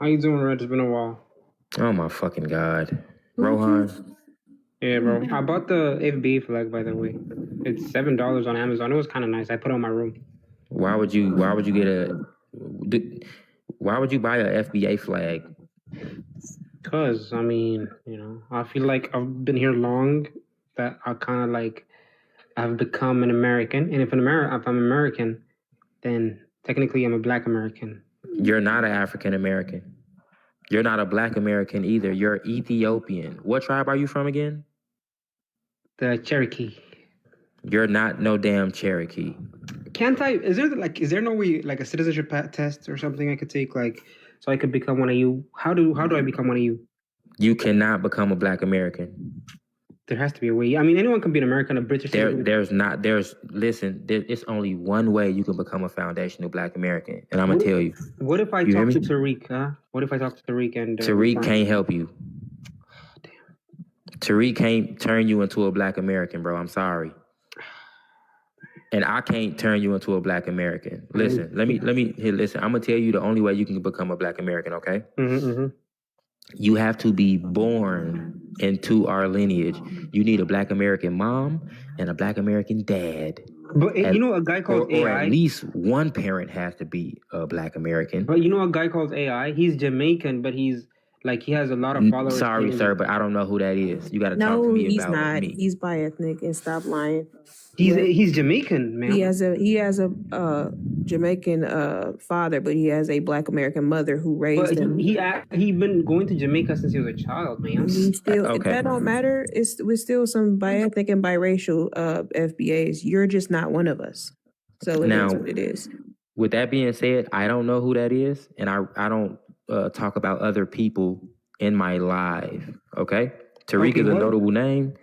How you doing, Red? It's been a while. Oh my fucking god, Rohan. Yeah, bro. I bought the FBA flag, by the way. It's $7 on Amazon. It was kind of nice. I put it on my room. Why would you? Why would you get a? Why would you buy a FBA flag? Cause I mean, I feel like I've been here long that I kind of like I've become an American, and if I'm American, then technically I'm a Black American. You're not an African American. You're not a Black American either. You're Ethiopian. What tribe are you from again? The Cherokee. You're not no damn Cherokee. Can't I? Is there no way like a citizenship test or something I could take so I could become one of you? How do I become one of you? You cannot become a Black American. There has to be a way. I mean, anyone can be an American, a British. Listen, it's only one way you can become a foundational Black American. And I'm going to tell you. What if I talk to Tariq, huh? What if I talk to Tariq and... Tariq can't help you. Damn. Tariq can't turn you into a Black American, bro. I'm sorry. And I can't turn you into a Black American. Listen, listen. I'm going to tell you the only way you can become a Black American, okay? You have to be born into our lineage. You need a Black American mom and a Black American dad. But a guy called AI? Or at least one parent has to be a Black American. But a guy called AI? He's Jamaican, but he has a lot of followers. Sorry, sir, but I don't know who that is. You got to talk to me about me. No, he's not. He's bi-ethnic, and stop lying. He's Jamaican, man. He has a Jamaican father, but he has a Black American mother who raised him. He been going to Jamaica since he was a child, man. Okay. That don't matter. We're still some bi-ethnic and biracial FBAs. You're just not one of us. So it is what it is. With that being said, I don't know who that is, and I don't talk about other people in my live. Okay, Tariq is a notable name.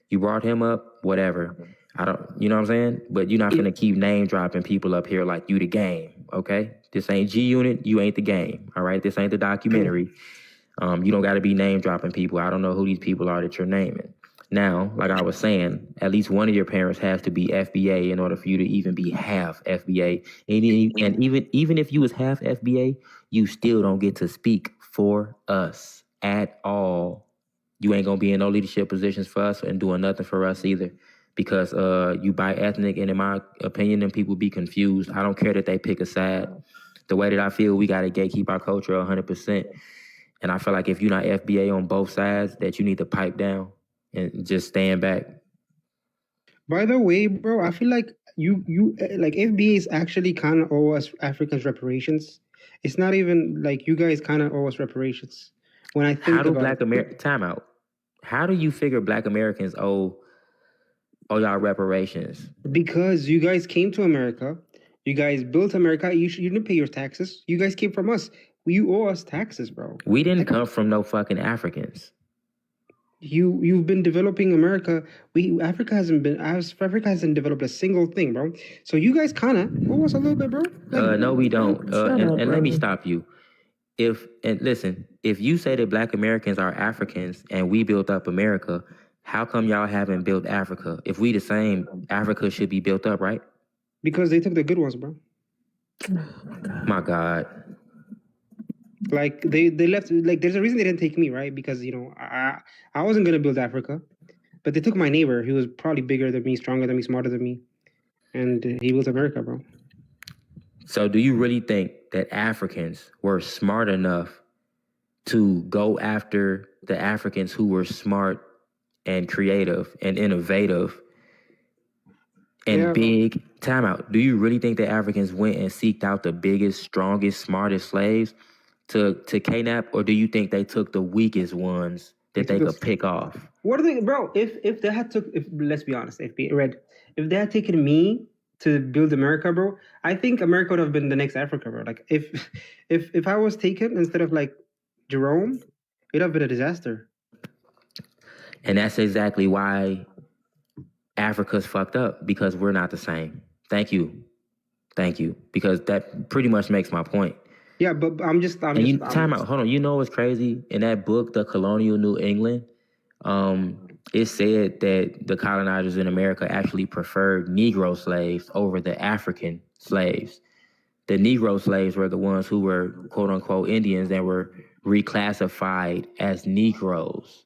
You brought him up, whatever. I don't, you know what I'm saying? But you're not going to keep name dropping people up here like you the game, okay? This ain't G-Unit, you ain't the game, all right? This ain't the documentary. You don't got to be name dropping people. I don't know who these people are that you're naming. Now, like I was saying, at least one of your parents has to be FBA in order for you to even be half FBA. And even if you was half FBA, you still don't get to speak for us at all. You ain't going to be in no leadership positions for us and doing nothing for us either. Because you bi-ethnic, and in my opinion, then people be confused. I don't care that they pick a side. The way that I feel, we got to gatekeep our culture 100%. And I feel like if you're not FBA on both sides, that you need to pipe down and just stand back. By the way, bro, I feel like you like FBA is actually kind of owe us Africans reparations. It's not even like you guys kind of owe us reparations. When I think time out. How do you figure Black Americans owe y'all reparations? Because you guys came to America, you guys built America. You didn't pay your taxes. You guys came from us. You owe us taxes, bro. We didn't come from no fucking Africans. You've been developing America. Africa hasn't developed a single thing, bro. So you guys kind of owe us a little bit, bro. No, we don't. And let me stop you. If you say that Black Americans are Africans and we built up America, how come y'all haven't built Africa? If we the same, Africa should be built up, right? Because they took the good ones, bro. My God. Like they left. Like there's a reason they didn't take me, right? Because I wasn't gonna build Africa, but they took my neighbor. He was probably bigger than me, stronger than me, smarter than me, and he built America, bro. So do you really think that Africans were smart enough to go after the Africans who were smart and creative and innovative and big? Time out. Do you really think that Africans went and seeked out the biggest, strongest, smartest slaves to kidnap, or do you think they took the weakest ones that they could pick off? What are they, bro? If they had let's be honest, if they had taken me to build America, bro, I think America would have been the next Africa, bro. Like if I was taken instead of like Jerome, it'd have been a disaster. And that's exactly why Africa's fucked up, because we're not the same. Thank you. Because that pretty much makes my point. Yeah, but time out. Hold on. You know what's crazy? In that book, The Colonial New England, it said that the colonizers in America actually preferred Negro slaves over the African slaves. The Negro slaves were the ones who were quote unquote Indians and were reclassified as Negroes.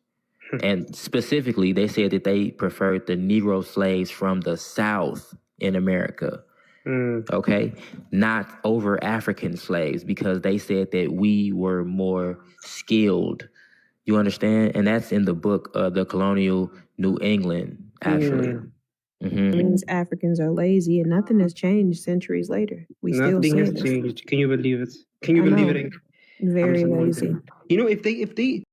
And specifically, they said that they preferred the Negro slaves from the South in America. Okay, not over African slaves, because they said that we were more skilled. You understand? And that's in the book, The Colonial New England, actually. It means Africans are lazy, and nothing has changed centuries later. Nothing has changed. Can you believe it? Can you believe it? Very lazy. You know, if they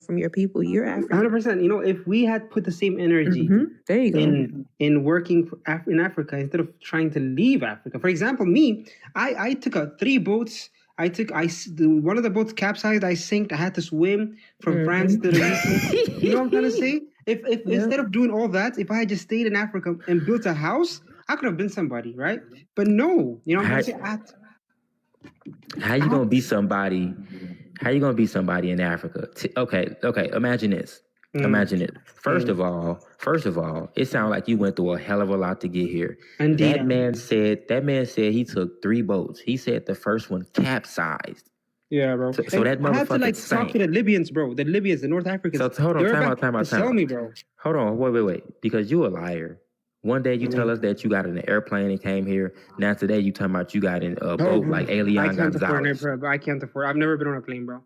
from your people, you're African. 100%. You know, if we had put the same energy there you go. in working in Africa instead of trying to leave Africa. For example, me, I took 3 boats. One of the boats capsized. I sank. I had to swim from France to the UK. You know what I'm trying to say? If instead of doing all that, if I had just stayed in Africa and built a house, I could have been somebody, right? But no, you know what I'm trying to say? How you gonna be somebody? How you gonna be somebody in Africa? Okay. Imagine this. Imagine it. First of all, it sounds like you went through a hell of a lot to get here. Indeed. That man said he took 3 boats. He said the first one capsized. Yeah, bro. So that motherfucker. I had to talk to the Libyans, bro. The Libyans, the North Africans. So hold on, time out. Tell me, bro. Hold on, wait. Because you a liar. One day you tell us that you got in an airplane and came here. Now today you talking about you got in a boat like Elian Gonzalez. I can't afford. I've never been on a plane, bro.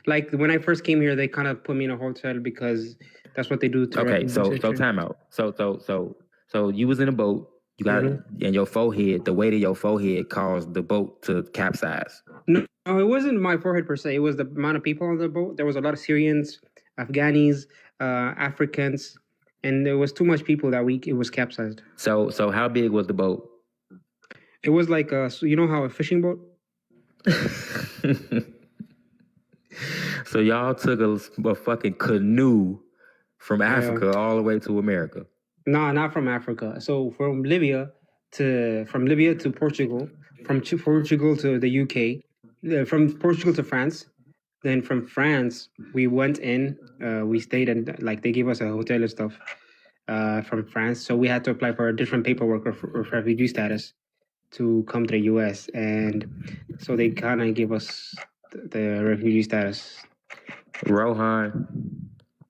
Like when I first came here, they kind of put me in a hotel because that's what they do. Okay, so time out. So you was in a boat. You got and your forehead. The weight of your forehead caused the boat to capsize. No, it wasn't my forehead per se. It was the amount of people on the boat. There was a lot of Syrians, Afghanis, Africans. And there was too much people that week. It was capsized. So how big was the boat? It was like you know how a fishing boat. So y'all took a fucking canoe from Africa all the way to America. No, not from Africa. So from Libya to Portugal, from Portugal to the UK, from Portugal to France. Then from France, we went in, we stayed and like they gave us a hotel and stuff from France. So we had to apply for a different paperwork of refugee status to come to the US. And so they kind of gave us the refugee status. Rohan,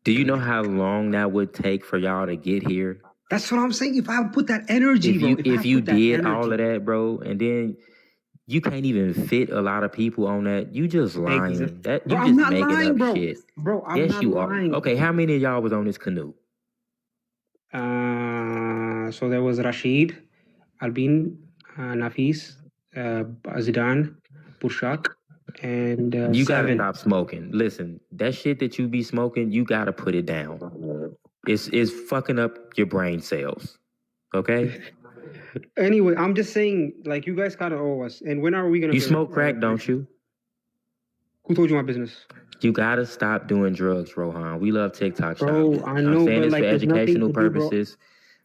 do you know how long that would take for y'all to get here? That's what I'm saying. If I put that energy, if you did all of that, bro, and then you can't even fit a lot of people on that. You just lying. That you just making lying, up bro. shit. Bro, I'm yes, not you lying. Are. Okay, how many of y'all was on this canoe? So there was Rashid, Albin, Nafis, Zidane, Burshak, and you gotta stop smoking. Listen, that shit that you be smoking, you gotta put it down. It's fucking up your brain cells. Okay. Anyway, I'm just saying, like, you guys kind of owe us. And when are we gonna? You smoke crack, don't you? Who told you my business? You gotta stop doing drugs, Rohan. We love TikTok shop. Bro, I know, I'm saying this like, for educational purposes.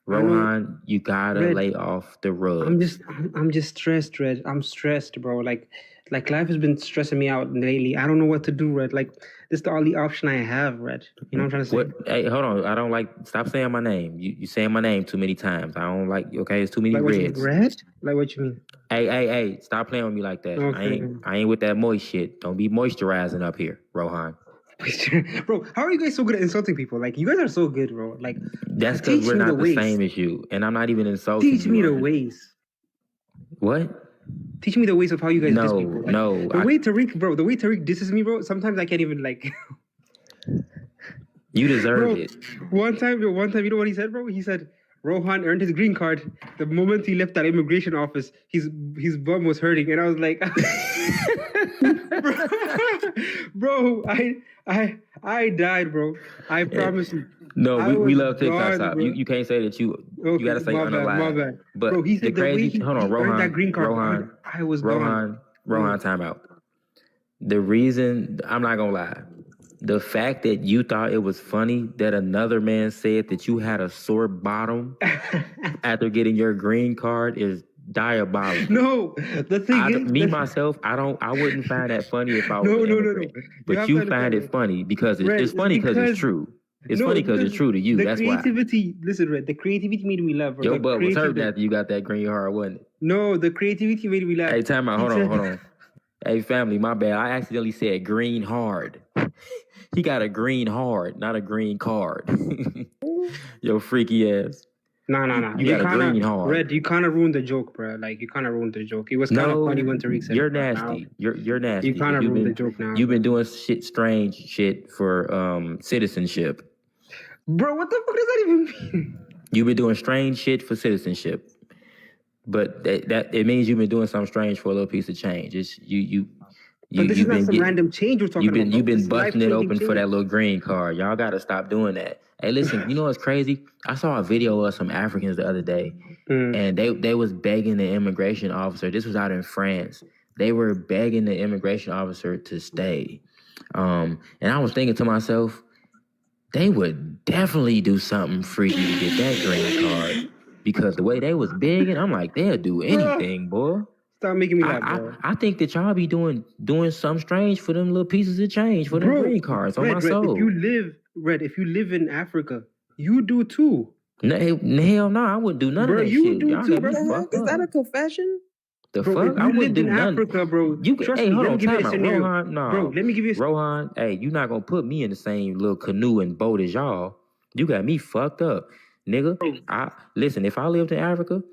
Bro. Rohan, you gotta lay off the rug. I'm just stressed, Red. I'm stressed, bro. Like life has been stressing me out lately. I don't know what to do, Red. Like, this is the only option I have, Red. You know what I'm trying to say? Hey, hold on. I don't like. Stop saying my name. You saying my name too many times. I don't like. Okay, it's too many reds. Red? Like what you mean? Hey! Stop playing with me like that. Okay. I ain't with that moist shit. Don't be moisturizing up here, Rohan. Bro, how are you guys so good at insulting people? Like, you guys are so good, bro. Like, that's because we're not the same as you, and I'm not even insulting you. Teach me the ways. What? Teach me the ways of how you guys diss people. Like, no. The way Tariq disses me, bro, sometimes I can't even, like... You deserve it. One time, you know what he said, bro? He said, Rohan earned his green card the moment he left that immigration office. His bum was hurting. And I was like... bro, I died, bro. I promise you. No, we love TikTok stop. You can't say that you gotta say unalive. My bad. But bro, he said the crazy hold on, Rohan. That green card, I was Rohan, time out. The reason I'm not gonna lie, the fact that you thought it was funny that another man said that you had a sore bottom after getting your green card is diabolical. No, the thing is, myself, I wouldn't find that funny if I was no. But you find it funny because it's funny because it's true. It's No, funny because because it's true to you. the That's why. creativity. Listen, Red. The creativity made me laugh, bro. Your The butt was hurting creativity. after you got that green heart, wasn't it? No, the creativity made me laugh. Hey, time out. He Hold said- on. Hey, family, my bad. I accidentally said green hard. He got a green hard, not a green card. Yo, freaky ass. No. You got a green hard. Red, you kind of ruined the joke, bro. Like, you kind of ruined the joke. It was kind of funny when Tariq said you're it, bro. nasty. Now, You're nasty. you kind of ruined the joke now. You've been doing strange shit for citizenship. Bro, what the fuck does that even mean? You've been doing strange shit for citizenship. But that it means you've been doing something strange for a little piece of change. It's But this is not some random change we're talking about. You've This been is busting it life-changing open for change. that little green card. Y'all got to stop doing that. Hey, listen, you know what's crazy? I saw a video of some Africans the other day, and they was begging the immigration officer. This was out in France. They were begging the immigration officer to stay. And I was thinking to myself, they would definitely do something freaky to get that green card. Because the way they was begging, I'm like, they'll do anything, boy. Stop making me laugh, bro. I think that y'all be doing something strange for them little pieces of change for them green cards on my soul. If you live in Africa, you do too. Hell no, I wouldn't do none of that you shit. do Y'all too, got me bro. fucked Is up. that a confession? The Bro, fuck? if I you wouldn't lived do in none. Africa, bro. Trust me, hold on, give you time a out. scenario. Rohan, no. Bro, let me give you a Rohan, hey, you're not gonna put me in the same little canoe and boat as y'all. You got me fucked up. Nigga, listen, if I lived in Africa,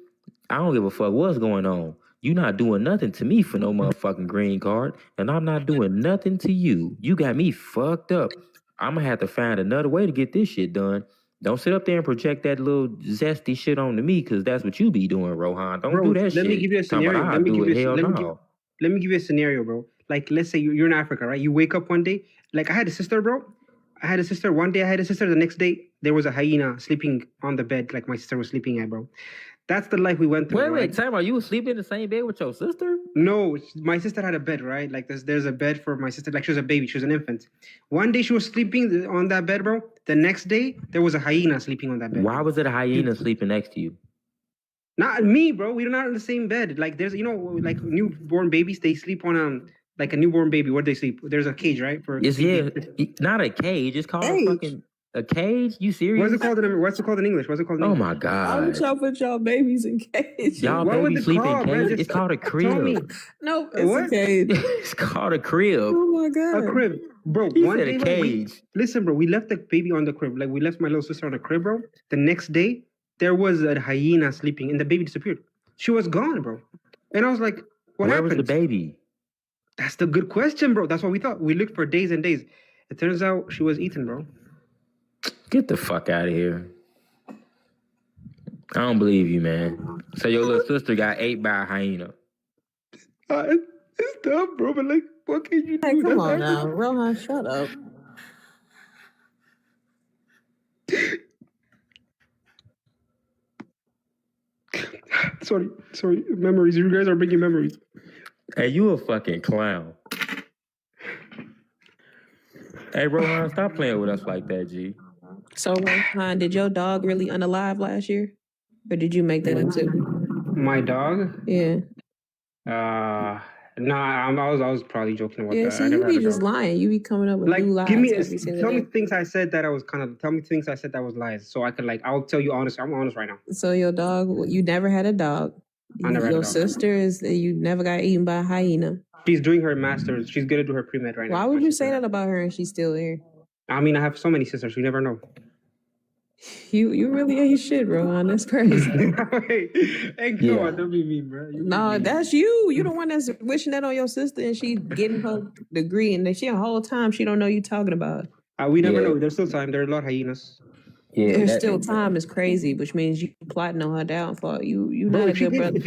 I don't give a fuck what's going on. You not doing nothing to me for no motherfucking green card, and I'm not doing nothing to you. You got me fucked up. I'm gonna have to find another way to get this shit done. Don't sit up there and project that little zesty shit onto me, because that's what you be doing, Rohan. Don't do that shit. Let me give you a scenario. Let me give you a scenario, bro. Like, let's say you're in Africa, right? You wake up one day. Like, I had a sister, bro. One day I had a sister. The next day, there was a hyena sleeping on the bed, like my sister was sleeping at, bro. That's the life we went through. Wait, time out. You was sleeping in the same bed with your sister? No, my sister had a bed, right? Like there's a bed for my sister. Like she was a baby, she was an infant. One day she was sleeping on that bed, bro. The next day there was a hyena sleeping on that bed. Why was it a hyena sleeping next to you? Not me, bro. We're not in the same bed. Like there's, like newborn babies, they sleep on like a newborn baby. Where they sleep? There's a cage, right? Not a cage. It's called a cage. You serious? What's it called in English? Oh my god! Why would y'all put y'all babies in cages? Y'all babies sleep in cages. It's called a crib. No, it's a cage. It's called a crib. Oh my god, a crib, bro. He one said day, a cage. Listen, bro. We left the baby on the crib. Like we left my little sister on the crib, bro. The next day there was a hyena sleeping, and the baby disappeared. She was gone, bro. And I was like, "What happened?" Where was the baby? That's the good question, bro. That's what we thought. We looked for days and days. It turns out she was eaten, bro. Get the fuck out of here. I don't believe you, man. So your little sister got ate by a hyena. It's dumb, bro, but like, what can you do? Hey, come on now. Rohan, shut up. Sorry. Memories. You guys are bringing memories. Hey, you a fucking clown. Hey, Rohan, stop playing with us like that, G. So, Rohan, did your dog really unalive last year? Or did you make that up too? My dog? Yeah. Nah, I was probably joking about that. Yeah, see, you be just lying. You be coming up with new lies every single tell day. me things I said that was lies. So I could I'll tell you honest. I'm honest right now. So your dog, you never had a dog. I never had a Your dog. sister you never got eaten by a hyena. She's doing her master's. She's gonna do her pre-med right now. Why would you say that about her and she's still here? I mean, I have so many sisters. You never know. You really ain't shit, Rohan. That's crazy. Hey, come on, don't be mean, bro. No, that's you. You the one that's wishing that on your sister and she getting her degree and she a whole time she don't know you talking about. We never know. There's still time. There are a lot of hyenas. Yeah, There's still time is crazy, which means you plotting on her downfall. You not a good brother.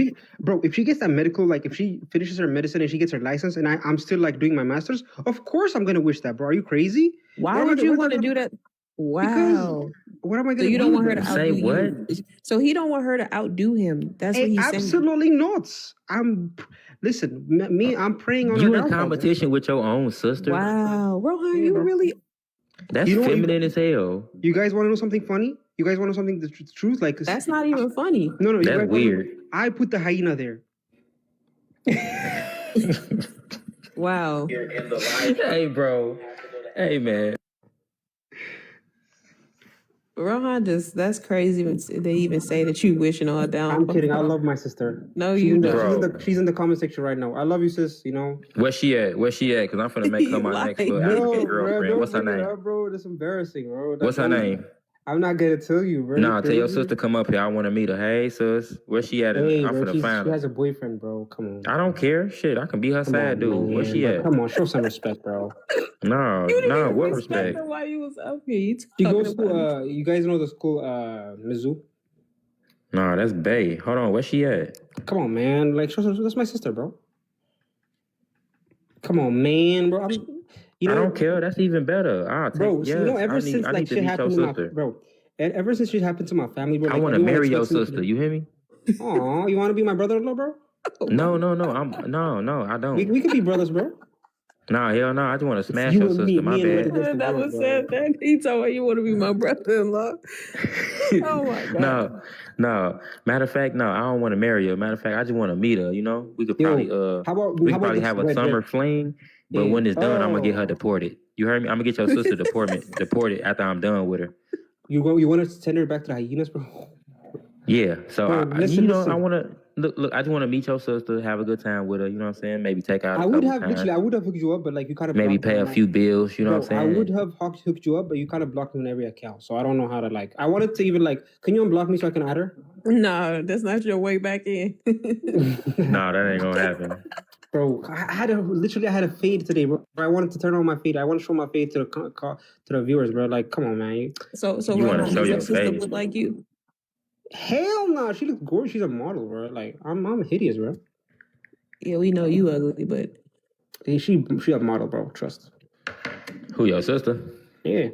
If she gets that medical, like if she finishes her medicine and she gets her license and I'm still like doing my master's, of course I'm gonna wish that, bro. Are you crazy? Why would you want to do that? Wow. Because what am I gonna do? So you don't want her to Say outdo what? you. So he don't want her to outdo him. That's what he's saying. Absolutely not. Listen, I'm praying on you her in downfall, competition with your own sister. Wow, Rohan, you bro. really That's feminine as hell. You guys want to know something funny? You guys want to know something the truth? Like that's not even funny. No, you That's guys weird. I put the hyena there. Wow. Hey, bro. Hey, man. Rohan, that's crazy. They even say that you wishing on her down. I'm kidding. I love my sister. No, you don't. She's in the comment section right now. I love you, sis. You know. Where's she at? Because I'm finna make her my next little African girlfriend. What's her name? Up, bro. That's embarrassing, bro. What's her name? I'm not gonna tell you, bro. Nah, tell your sister come up here. I want to meet her. Hey, sis, where she at? Hey, I'm finna find her. She has a boyfriend, bro. Come on. I don't care. Shit, I can be her side dude. Man, where she at? Come on, show some respect, bro. No, what respect? Why you was up here? She goes to you guys know the school Mizzou? No, that's Bay. Hold on, where she at? Come on, man. Like, that's my sister, bro. Come on, man, bro. I don't care. That's even better. Bro, you know, ever since like shit happened to my bro, and ever since shit happened to my family, bro, I want to marry your sister. You hear me? Aw, you want to be my brother-in-law, bro? No, I don't. We could be brothers, bro. Nah, hell no. I just want to smash your sister. My bad. I never said that. He told me you want to be my brother-in-law. Oh my god. No. Matter of fact, no. I don't want to marry her. Matter of fact, I just want to meet her. You know, we could probably probably have a summer fling. But when it's done, I'm gonna get her deported. You heard me? I'm gonna get your sister deported after I'm done with her. You want to send her back to the hyenas, bro? Yeah. So bro, listen. I want to look. I just want to meet your sister, have a good time with her. You know what I'm saying? Maybe take her out. I would have hooked you up, but like you kind of maybe pay a few bills. You know what I'm saying? I would have hooked you up, but you kind of blocked me on every account. So I don't know how to like. I wanted to even like. Can you unblock me so I can add her? No, that's not your way back in. No, that ain't gonna happen. Bro, I had a fade today, bro. I wanted to turn on my fade. I want to show my fade to the viewers, bro. Like, come on, man. So you want to show your sister face? Look like you? Hell no, she looks gorgeous. She's a model, bro. Like, I'm hideous, bro. Yeah, we know you ugly, but she a model, bro. Trust. Who, your sister? Yeah.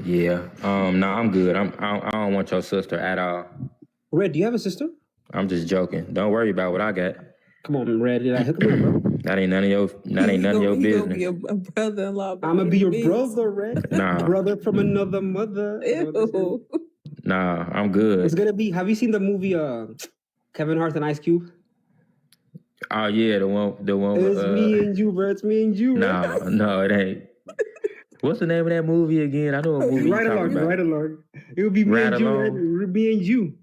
Yeah. No, I'm good. I don't want your sister at all. Red, do you have a sister? I'm just joking. Don't worry about what I got. Come on, Red. Did I hook up, bro? That ain't none of your business. Gonna be a brother-in-law. I'm gonna be your brother, Red. Nah. Brother from another mother. Ew. Nah, I'm good. It's gonna be. Have you seen the movie Kevin Hart and Ice Cube? Oh yeah, the one. It's me and you, bro. It's me and you. No, it ain't. What's the name of that movie again? I know a movie. Right along. It would be me and you. Right? Me and you.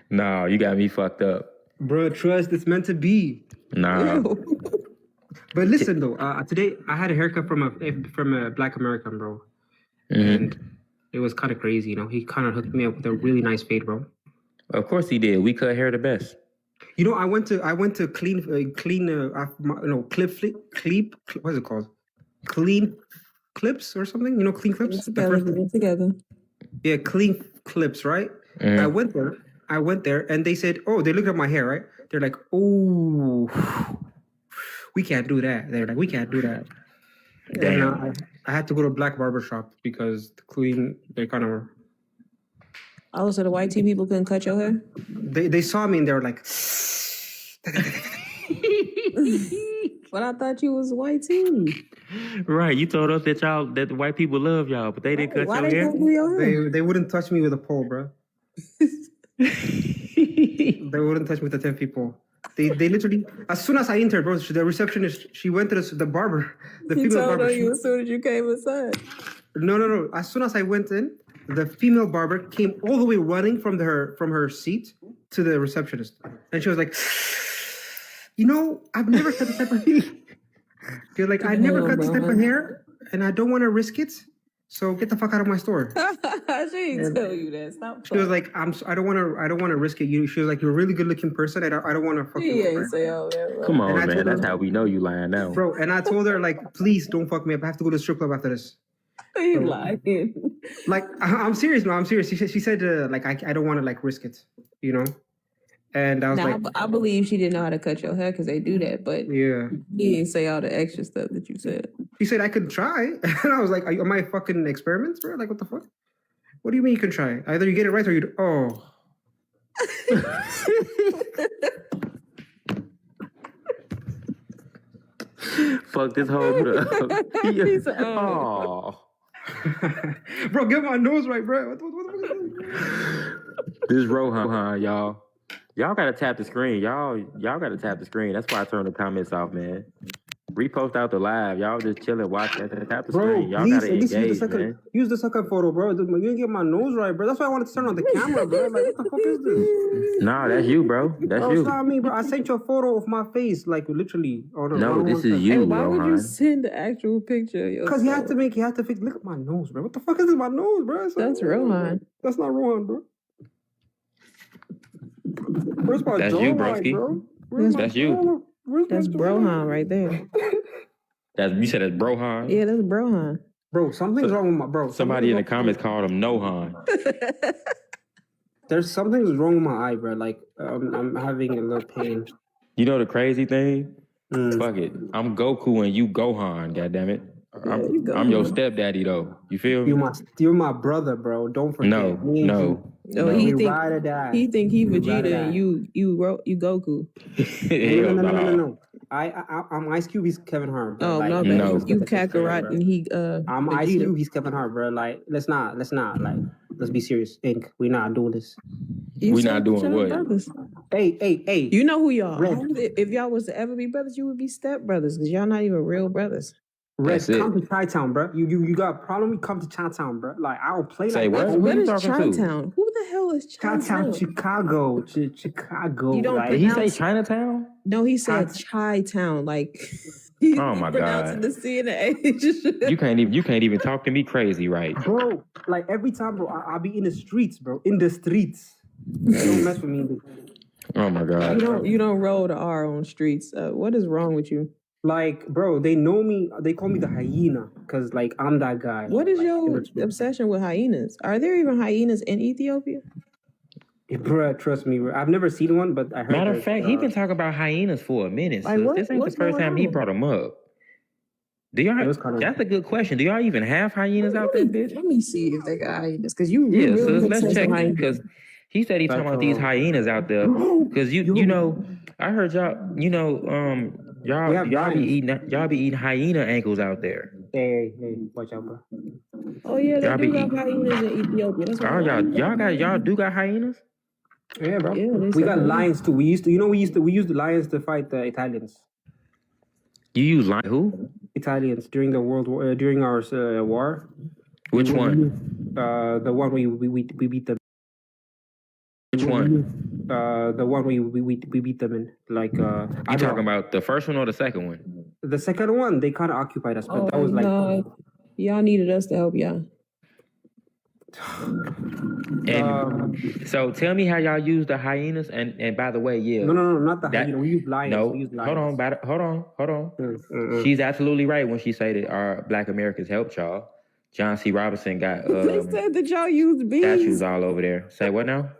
No, you got me fucked up. Bro, trust, it's meant to be. Nah. But listen though, today I had a haircut from a Black American, bro. Mm-hmm. And it was kind of crazy, you know. He kind of hooked me up with a really nice fade, bro. Of course he did. We cut hair the best. You know, I went to clean what's it called? Clean Clips or something? You know, Clean Clips? Together. Yeah, Clean Clips, right? Mm-hmm. I went there and they said, oh, they looked at my hair, right? They're like, oh, we can't do that. They're like, we can't do that. Damn. And I had to go to a black barber shop because they kind of... Oh, so the white tea people couldn't cut your hair? They saw me and they were like... But I thought you was white tea. Right, you told us that the white people love y'all, but they didn't cut your hair. They wouldn't touch me with a pole, bro. They wouldn't touch me with the 10 people. They literally, as soon as I entered, bro, the receptionist, she went to the barber, the female barber. You as soon as you came inside. No. As soon as I went in, the female barber came all the way running from her seat to the receptionist, and she was like, "You know, I've never cut this type of hair. You're like, I never cut this type of hair, and I don't want to risk it. So get the fuck out of my store." She didn't tell you that. Stop. She was like, I don't want to risk it. She was like, you're a really good looking person. I don't want to fuck you up. Ain't say all that, bro. Come on, man. That's how we know you lying now, bro. And I told her like, please don't fuck me up. I have to go to the strip club after this. You lying? Like, I'm serious, man. I'm serious. She said like, I don't want to like risk it, you know. And I was like, I believe she didn't know how to cut your hair because they do that, but yeah, he didn't say all the extra stuff that you said. She said I could try, and I was like, am I fucking experiments, bro? Like, what the fuck? What do you mean you can try? Either you get it right or you Fuck this whole up. Bro, get my nose right, bro. What? This Rohan, y'all. Y'all gotta tap the screen. Y'all gotta tap the screen. That's why I turned the comments off, man. repost out the live. Y'all just chilling, watching at the top of the Bro, screen. Y'all please, gotta at least engage, man. use the second photo, bro. You didn't get my nose right, bro. That's why I wanted to turn on the camera, bro. Like, what the fuck is this? Nah, that's you, bro. That's Bro, you. it's not me, bro. I sent you a photo of my face, like literally. Oh no, No, this is Hey, you, why would you Rohan. send the actual picture? Because you have to fix. Look at my nose, bro. What the fuck is this? My nose, bro. It's That's like, Rohan. That's not Rohan, bro. Where's my That's you, jawline, broski. bro? Where's my That's you. jawline? Where's That's my Brohan jawline? right there. You said that's Brohan. Yeah, that's Brohan. Bro, something's wrong with my bro. Somebody in the comments called him Nohan. There's something's wrong with my eye, bro. Like I'm having a little pain. You know the crazy thing? Fuck it. I'm Goku and you Gohan, goddammit. I'm your stepdaddy though. You feel me? You're my brother, bro. Don't forget. No. No, he We think ride or die. he think he We ride or Vegeta die. and you Goku. Hell nah. No. I'm Ice Cube. He's Kevin Hart. Bro. Oh Like, no, No. you Kakarot and he I'm Ice Vegeta. Cube. He's Kevin Hart, bro. Like, let's not. Like, let's be serious. Ink. We're not doing this. You We said not doing y'all what? brothers. Hey. You know who y'all Red. are. If y'all was to ever be brothers, you would be step brothers because y'all not even real brothers. Red, That's it. come to Chi-Town, bro. You got a problem? You come to Chi-Town, bro. Like, I don't play Say like what? that. Who What you is talking to? Chi-Town? Who the hell is Chi-Town, Chi-Town? Chicago. Chicago. You don't like, Did he say pronounce- Chinatown? No, he said Chi-Town. Like, he's Oh, my pronouncing God. the C and the A. You can't even talk to me crazy, right? bro, like every time, bro, I'll be in the streets, bro. In the streets. Don't mess with me, dude. Oh my God. You don't roll the R on streets. What is wrong with you? Like, bro, they know me. They call me the hyena because, like, I'm that guy. What is like, in your the streets. obsession with hyenas? Are there even hyenas in Ethiopia? Bro, trust me, bro. I've never seen one, but I heard. Matter of there's, fact, he been talking about hyenas for a minute. Like, sis. what- This ain't the what's first going time he on? brought them up. Do y'all? It was kinda- That's a good question. Do y'all even have hyenas out there, bitch? Let me see if they got hyenas. Because you Yeah, really sis, been let's testing check hyenas. because he said he talking about these hyenas out there. Because you know, I heard y'all. You know, We have y'all be lions. eating hyena ankles out there. Hey, watch out, bro. Oh yeah, they Y'all do be got hyenas in Ethiopia. That's Oh, y'all do got hyenas? Yeah, bro. Yeah, they we said got that. lions too. We used the lions to fight the Italians. You use lion? Who? Italians during the World War, during our war. Which one? The one we beat them. Which one? The one we beat them in. Like You talking about the first one or the second one? the second one? They kind of occupied us, but that was like no. Y'all needed us to help y'all. And so tell me how y'all use the hyenas. And by the way, yeah. no, not the That- hyena. We use lions. No, we use lions. hold on. Mm. She's absolutely right when she say that our Black Americans helped y'all. John C. Robinson got They said that y'all used bees. statues all over there. Say what now?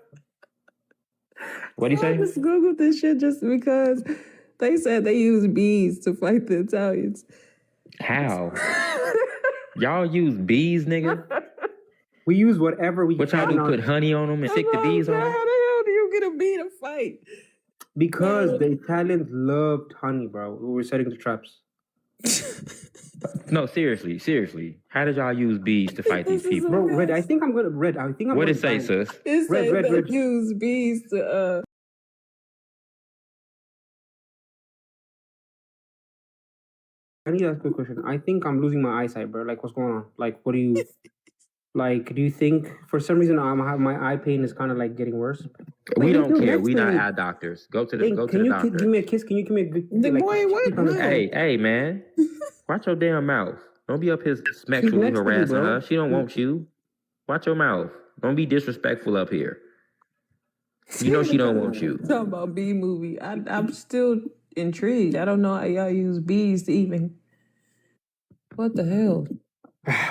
What do you I say? just googled this shit just because they said they used bees to fight the Italians. How? Y'all use bees, nigga? We use whatever we What y'all can do? on- Put honey on them and stick the bees on How the them? hell do you get a bee to fight? because the Italians loved honey, bro. We were setting the traps. No, seriously. How did y'all use bees to fight these This is people? Bro, Red, I think I'm gonna What it say, sis? It says Red, they red. use bees to I need to ask you a question. I think I'm losing my eyesight, bro. Like, what's going on? Like, what do you like? Do you think for some reason my eye pain is kind of like getting worse? We you don't do care. next We to not me. eye doctors. Go to Hey, the can you doctor. give me a kiss? Can you give me a good? The boy, what? cheek on the- No. Hey, man. Watch your damn mouth. Don't be up here sexually next to me, harassing bro. her. She don't want you. Watch your mouth. Don't be disrespectful up here. You know she don't want you. Talking about bee movie. I'm still intrigued. I don't know how y'all use bees to even. What the hell?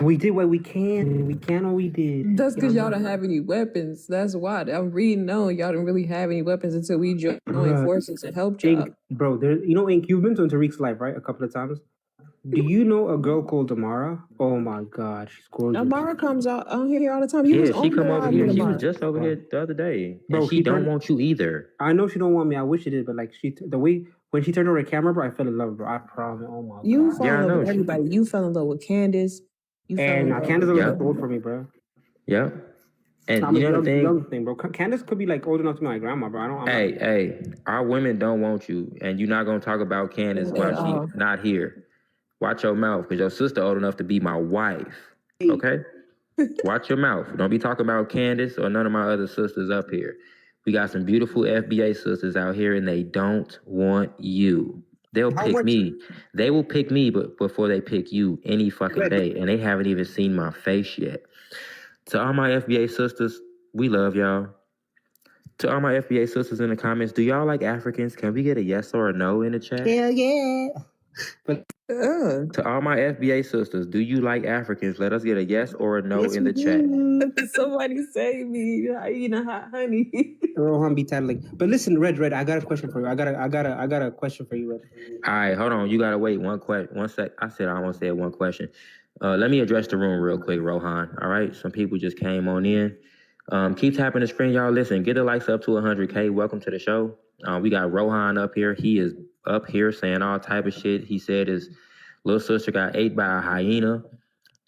We did what we can. We can what we did. That's because y'all don't have any weapons. That's why. I'm reading on y'all don't really have any weapons until we joined forces and helped y'all. Ink, bro. Ink, you've been to Tariq's life, right? A couple of times. Do you know a girl called Amara? Oh my God, she's gorgeous. Amara comes out on here all the time. You was Yeah, she on come the over live here. with She Amara. was just over here the other day. Bro, And she she don't turned- want you either. I know she don't want me. I wish she did, but like the way when she turned on her camera, bro, I fell in love, bro. I promise. Oh my You God. fell Yeah, I in love know. with everybody. You fell in love with Candace. You fell in And love Candace with was Yeah. a gold for me, bro. Yeah. And I'm a you know the young thing? thing, bro. Candace could be like old enough to be my grandma, bro. I'm Hey, not. hey, our women don't want you, and you're not gonna talk about Candace At while she all. not here. Watch your mouth, because your sister old enough to be my wife. Okay? Watch your mouth. Don't be talking about Candace or none of my other sisters up here. We got some beautiful FBA sisters out here, and they don't want you. They'll How pick much? me. They will pick me, but before they pick you any fucking Red, day, and they haven't even seen my face yet. To all my FBA sisters, we love y'all. To all my FBA sisters in the comments, do y'all like Africans? Can we get a yes or a no in the chat? hell yeah. But To all my FBA sisters, do you like Africans? Let us get a yes or a no yes, in we the chat. do. Somebody save me. I eat a hot honey. Rohan be tattling. But listen, Red, I got a question for you. I got a question for you, Red. All right, hold on. You gotta wait one sec. I said I almost said one question. Let me address the room real quick, Rohan. All right, some people just came on in. Keep tapping the screen, y'all. Listen, get the likes up to 100K. Welcome to the show. We got Rohan up here. He is up here saying all type of shit. He said his little sister got ate by a hyena.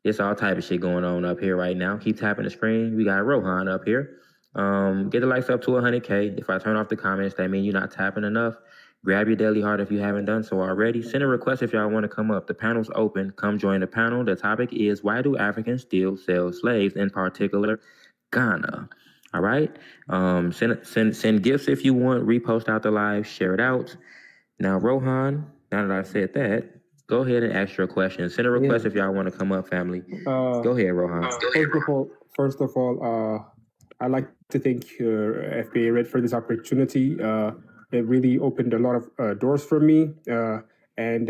It's all type of shit going on up here right now. Keep tapping the screen. We got Rohan up here. Get the likes up to 100K. If I turn off the comments, that means you're not tapping enough. Grab your daily heart if you haven't done so already. Send a request if y'all want to come up. The panel's open. Come join the panel. The topic is, why do Africans still sell slaves, in particular Ghana? All right. Send gifts if you want. Repost out the live. Share it out. Now, Rohan, now that I've said that, go ahead and ask your question. Send a request if y'all want to come up, family. Go ahead, Rohan. First of all, I'd like to thank FBA Red for this opportunity. It really opened a lot of doors for me. And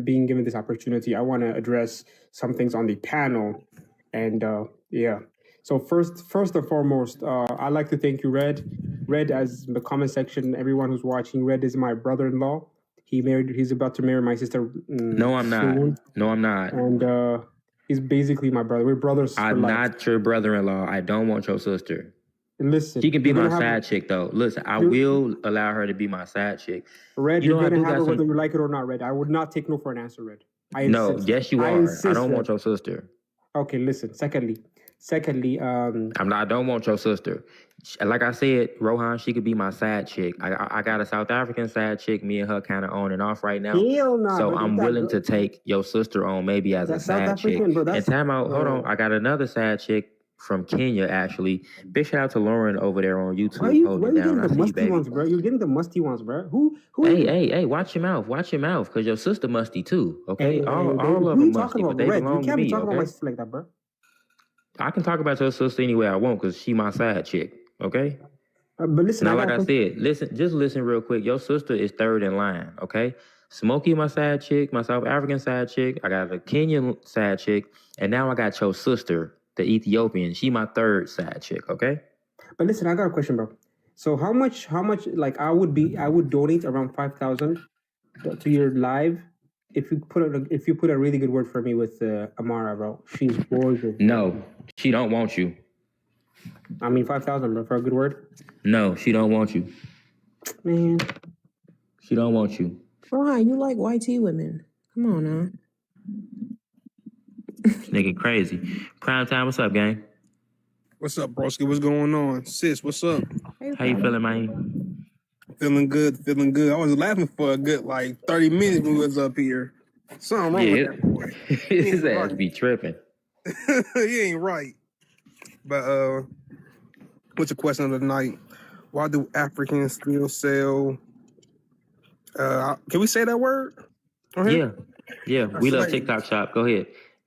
being given this opportunity, I want to address some things on the panel. And yeah. So first and foremost, I'd like to thank you, Red. Red, as in the comment section, everyone who's watching, Red is my brother-in-law. He's about to marry my sister. No, I'm soon. not. No, I'm not. And he's basically my brother. We're brothers for I'm life. not your brother-in-law. I don't want your sister. Listen, She can be my side chick, though. Listen, I will allow her to be my side chick. Red, you're gonna have her whether you like it or not, Red. I would not take no for an answer, Red. No, yes, you are. I don't want your sister. Okay, listen. Secondly, I don't want your sister. Like I said, Rohan, she could be my side chick. I got a South African side chick. Me and her kind of on and off right now. Hell nah, so I'm willing to take your sister on maybe as a side chick. And time out, hold on. I got another side chick from Kenya, actually. Big shout out to Lauren over there on YouTube. Why are you getting the musty ones, bro? You're getting the musty ones, bro. Who? Hey, watch your mouth. Watch your mouth, because your sister musty too, okay? All of them musty, but they belong to me, you can't be talking about my okay? sister like that, bro. I can talk about your sister any way I want, because she my side chick, okay? But listen, now, like I said, listen real quick. Your sister is third in line, okay? Smokey, my side chick, my South African side chick. I got a Kenyan side chick, and now I got your sister, the Ethiopian. She my third side chick, okay? But listen, I got a question, bro. So how much? Like I would donate around 5,000 to your live if you put a really good word for me with Amara, bro. She's gorgeous. No, she don't want you. I mean 5,000, bro, for a good word. No, she don't want you. Man, she don't want you. Why you like white tea women? Come on now. Nigga crazy. Prime time, what's up, gang? What's up, broski? What's going on? Sis, what's up? How you feeling, man? Feeling good. I was laughing for a good 30 minutes when we was up here. Something wrong with that boy. His ass be tripping. He ain't right. But what's the question of the night? Why do Africans still sell? Can we say that word? Yeah. We love TikTok Shop. Go ahead.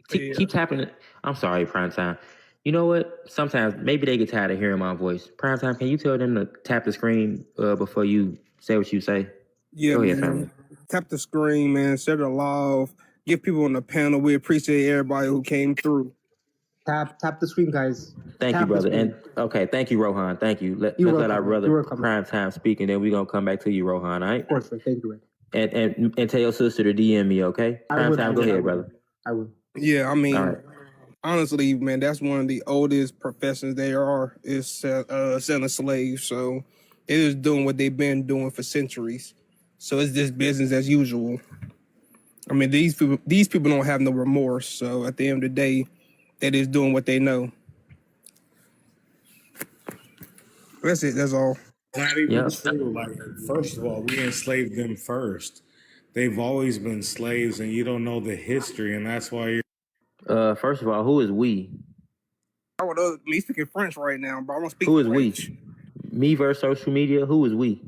Keep tapping it. I'm sorry, Prime Time. You know what? Sometimes maybe they get tired of hearing my voice. Prime Time, can you tell them to tap the screen before you say what you say? Yeah, go ahead, man. family. Tap the screen, man. Share the love. Give people on the panel. We appreciate everybody who came through. Tap the screen, guys. Thank you, brother. And okay, thank you, Rohan. Thank you. Let's let our brother Prime Time speak, and then we're gonna come back to you, Rohan. All right? Of course, sir. Thank you. And tell your sister to DM me, okay? Prime Time, go ahead, brother. I will. Yeah, I mean, honestly, man, that's one of the oldest professions is selling slaves. So they're just doing what they've been doing for centuries. So it's just business as usual. I mean, these people don't have no remorse. So at the end of the day, they're just doing what they know. That's it. That's all. Not even Yep. true. Like, first of all, we enslaved them first. They've always been slaves, and you don't know the history, and that's why you're. First of all, who is we? I would me speaking French right now, but I don't speak Who is French. we? Me versus social media. Who is we?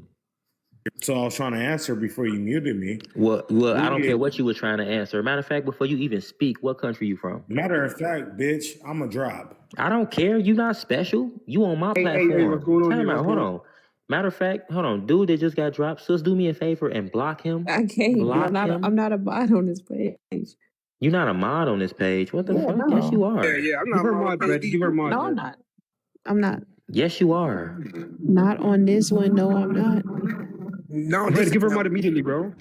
So I was trying to answer before you muted me. Well, I don't care what you were trying to answer. Matter of fact, before you even speak, what country you from? Matter of fact, bitch, I'm a drop. I don't care. You not special. You on my platform. what's going on Time here? out. Hold on. Matter of fact, hold on. Dude that just got dropped. Sis, do me a favor and block him. I can't. Block I'm not. him. I'm not a bot on this page. You're not a mod on this page. What the Yeah, fuck? no. Yes, you are. Yeah, I'm Give not her mod, Brett. Give her mod. No, I'm not. I'm not. Yes, you are. Not on this one. No, I'm not. No, Red, give her mod immediately, bro.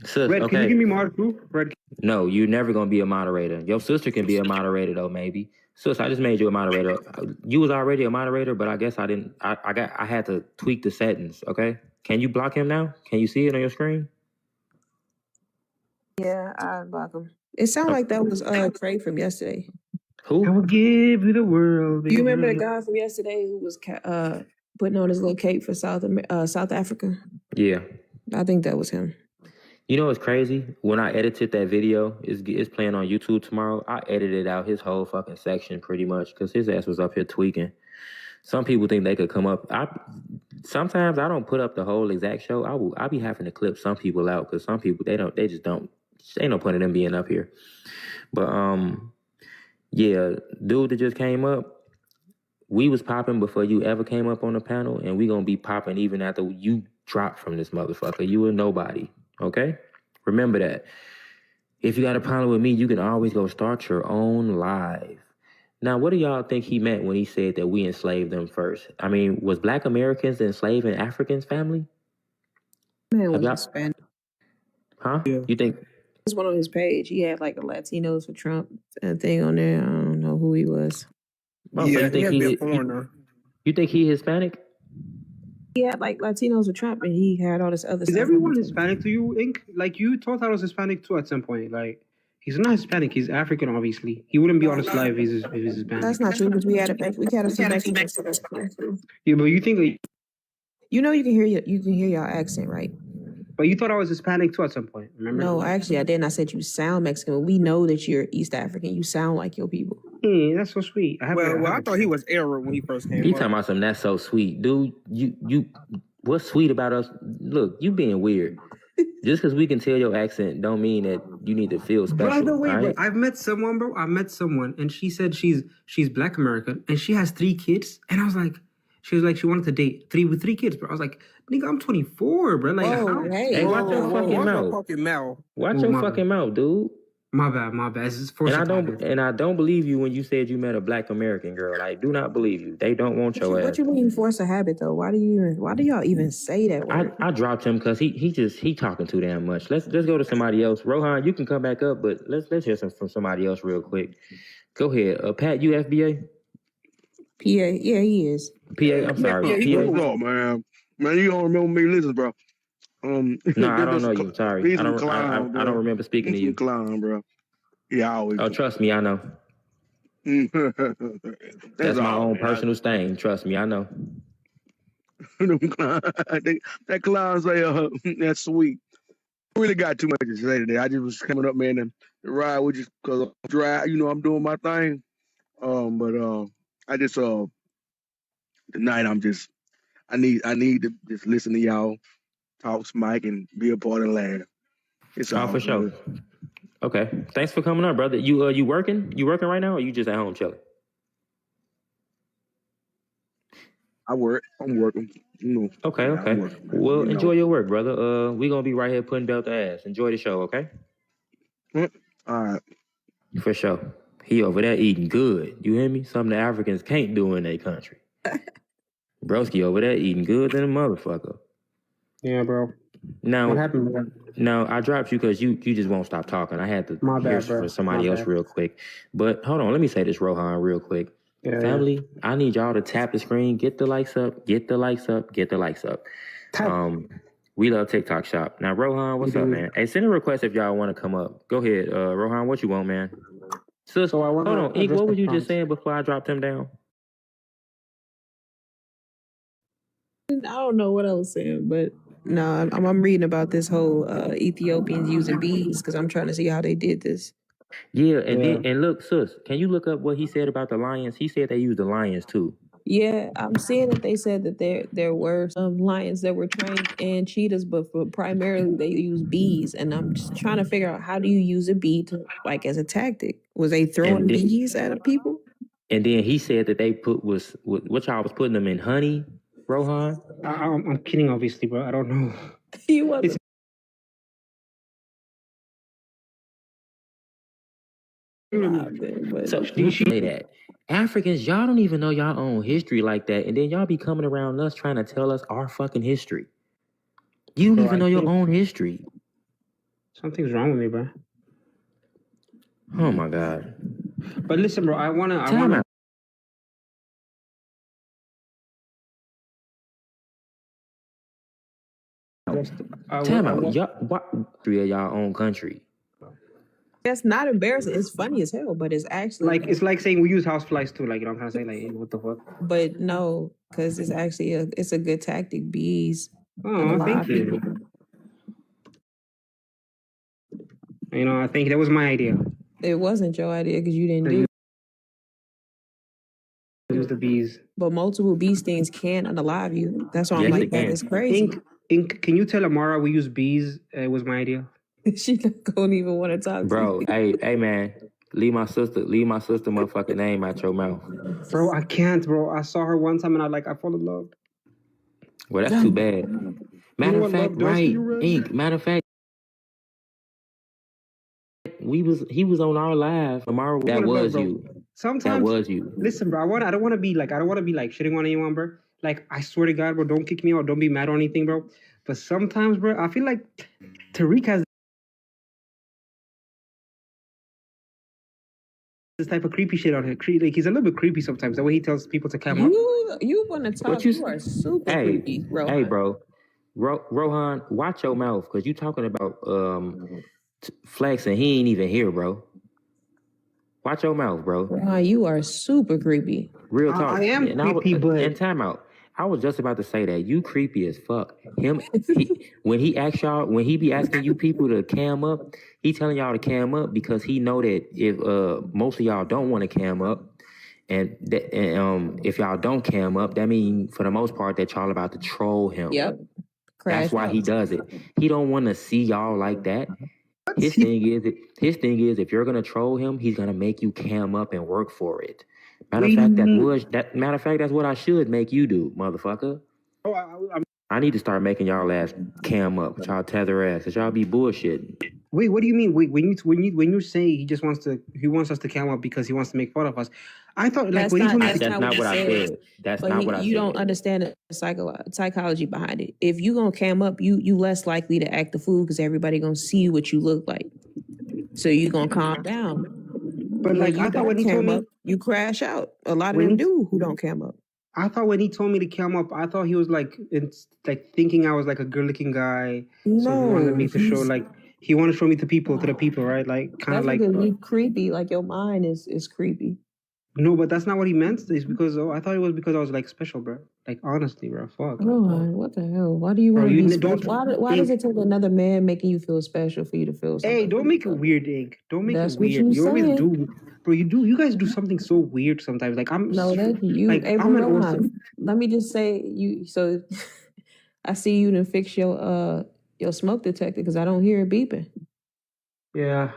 Sis, Red, can you okay. give me mod too? Red, No, you're never gonna be a moderator. Your sister can be a moderator though, maybe. Sis, I just made you a moderator. You was already a moderator, but I guess I didn't. I had to tweak the settings. Okay, can you block him now? Can you see it on your screen? Yeah, I block him. It sounded like that was Craig from yesterday. I Who? will give you the world. You remember the guy from yesterday who was putting on his little cape for South Africa? Yeah. I think that was him. You know what's crazy? When I edited that video, it's playing on YouTube tomorrow. I edited out his whole fucking section pretty much because his ass was up here tweaking. Some people think they could come up. Sometimes I don't put up the whole exact show. I'll be having to clip some people out because some people they just don't. Ain't no point in them being up here. But yeah, dude that just came up, we was popping before you ever came up on the panel, and we gonna be popping even after you drop from this motherfucker. You a nobody, okay? Remember that. If you got a problem with me, you can always go start your own live. Now, what do y'all think he meant when he said that we enslaved them first? I mean, was Black Americans enslaving Africans' family? Man was y'all- Hispanic. Huh? Yeah. You think? This one on his page, he had like a Latinos for Trump thing on there. I don't know who he was. Oh, so Yeah, you think he has been foreigner. you think he Hispanic? He had like Latinos for Trump, and he had all this other Is stuff. everyone Hispanic to you, Ink? Like you thought I was Hispanic too at some point. Like he's not Hispanic. He's African, obviously. He wouldn't be on his live if he's Hispanic. That's not true because we had a few Mexicans. Yeah, but you think, You know, you can hear your accent, right? but you thought I was Hispanic too at some point. Remember? No, actually, I didn't. I said you sound Mexican. We know that you're East African. You sound like your people. Yeah, that's so sweet. I I thought he was Arab when he first came You up. talking about something that's so sweet, dude? You what's sweet about us? Look, you being weird. Just because we can tell your accent, don't mean that you need to feel special. By the way, right? bro, I've met someone, bro. I met someone, and she said she's Black American, and she has 3 kids, and I was like, she wanted to date with 3 kids, bro. I was like, nigga, I'm 24, bro. Like, Oh, how? hey. watch your fucking mouth. Fucking mouth. Watch Oh, your my fucking mouth, dude. My bad. It's just And I don't believe you when you said you met a Black American girl. I do not believe you. They don't want your What ass. you mean force a habit though? Why do y'all even say that word? I dropped him because he talking too damn much. Let's go to somebody else. Rohan, you can come back up, but let's hear from somebody else real quick. Go ahead, Pat. You FBA? PA, yeah, he is. PA. I'm sorry. Yeah, he PA. Hold on, man. Man, you don't remember me. Listen, bro. No, I don't know you. Sorry, He's I don't. a clown, I don't bro. remember speaking to He's a you. clown, bro. Yeah, I always. Oh, trust me, I know. That's my all, own man. personal stain. Trust me, I know. That clown say, that's sweet. I really got too much to say today. I just was coming up, man, and the ride was just because I'm dry. You know, I'm doing my thing. But I just tonight I need to just listen to y'all talk smack and be a part and laugh. It's Oh, all for sure. good. Okay, thanks for coming up, brother. You working? You working right now, or you just at home chilling? I'm working. You know. Okay, Yeah, okay. I'm working, man. Well, You know. enjoy your work, brother. We gonna be right here putting belt to ass. Enjoy the show, okay? All right. For sure. He over there eating good. You hear me? Something the Africans can't do in their country. Broski over there eating good than a motherfucker. Yeah, bro. Now, What happened, bro? Now, I dropped you because you just won't stop talking. I had to My bad, hear bro. from somebody My else bad. real quick. But hold on, let me say this, Rohan, real quick. Yeah, Family, I need y'all to tap the screen, get the likes up, get the likes up, get the likes up. Tap. We love TikTok Shop. Now, Rohan, what's up, man? Hey, send a request if y'all want to come up. Go ahead, Rohan, what you want, man? Sis, So I hold wanna on, Ink, address what were the you just prompts. saying before I dropped him down? don't know what I was saying, but no, I'm reading about this whole Ethiopians using bees because I'm trying to see how they did this. Yeah, and look, sis, can you look up what he said about the lions? He said they used the lions too. Yeah, I'm seeing that they said that there were some lions that were trained and cheetahs, but primarily they use bees. And I'm just trying to figure out, how do you use a bee to, like, as a tactic? Was they throwing bees at people? And then he said that they put what y'all was putting them in honey, Rohan. I'm kidding, obviously, bro. I don't know. He wasn't. So you say that Africans, y'all don't even know y'all own history like that, and then y'all be coming around us trying to tell us our fucking history. You don't even know your own history. Something's wrong with me, bro. Oh my God. But listen, bro, I wanna. Time out. What history of y'all own country? That's not embarrassing. It's funny as hell, but it's actually like, it's like saying we use houseflies too. Like, you know what I'm trying to say? Like, what the fuck? But no, because it's actually it's a good tactic. Bees. Oh, thank you. You know, I think that was my idea. It wasn't your idea because you didn't do it. Use the bees. But multiple bee stings can unalive you. That's why I'm like, that is crazy. Can you tell Amara we use bees? It was my idea. She don't even want to talk bro, to you. Hey man, leave my sister motherfucking name out your mouth. Bro, I can't, bro. I saw her one time and I fall in love. Well, that's too bad. Matter of fact, right, Ink. Matter of fact, he was on our live. Amara, that was you. Sometimes that was you. Listen, bro, I don't want to be like shitting on anyone, bro. Like, I swear to God, bro, don't kick me out, don't be mad or anything, bro. But sometimes, bro, I feel like Tariq has this type of creepy shit on him. Like, he's a little bit creepy sometimes. The way he tells people to come up. You want to talk? You are super creepy, bro. Hey, bro, Rohan, watch your mouth because you talking about Flex and he ain't even here, bro. Watch your mouth, bro. Rohan, you are super creepy. Real talk. I am creepy, but and time out. I was just about to say that you creepy as fuck. When he be asking you people to cam up, he telling y'all to cam up because he know that if most of y'all don't want to cam up, and if y'all don't cam up, that means for the most part that y'all about to troll him. Yep. That's why he does it. He don't want to see y'all like that. His thing is if you're gonna troll him, he's gonna make you cam up and work for it. Matter of fact, that's what I should make you do, motherfucker. I need to start making y'all ass cam up, y'all tether ass, cause y'all be bullshitting. Wait, what do you mean? Wait, when you say he wants us to cam up because he wants to make fun of us, I thought like that's not what I said. That's not what I said. You don't understand the psychology behind it. If you gonna cam up, you less likely to act the fool because everybody gonna see what you look like. So you gonna calm down. But like I thought when he told me, you crash out. A lot of them do who don't cam up. I thought when he told me to cam up, I thought he was like thinking I was like a good-looking guy. No, so he wanted me to show he wanted to show me to the people, right? Like kind of like you creepy. Like your mind is creepy. No, but that's not what he meant. It's because I thought it was because I was like special, bro. Like honestly, bro. Fuck. Oh, what the hell? Why do you want to be special? Why does it take another man making you feel special for you to feel something? Hey, don't make it weird, Ink. Don't make it weird. You always do. Bro, you guys do something so weird sometimes. Like that's you. Like, hey, Rohan, let me just say so I see you to fix your smoke detector because I don't hear it beeping. Yeah.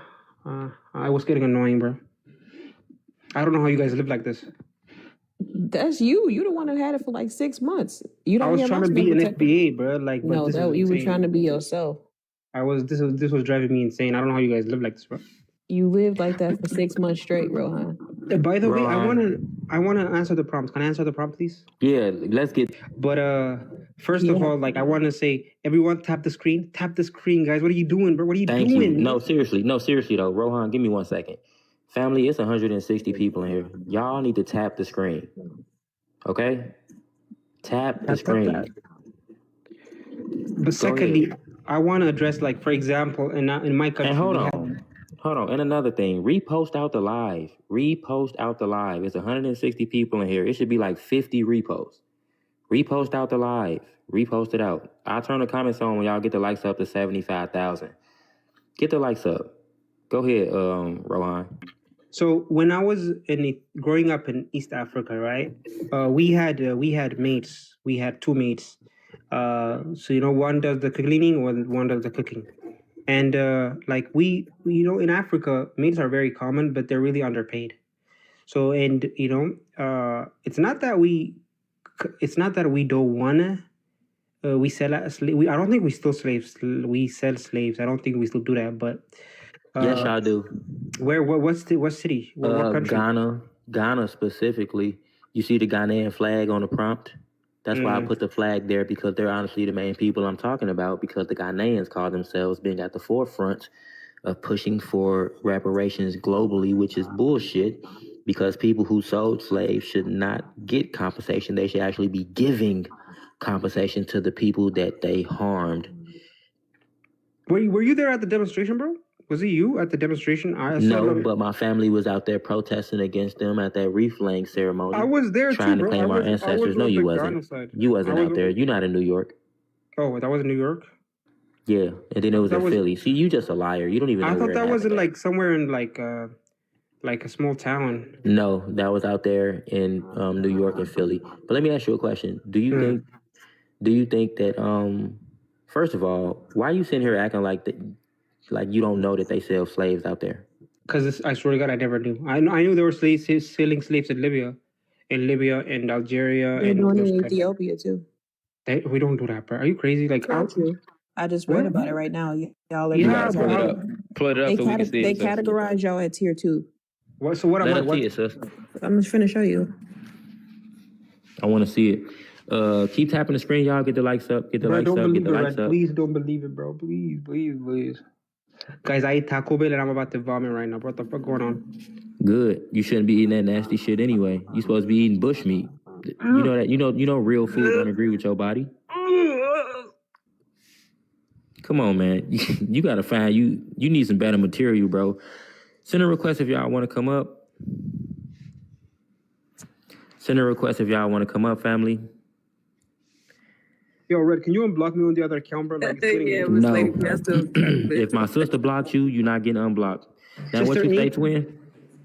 I was getting annoying, bro. I don't know how you guys live like this. That's you. You the one who had it for like 6 months. You don't. I was trying to be an FBA, bro. Like, no, you were trying to be yourself. This was driving me insane. I don't know how you guys live like this, bro. You lived like that for 6 months straight, Rohan. By the way, I wanna answer the prompt. Can I answer the prompt, please? Yeah, let's get. But first of all, like I want to say, everyone tap the screen, guys. What are you doing, bro? What are you doing? You. No, seriously though, Rohan, give me 1 second. Family, it's 160 people in here. Y'all need to tap the screen. Okay? Tap the screen. But secondly, I want to address, like, for example, in my country. And hold on. And another thing, repost out the live. It's 160 people in here. It should be like 50 reposts. Repost out the live. Repost it out. I'll turn the comments on when y'all get the likes up to 75,000. Get the likes up. Go ahead, Rohan. So when I was growing up in East Africa, right? We had mates. We had two mates. So one does the cleaning, one does the cooking. And in Africa, maids are very common, but they're really underpaid. So it's not that we don't wanna. We sell I don't think we still slaves. We sell slaves. I don't think we still do that. But yes, y'all do. Where? What city? What country? Ghana specifically. You see the Ghanaian flag on the prompt. That's why I put the flag there, because they're honestly the main people I'm talking about, because the Ghanaians call themselves being at the forefront of pushing for reparations globally, which is bullshit, because people who sold slaves should not get compensation. They should actually be giving compensation to the people that they harmed. Were you there at the demonstration, bro? Was it you at the demonstration? No, but my family was out there protesting against them at that wreath laying ceremony. I was there trying too, to claim our ancestors. No, you wasn't. You wasn't out there. You're not in New York. Oh, that was in New York? Yeah, and then it was in Philly. See, you just a liar. You don't even know. I thought that was in somewhere in like a small town. No, that was out there in New York and Philly. But let me ask you a question. Do you think that first of all, why are you sitting here acting like you don't know that they sell slaves out there? Because I swear to God, I never knew. I knew there were selling slaves in Libya, and Algeria, They're doing it in Ethiopia too. We don't do that, bro. Are you crazy? I just read about it right now. Y'all are Pull it up so we can see They it. categorize y'all at tier 2. What? So what am I? See it, sis. I'm just finna show you. I want to see it. Keep tapping the screen, y'all. Get the likes up. Get the likes up. Get the likes up. Please don't believe it, bro. Please. Guys, I ate Taco Bell and I'm about to vomit right now. What the fuck going on? Good. You shouldn't be eating that nasty shit anyway. You supposed to be eating bush meat. You know that. You know real food don't agree with your body. Come on, man. You gotta find you need some better material, bro. Send a request if y'all want to come up. Family. Yo, Red, can you unblock me on the other account, bro? No. If my sister blocked you, you're not getting unblocked. Now, what you say, twin?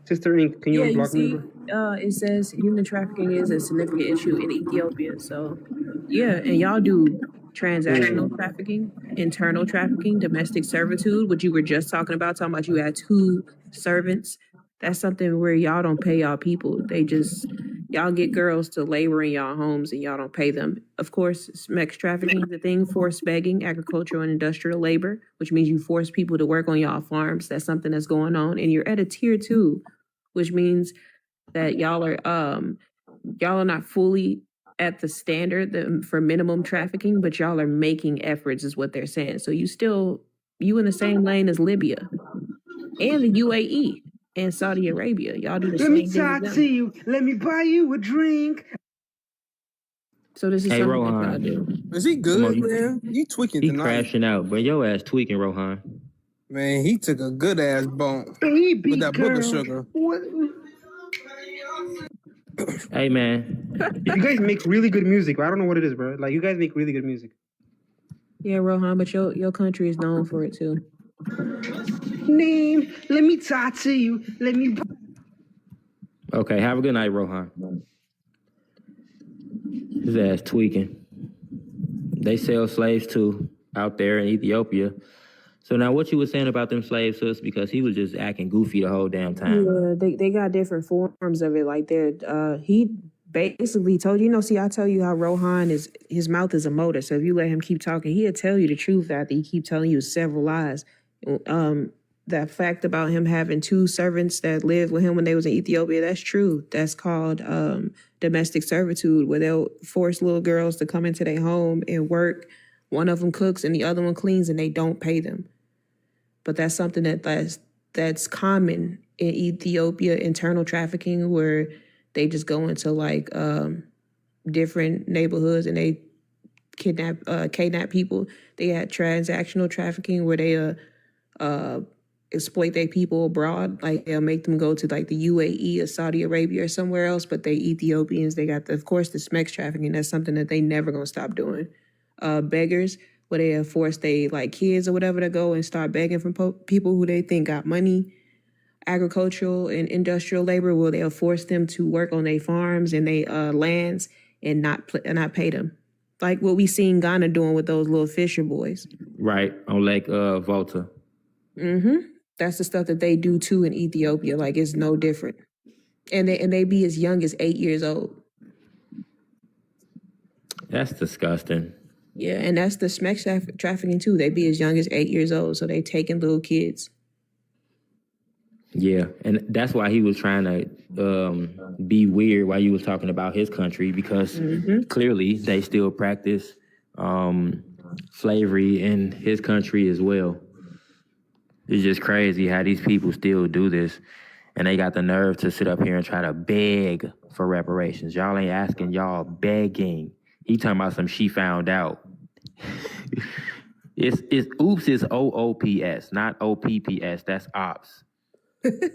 Sister Ink, can you unblock me, bro? It says human trafficking is a significant issue in Ethiopia. So, yeah, and y'all do transactional trafficking, internal trafficking, domestic servitude, which you were just talking about you had 2 servants. That's something where y'all don't pay y'all people. Y'all get girls to labor in y'all homes and y'all don't pay them. Of course, sex trafficking is a thing, forced begging, agricultural and industrial labor, which means you force people to work on y'all farms. That's something that's going on. And you're at a tier 2, which means that y'all are not fully at the standard for minimum trafficking, but y'all are making efforts is what they're saying. So you in the same lane as Libya and the UAE. And Saudi Arabia, y'all do the same thing. Let me talk to you. Let me buy you a drink. So this is something Rohan. that y'all do. Is he good, man? You tweaking He tonight. crashing out, but your ass tweaking, Rohan. Man, he took a good ass bump Baby with that girl. booger sugar. What? Hey, man. You guys make really good music. I don't know what it is, bro. You guys make really good music. Yeah, Rohan, but your country is known for it too. Name, let me talk to you. Let me. Okay, have a good night, Rohan. His ass tweaking. They sell slaves too out there in Ethiopia. So now what you were saying about them slaves, sis, because he was just acting goofy the whole damn time. Yeah, they got different forms of it. He basically told you, I tell you how Rohan his mouth is a motor. So if you let him keep talking, he'll tell you the truth after he keep telling you several lies. That fact about him having 2 servants that lived with him when they was in Ethiopia, that's true. That's called domestic servitude, where they'll force little girls to come into their home and work. One of them cooks and the other one cleans, and they don't pay them. But that's something that's common in Ethiopia, internal trafficking, where they just go into different neighborhoods and they kidnap people. They had transactional trafficking where they exploit their people abroad. Like they'll make them go to like the UAE or Saudi Arabia or somewhere else, but they Ethiopians, they got of course the sex trafficking. That's something that they never gonna stop doing. Beggars, where they force they like kids or whatever to go and start begging from people who they think got money. Agricultural and industrial labor, where they'll force them to work on their farms and their lands and not pay them. Like what we seen Ghana doing with those little fisher boys. Right, on Lake Volta. Mm-hmm. That's the stuff that they do too in Ethiopia. Like it's no different. And they be as young as 8 years old. That's disgusting. Yeah, and that's the sex trafficking too. They be as young as 8 years old, so they taking little kids. Yeah, and that's why he was trying to be weird while you was talking about his country, because clearly they still practice slavery in his country as well. It's just crazy how these people still do this, and they got the nerve to sit up here and try to beg for reparations. Y'all ain't asking, y'all begging. He talking about some she found out. It's oops is OOPS, not OPPS. That's ops.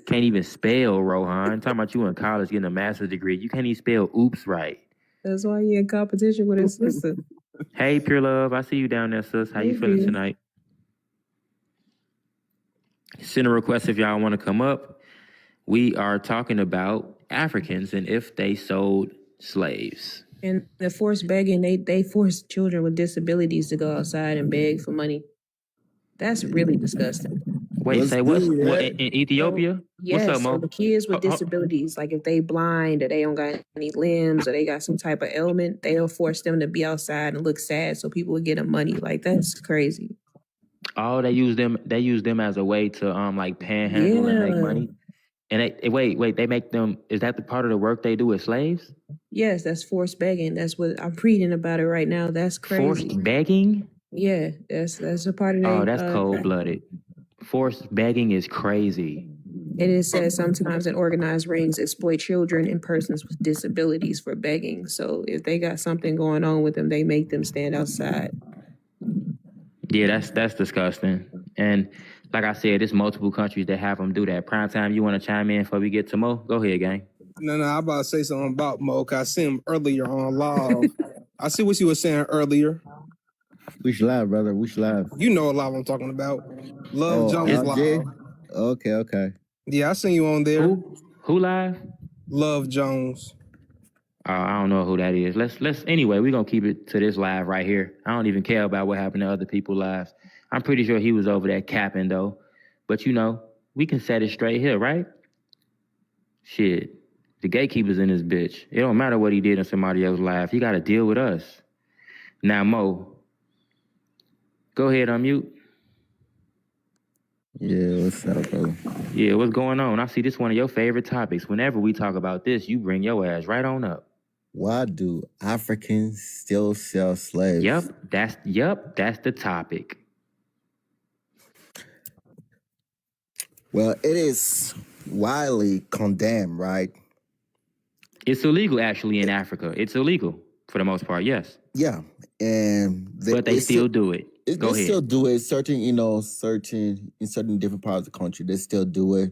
Can't even spell, Rohan. Talking about you in college getting a master's degree. You can't even spell oops right. That's why you're in competition with his sister. Hey, Pure Love. I see you down there, sis. How you feeling tonight? Send a request if y'all want to come up. We are talking about Africans and if they sold slaves. And the forced begging, they force children with disabilities to go outside and beg for money. That's really disgusting. Wait, say what? What in Ethiopia? Yes, What's up, Mo? so the kids with disabilities, like if they blind or they don't got any limbs or they got some type of ailment, they'll force them to be outside and look sad so people will get them money. Like that's crazy. Oh, they use them as a way to like panhandle and make money. And they make them, is that the part of the work they do as slaves? Yes, that's forced begging. That's what I'm reading about it right now. That's crazy. Forced begging? Yeah, that's a part of Oh, that's cold-blooded. Forced begging is crazy. And it says sometimes in organized rings exploit children and persons with disabilities for begging. So if they got something going on with them, they make them stand outside. Yeah, that's disgusting. And like I said, there's multiple countries that have them do that. Primetime, you want to chime in before we get to Mo? Go ahead, gang. No, I'm about to say something about Mo, because I seen him earlier on live. I see what you were saying earlier. We should live, brother. We should live. You know a live I'm talking about. Love Jones live. Okay. Yeah, I seen you on there. Who live? Love Jones. I don't know who that is. Let's anyway, we're gonna keep it to this live right here. I don't even care about what happened to other people's lives. I'm pretty sure he was over there capping though. But you know, we can set it straight here, right? Shit. The gatekeeper's in this bitch. It don't matter what he did in somebody else's life. He gotta deal with us. Now, Mo, go ahead, unmute. Yeah, what's up, brother? Yeah, what's going on? I see this one of your favorite topics. Whenever we talk about this, you bring your ass right on up. Why do Africans still sell slaves? Yep, that's the topic. Well, it is widely condemned, right? It's illegal, actually, in Africa. It's illegal for the most part, yes. Yeah, and but they still do it. Go ahead. They still do it. In certain different parts of the country, they still do it,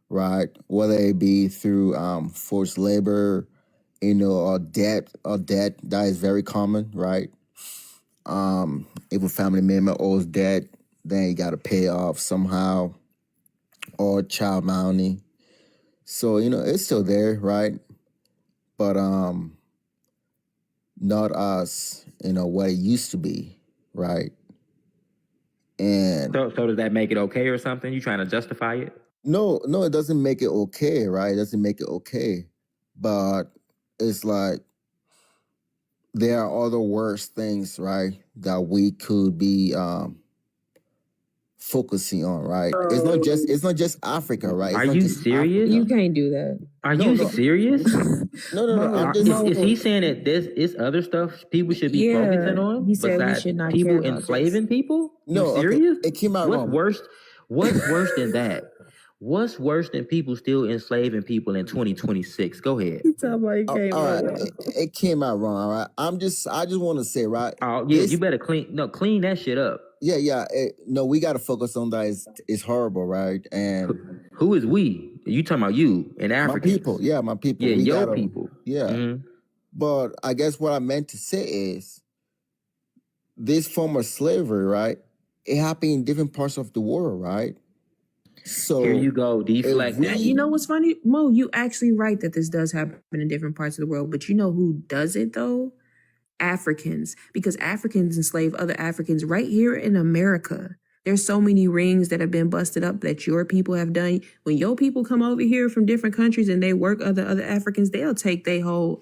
right? Whether it be through forced labor, or debt. That is very common, right? If a family member owes debt, then you got to pay off somehow, or child mounting. So it's still there, right? But not as what it used to be, right? And so does that make it okay or something? You trying to justify it? No, it doesn't make it okay, right? It doesn't make it okay. But it's like there are other worse things, right, that we could be focusing on, right? It's not just Africa, right? Are you serious? You can't do that. Are you serious? No. Is he saying that it's other stuff people should be focusing on? He said we should not people care about enslaving people? No, you serious? Okay. It came out wrong. What's worse than that? What's worse than people still enslaving people in 2026? Go ahead. It came out wrong, all right? I just want to say, right? Oh yeah, you better clean that shit up. Yeah. No, we got to focus on that. It's horrible, right? And Who is we? You talking about you and my Africans? people, my people. Yeah, We your gotta, people. yeah. But I guess what I meant to say is this form of slavery, right? It happened in different parts of the world, right? So Here you go, deflect that. You know what's funny, Mo? You actually right that this does happen in different parts of the world, but you know who does it though? Africans, because Africans enslave other Africans right here in America. There's so many rings that have been busted up that your people have done. When your people come over here from different countries and they work other Africans, they'll take their whole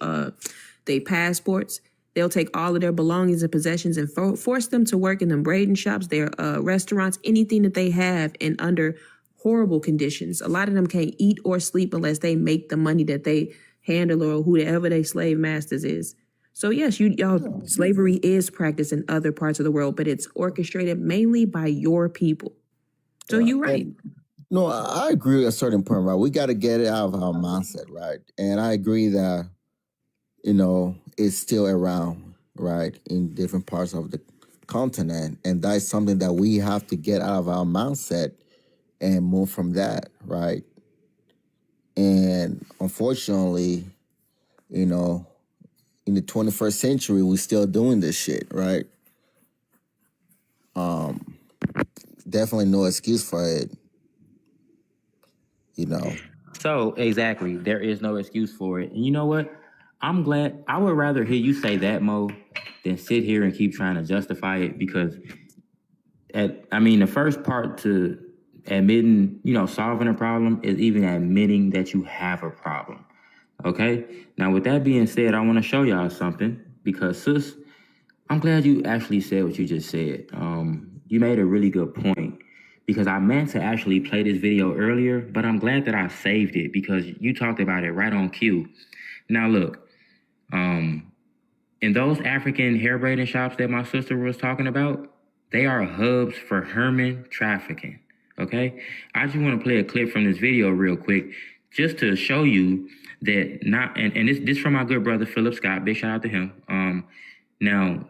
their passports. They'll take all of their belongings and possessions and force them to work in them braiding shops, their restaurants, anything that they have, and under horrible conditions. A lot of them can't eat or sleep unless they make the money that they handle or whoever their slave masters is. So yes, y'all, slavery is practiced in other parts of the world, but it's orchestrated mainly by your people. So you're right. No, I agree at a certain point, right? We got to get it out of our mindset, right? And I agree that, it's still around, right, in different parts of the continent. And that's something that we have to get out of our mindset and move from that, right? And unfortunately, in the 21st century, we're still doing this shit, right? Definitely no excuse for it, So, exactly, there is no excuse for it. And you know what? I'm glad. I would rather hear you say that, Mo, than sit here and keep trying to justify it, because the first part to admitting, solving a problem is even admitting that you have a problem. Okay? Now, with that being said, I want to show y'all something, because, sis, I'm glad you actually said what you just said. You made a really good point, because I meant to actually play this video earlier, but I'm glad that I saved it, because you talked about it right on cue. Now, look, in those African hair braiding shops that my sister was talking about, they are hubs for human trafficking, okay? I just want to play a clip from this video real quick, just to show you that this from my good brother, Philip Scott, big shout out to him. Now,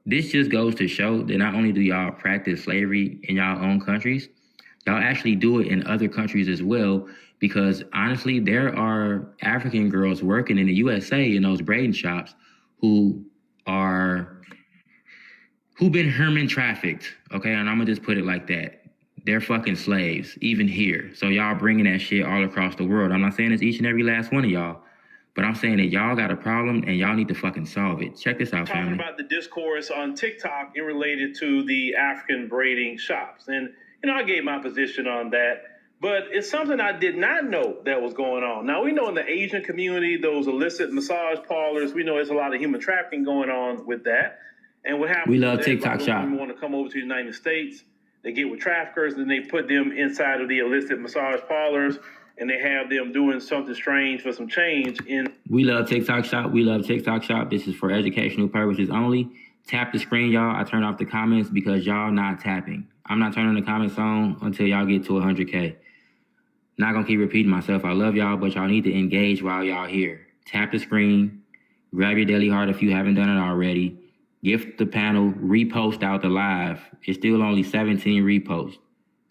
this just goes to show that not only do y'all practice slavery in y'all own countries, y'all actually do it in other countries as well, because honestly, there are African girls working in the USA in those braiding shops who been human trafficked, okay? And I'm gonna just put it like that. They're fucking slaves, even here. So y'all bringing that shit all across the world. I'm not saying it's each and every last one of y'all, but I'm saying that y'all got a problem and y'all need to fucking solve it. Check this out, family. Talking about the discourse on TikTok in related to the African braiding shops. And, I gave my position on that, but it's something I did not know that was going on. Now, we know in the Asian community, those illicit massage parlors, we know there's a lot of human trafficking going on with that. And what happens? We love TikTok shop. Women want to come over to the United States, they get with traffickers, and they put them inside of the illicit massage parlors, and they have them doing something strange for some change. We love TikTok shop. We love TikTok shop. This is for educational purposes only. Tap the screen, y'all. I turn off the comments because y'all not tapping. I'm not turning the comments on until y'all get to 100K. Not gonna keep repeating myself. I love y'all, but y'all need to engage while y'all here. Tap the screen. Grab your daily heart if you haven't done it already. Gift the panel. Repost out the live. It's still only 17 reposts.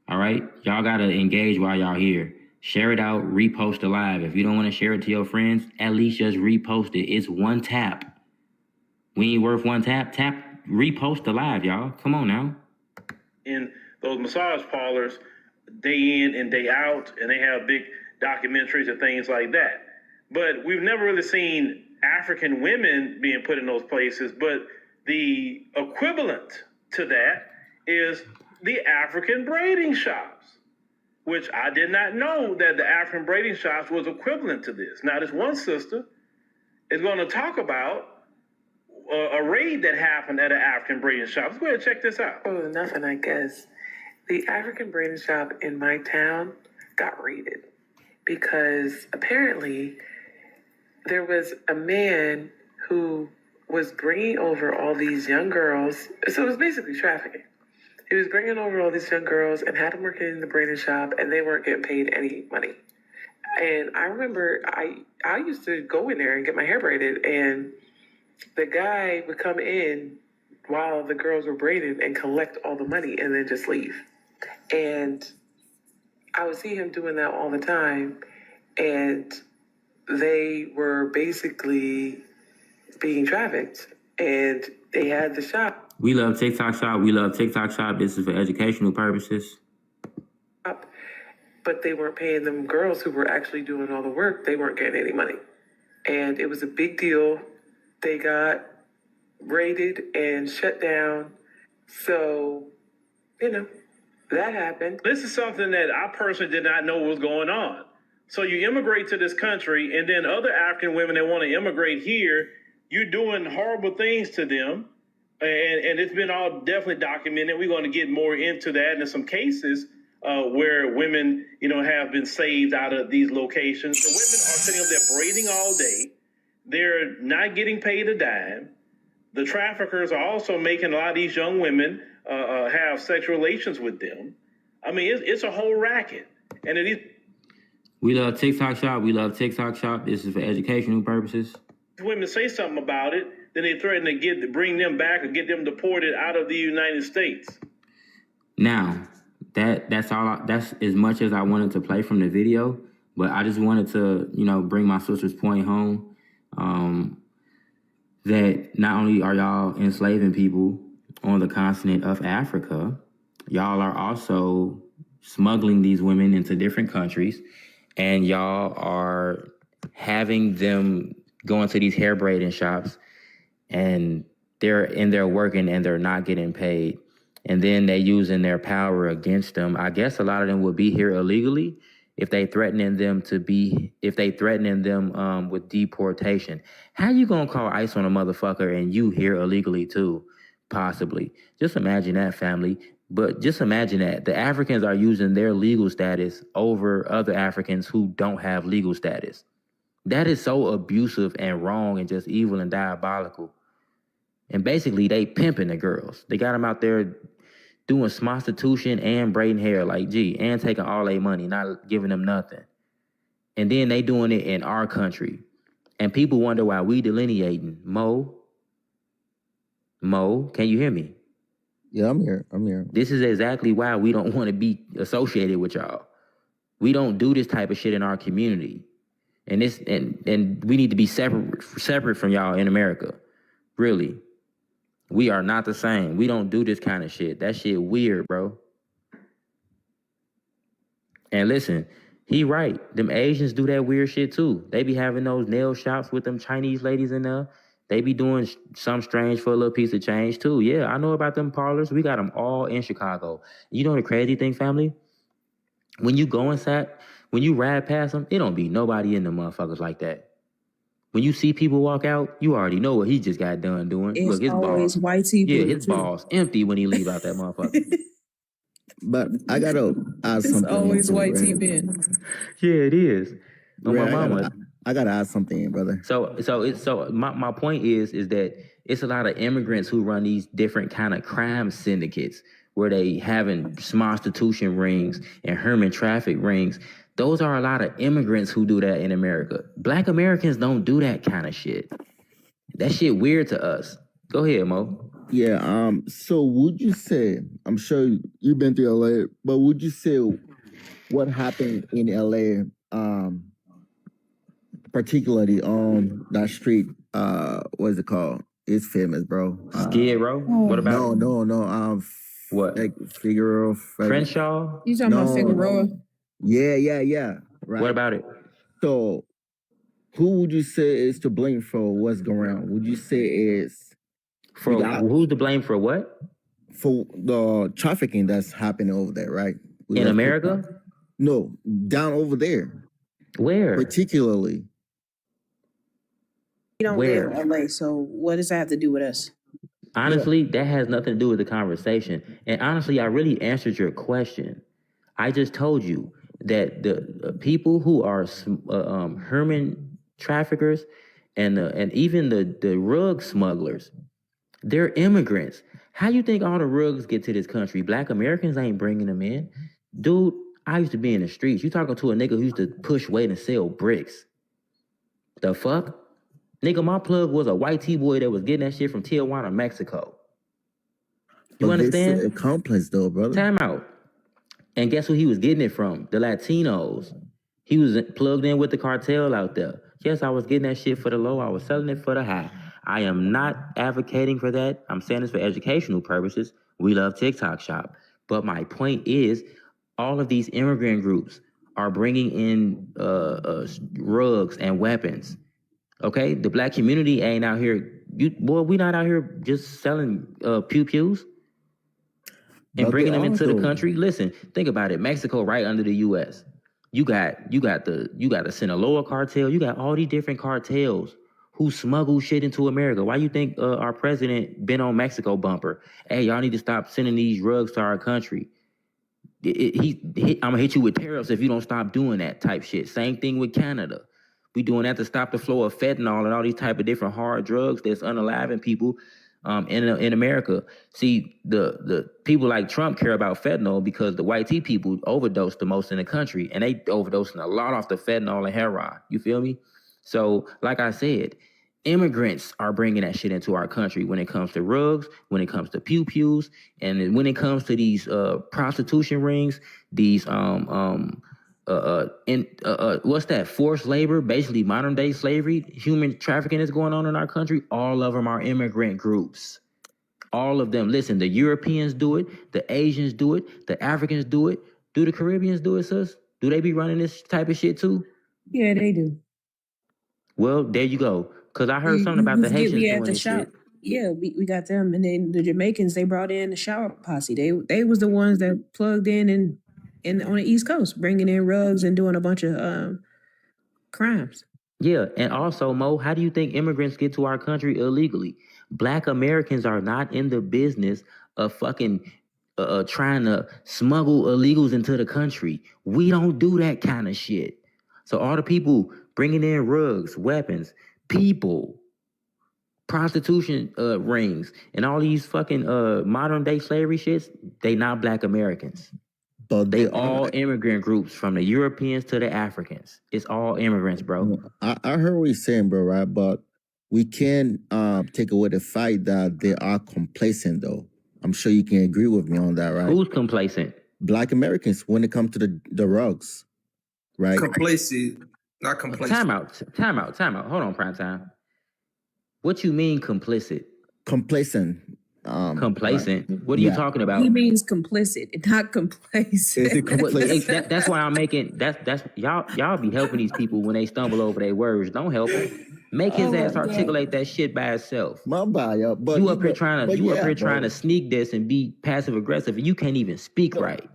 All right? Y'all gotta engage while y'all here. Share it out. Repost the live. If you don't want to share it to your friends, at least just repost it. It's one tap. We ain't worth one tap. Repost the live, y'all. Come on now. In those massage parlors, day in and day out, and they have big documentaries and things like that. But we've never really seen African women being put in those places. But the equivalent to that is the African braiding shops, which I did not know that the African braiding shops was equivalent to this. Now, this one sister is going to talk about a raid that happened at an African braiding shop. Let's go ahead and check this out. Oh, nothing, I guess. The African braiding shop in my town got raided because apparently there was a man who was bringing over all these young girls. So it was basically trafficking. He was bringing over all these young girls and had them working in the braiding shop, and they weren't getting paid any money. And I remember I used to go in there and get my hair braided, and the guy would come in while the girls were braided and collect all the money and then just leave. And I would see him doing that all the time. And they were basically being trafficked. And they had the shop. We love TikTok Shop. We love TikTok Shop. This is for educational purposes. But they weren't paying them girls who were actually doing all the work. They weren't getting any money. And it was a big deal. They got raided and shut down. So, that happened. This is something that I personally did not know was going on. So you immigrate to this country, and then other African women that want to immigrate here, you're doing horrible things to them. And it's been all definitely documented. We're going to get more into that in some cases where women, have been saved out of these locations. The women are sitting up there braiding all day. They're not getting paid a dime. The traffickers are also making a lot of these young women have sexual relations with them. I mean, it's a whole racket. And it is. We love TikTok Shop. We love TikTok Shop. This is for educational purposes. Women say something about it, then they threaten to bring them back or get them deported out of the United States. Now, that's as much as I wanted to play from the video, but I just wanted to, bring my sister's point home. That not only are y'all enslaving people on the continent of Africa, y'all are also smuggling these women into different countries, and y'all are having them go into these hair braiding shops, and they're in there working and they're not getting paid. And then they using their power against them. I guess a lot of them would be here illegally if they threatening them with deportation. How you gonna call ICE on a motherfucker and you here illegally too? Possibly. Just imagine that, family. But just imagine that the Africans are using their legal status over other Africans who don't have legal status. That is so abusive and wrong and just evil and diabolical. And basically, they pimping the girls. They got them out there doing prostitution and braiding hair, and taking all their money, not giving them nothing. And then they doing it in our country. And people wonder why we delineating. Mo, can you hear me? Yeah, I'm here. This is exactly why we don't want to be associated with y'all. We don't do this type of shit in our community. And we need to be separate from y'all in America. Really. We are not the same. We don't do this kind of shit. That shit weird, bro. And listen, he right. Them Asians do that weird shit too. They be having those nail shops with them Chinese ladies in there. They be doing some strange for a little piece of change too. Yeah, I know about them parlors. We got them all in Chicago. You know the crazy thing, family? When you ride past them, it don't be nobody in the motherfuckers like that. When you see people walk out, you already know what he just got done doing. It's Look, his always balls. white people. Yeah, his balls empty when he leave out that motherfucker. But I gotta ask It's something. always white right? TV. Yeah, it is. On my mama. I gotta ask something, brother. So my point is that it's a lot of immigrants who run these different kind of crime syndicates where they having prostitution rings and human traffic rings. Those are a lot of immigrants who do that in America. Black Americans don't do that kind of shit. That shit weird to us. Go ahead, Mo. Yeah. So would you say? I'm sure you've been to LA, but would you say what happened in LA? Particularly on that street, what is it called? It's famous, bro. Skid Row? What about No. what? Like Figueroa. Crenshaw? You talking about Figueroa? Yeah. Right. What about it? So, who would you say is to blame for what's going on? Would you say it's who's to blame for what? For the trafficking that's happening over there, right? In America? No, down over there. Where? Particularly. We don't live in LA, so what does that have to do with us? Honestly, that has nothing to do with the conversation. And honestly, I really answered your question. I just told you that the people who are human traffickers and even the rug smugglers, they're immigrants. How you think all the rugs get to this country? Black Americans ain't bringing them in. Dude, I used to be in the streets. You talking to a nigga who used to push weight and sell bricks. The fuck? Nigga, my plug was a white T-boy that was getting that shit from Tijuana, Mexico. You But this understand? is complex though, brother. Time out. And guess who he was getting it from? The Latinos. He was plugged in with the cartel out there. Yes, I was getting that shit for the low. I was selling it for the high. I am not advocating for that. I'm saying this for educational purposes. We love TikTok Shop. But my point is, all of these immigrant groups are bringing in rugs and weapons. Okay? The black community ain't out here. We not out here just selling pew-pews and But bringing they them are into the though. country. Listen, think about it. Mexico right under the U.S. You got the Sinaloa cartel. You got all these different cartels who smuggle shit into America. Why you think our president been on Mexico bumper? Hey, y'all need to stop sending these drugs to our country. I'm gonna hit you with tariffs if you don't stop doing that type shit. Same thing with Canada. We doing that to stop the flow of fentanyl and all these type of different hard drugs that's unaliving people in America. See, the people like Trump care about fentanyl because the white tea people overdose the most in the country, and they overdosing a lot off the fentanyl and heroin. You feel me? So, like I said, immigrants are bringing that shit into our country when it comes to rugs, when it comes to pew-pews, and when it comes to these prostitution rings, these what's that, forced labor, basically modern day slavery, human trafficking that's going on in our country. All of them are immigrant groups. All of them. Listen, the Europeans do it, the Asians do it, the Africans do it. Do the Caribbeans do it, sis? Do they be running this type of shit too? Yeah, they do. Well, there you go. Cause I heard something about the Haitians doing this shit. Yeah, we got them, and then the Jamaicans, they brought in the shower posse. They was the ones that plugged in and on the East Coast, bringing in rugs and doing a bunch of crimes. Yeah, and also, Mo, how do you think immigrants get to our country illegally? Black Americans are not in the business of fucking trying to smuggle illegals into the country. We don't do that kind of shit. So all the people bringing in rugs, weapons, people, prostitution rings, and all these fucking modern day slavery shits, they not Black Americans. But They all immigrant groups, from the Europeans to the Africans. It's all immigrants, bro. I heard what you're saying, bro, right? But we can take away the fact that they are complacent, though. I'm sure you can agree with me on that, right? Who's complacent? Black Americans, when it comes to the rugs, right? Complacent, not complacent. Time out. Hold on, prime time. What you mean complicit? Complacent. Complacent? Right. What are you Yeah. talking about? He means complicit, not complacent. Is it complacent? That's why I'm making that's y'all be helping these people when they stumble over their words. Don't help him. Make his ass articulate that shit by itself. My bad, yo. But You up here trying bro. to sneak this and be passive aggressive, and you can't even speak right.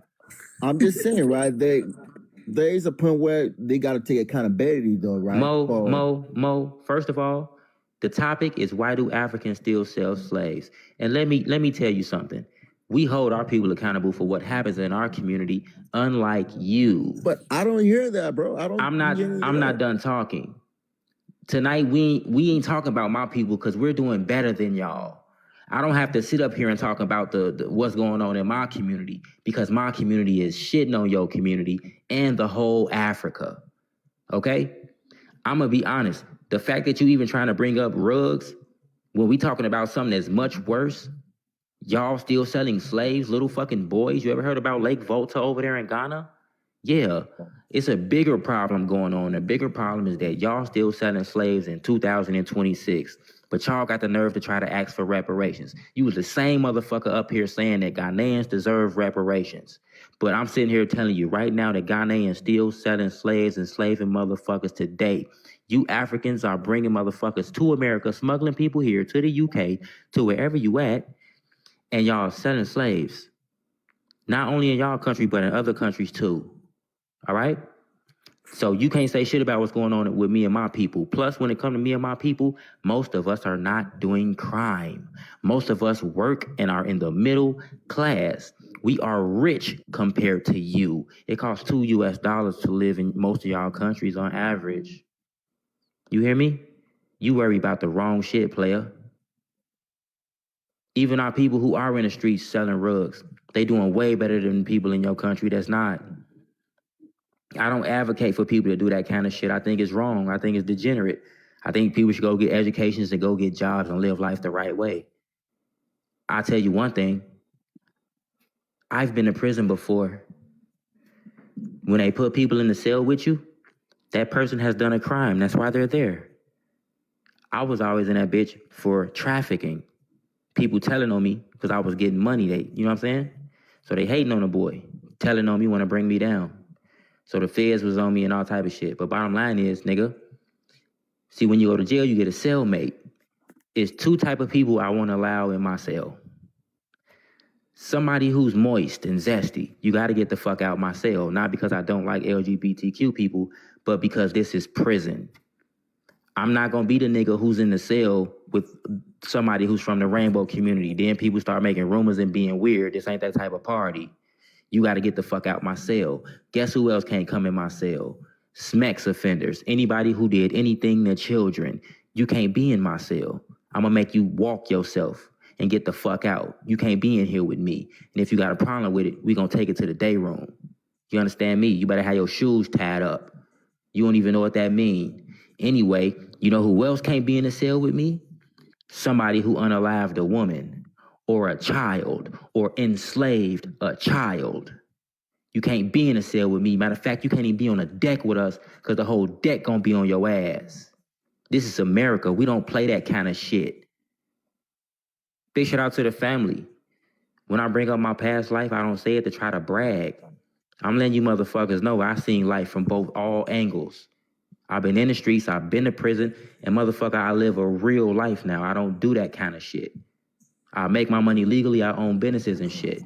I'm just saying, right? There is a point where they got to take accountability, though, right? Mo. First of all, the topic is, why do Africans still sell slaves? And let me tell you something. We hold our people accountable for what happens in our community, unlike you. But I don't hear that, bro. I'm not done talking. Tonight we ain't talking about my people because we're doing better than y'all. I don't have to sit up here and talk about the what's going on in my community, because my community is shitting on your community and the whole Africa. Okay? I'm gonna be honest. The fact that you even trying to bring up rugs when we talking about something that's much worse, y'all still selling slaves, little fucking boys. You ever heard about Lake Volta over there in Ghana? Yeah, it's a bigger problem going on. The bigger problem is that y'all still selling slaves in 2026, but y'all got the nerve to try to ask for reparations. You was the same motherfucker up here saying that Ghanaians deserve reparations. But I'm sitting here telling you right now that Ghanaians still selling slaves and slaving motherfuckers today. You Africans are bringing motherfuckers to America, smuggling people here to the UK, to wherever you at, and y'all selling slaves. Not only in y'all country, but in other countries too. All right? So you can't say shit about what's going on with me and my people. Plus, when it comes to me and my people, most of us are not doing crime. Most of us work and are in the middle class. We are rich compared to you. It costs $2 US to live in most of y'all countries on average. You hear me? You worry about the wrong shit, player. Even our people who are in the streets selling rugs, they doing way better than people in your country that's not. I don't advocate for people to do that kind of shit. I think it's wrong. I think it's degenerate. I think people should go get educations and go get jobs and live life the right way. I'll tell you one thing. I've been to prison before. When they put people in the cell with you, that person has done a crime. That's why they're there. I was always in that bitch for trafficking. People telling on me because I was getting money. You know what I'm saying? So they hating on the boy, telling on me, want to bring me down. So the feds was on me and all type of shit. But bottom line is, nigga, see, when you go to jail, you get a cellmate. It's two type of people I want to allow in my cell. Somebody who's moist and zesty. You got to get the fuck out my cell. Not because I don't like LGBTQ people, but because this is prison. I'm not going to be the nigga who's in the cell with somebody who's from the rainbow community. Then people start making rumors and being weird. This ain't that type of party. You got to get the fuck out my cell. Guess who else can't come in my cell? SMEX offenders. Anybody who did anything to children. You can't be in my cell. I'm going to make you walk yourself and get the fuck out. You can't be in here with me. And if you got a problem with it, we going to take it to the day room. You understand me? You better have your shoes tied up. You don't even know what that means. Anyway, you know who else can't be in a cell with me? Somebody who unalived a woman or a child or enslaved a child. You can't be in a cell with me. Matter of fact, you can't even be on a deck with us because the whole deck gonna be on your ass. This is America. We don't play that kind of shit. Big shout out to the family. When I bring up my past life, I don't say it to try to brag. I'm letting you motherfuckers know I've seen life from all angles. I've been in the streets, I've been to prison, and motherfucker, I live a real life now. I don't do that kind of shit. I make my money legally, I own businesses and shit.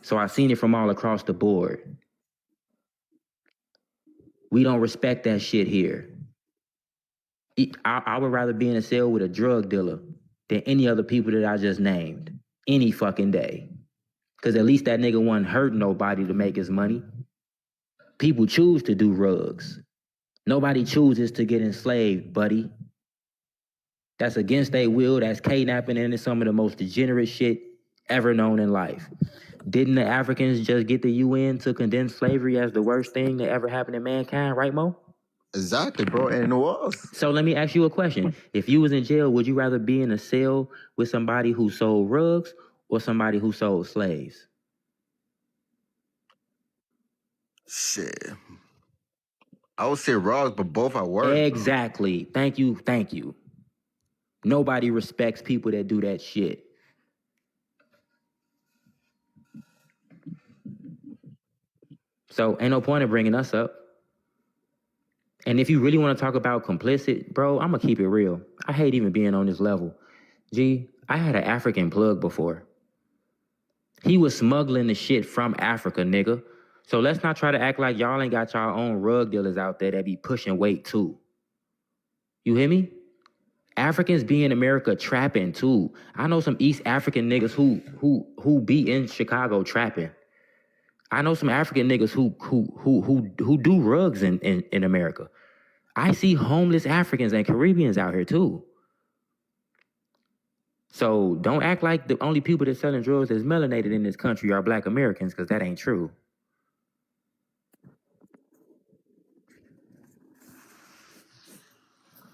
So I've seen it from all across the board. We don't respect that shit here. I would rather be in a cell with a drug dealer than any other people that I just named. Any fucking day. Because at least that nigga wasn't hurting nobody to make his money. People choose to do drugs. Nobody chooses to get enslaved, buddy. That's against their will. That's kidnapping, and it's some of the most degenerate shit ever known in life. Didn't the Africans just get the UN to condemn slavery as the worst thing that ever happened to mankind, right, Mo? Exactly, bro, and it was. So let me ask you a question. If you was in jail, would you rather be in a cell with somebody who sold rugs or somebody who sold slaves? Shit. I would say rugs, but both are worse. Exactly. Thank you. Nobody respects people that do that shit. So ain't no point in bringing us up. And if you really want to talk about complicit, bro, I'm going to keep it real. I hate even being on this level. G, I had an African plug before. He was smuggling the shit from Africa, nigga. So let's not try to act like y'all ain't got y'all own rug dealers out there that be pushing weight too. You hear me? Africans be in America trapping too. I know some East African niggas who be in Chicago trapping. I know some African niggas who do rugs in America. I see homeless Africans and Caribbeans out here too. So don't act like the only people that selling drugs that's melanated in this country are Black Americans, because that ain't true.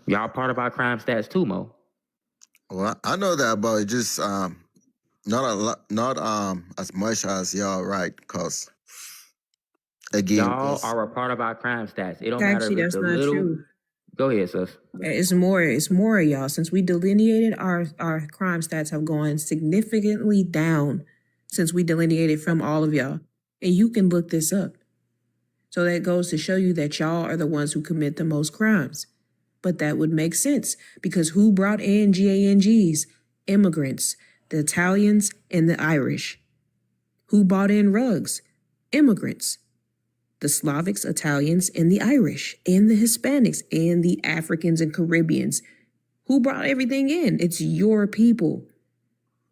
Y'all part of our crime stats too, Mo. Well, I know that, but just not as much as y'all, right? Because again, y'all are a part of our crime stats. It don't Actually, matter if that's it's not little. true. Go ahead, sis. It's more of y'all. Since we delineated, our crime stats have gone significantly down since we delineated from all of y'all. And you can look this up. So that goes to show you that y'all are the ones who commit the most crimes. But that would make sense, because who brought in GANGs? Immigrants, the Italians and the Irish. Who bought in rugs? Immigrants. The Slavics, Italians, and the Irish, and the Hispanics, and the Africans and Caribbeans. Who brought everything in? It's your people.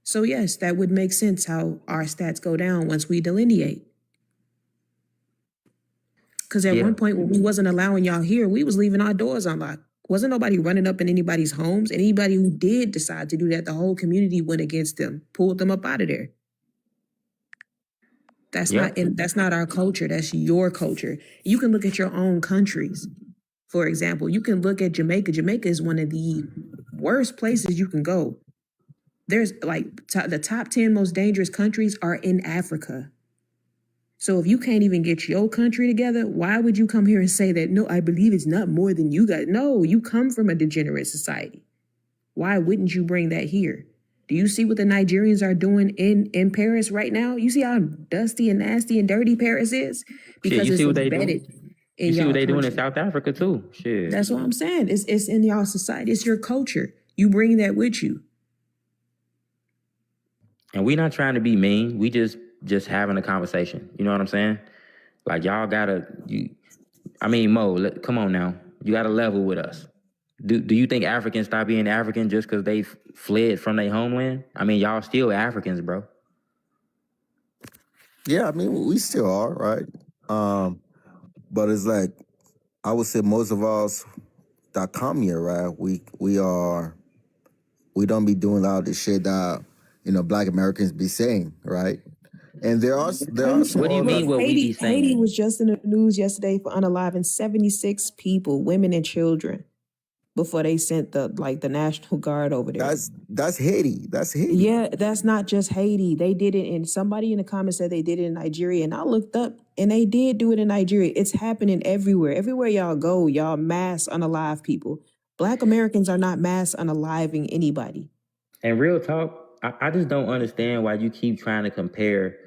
So yes, that would make sense how our stats go down once we delineate. Because at one point when we wasn't allowing y'all here, we was leaving our doors unlocked. Wasn't nobody running up in anybody's homes. Anybody who did decide to do that, the whole community went against them, pulled them up out of there. That's not our culture. That's your culture. You can look at your own countries. For example, you can look at Jamaica. Jamaica is one of the worst places you can go. There's like the top 10 most dangerous countries are in Africa. So if you can't even get your country together, why would you come here and say that, no, I believe it's not more than you guys? No, you come from a degenerate society. Why wouldn't you bring that here? Do you see what the Nigerians are doing in Paris right now? You see how dusty and nasty and dirty Paris is? Because you it's see what they embedded doing? in You see y'all what they doing in country. South Africa too? Shit. That's what I'm saying. It's in y'all society. It's your culture. You bring that with you. And we not trying to be mean. We just having a conversation. You know what I'm saying? Like y'all gotta, Mo, come on now. You gotta level with us. Do you think Africans stop being African just because they fled from their homeland? I mean, y'all still Africans, bro. Yeah, I mean, we still are, right? But it's like, I would say most of us that come here, right? We don't be doing a lot of the shit that, Black Americans be saying, right? And there are some What do you mean other. what we be saying? Haiti was just in the news yesterday for unaliving 76 people, women and children, before they sent the National Guard over there. That's Haiti. That's Haiti. Yeah, that's not just Haiti. They did it in, somebody in the comments said they did it in Nigeria, and I looked up and they did do it in Nigeria. It's happening everywhere. Everywhere y'all go, y'all mass unalive people. Black Americans are not mass unaliving anybody. And real talk, I just don't understand why you keep trying to compare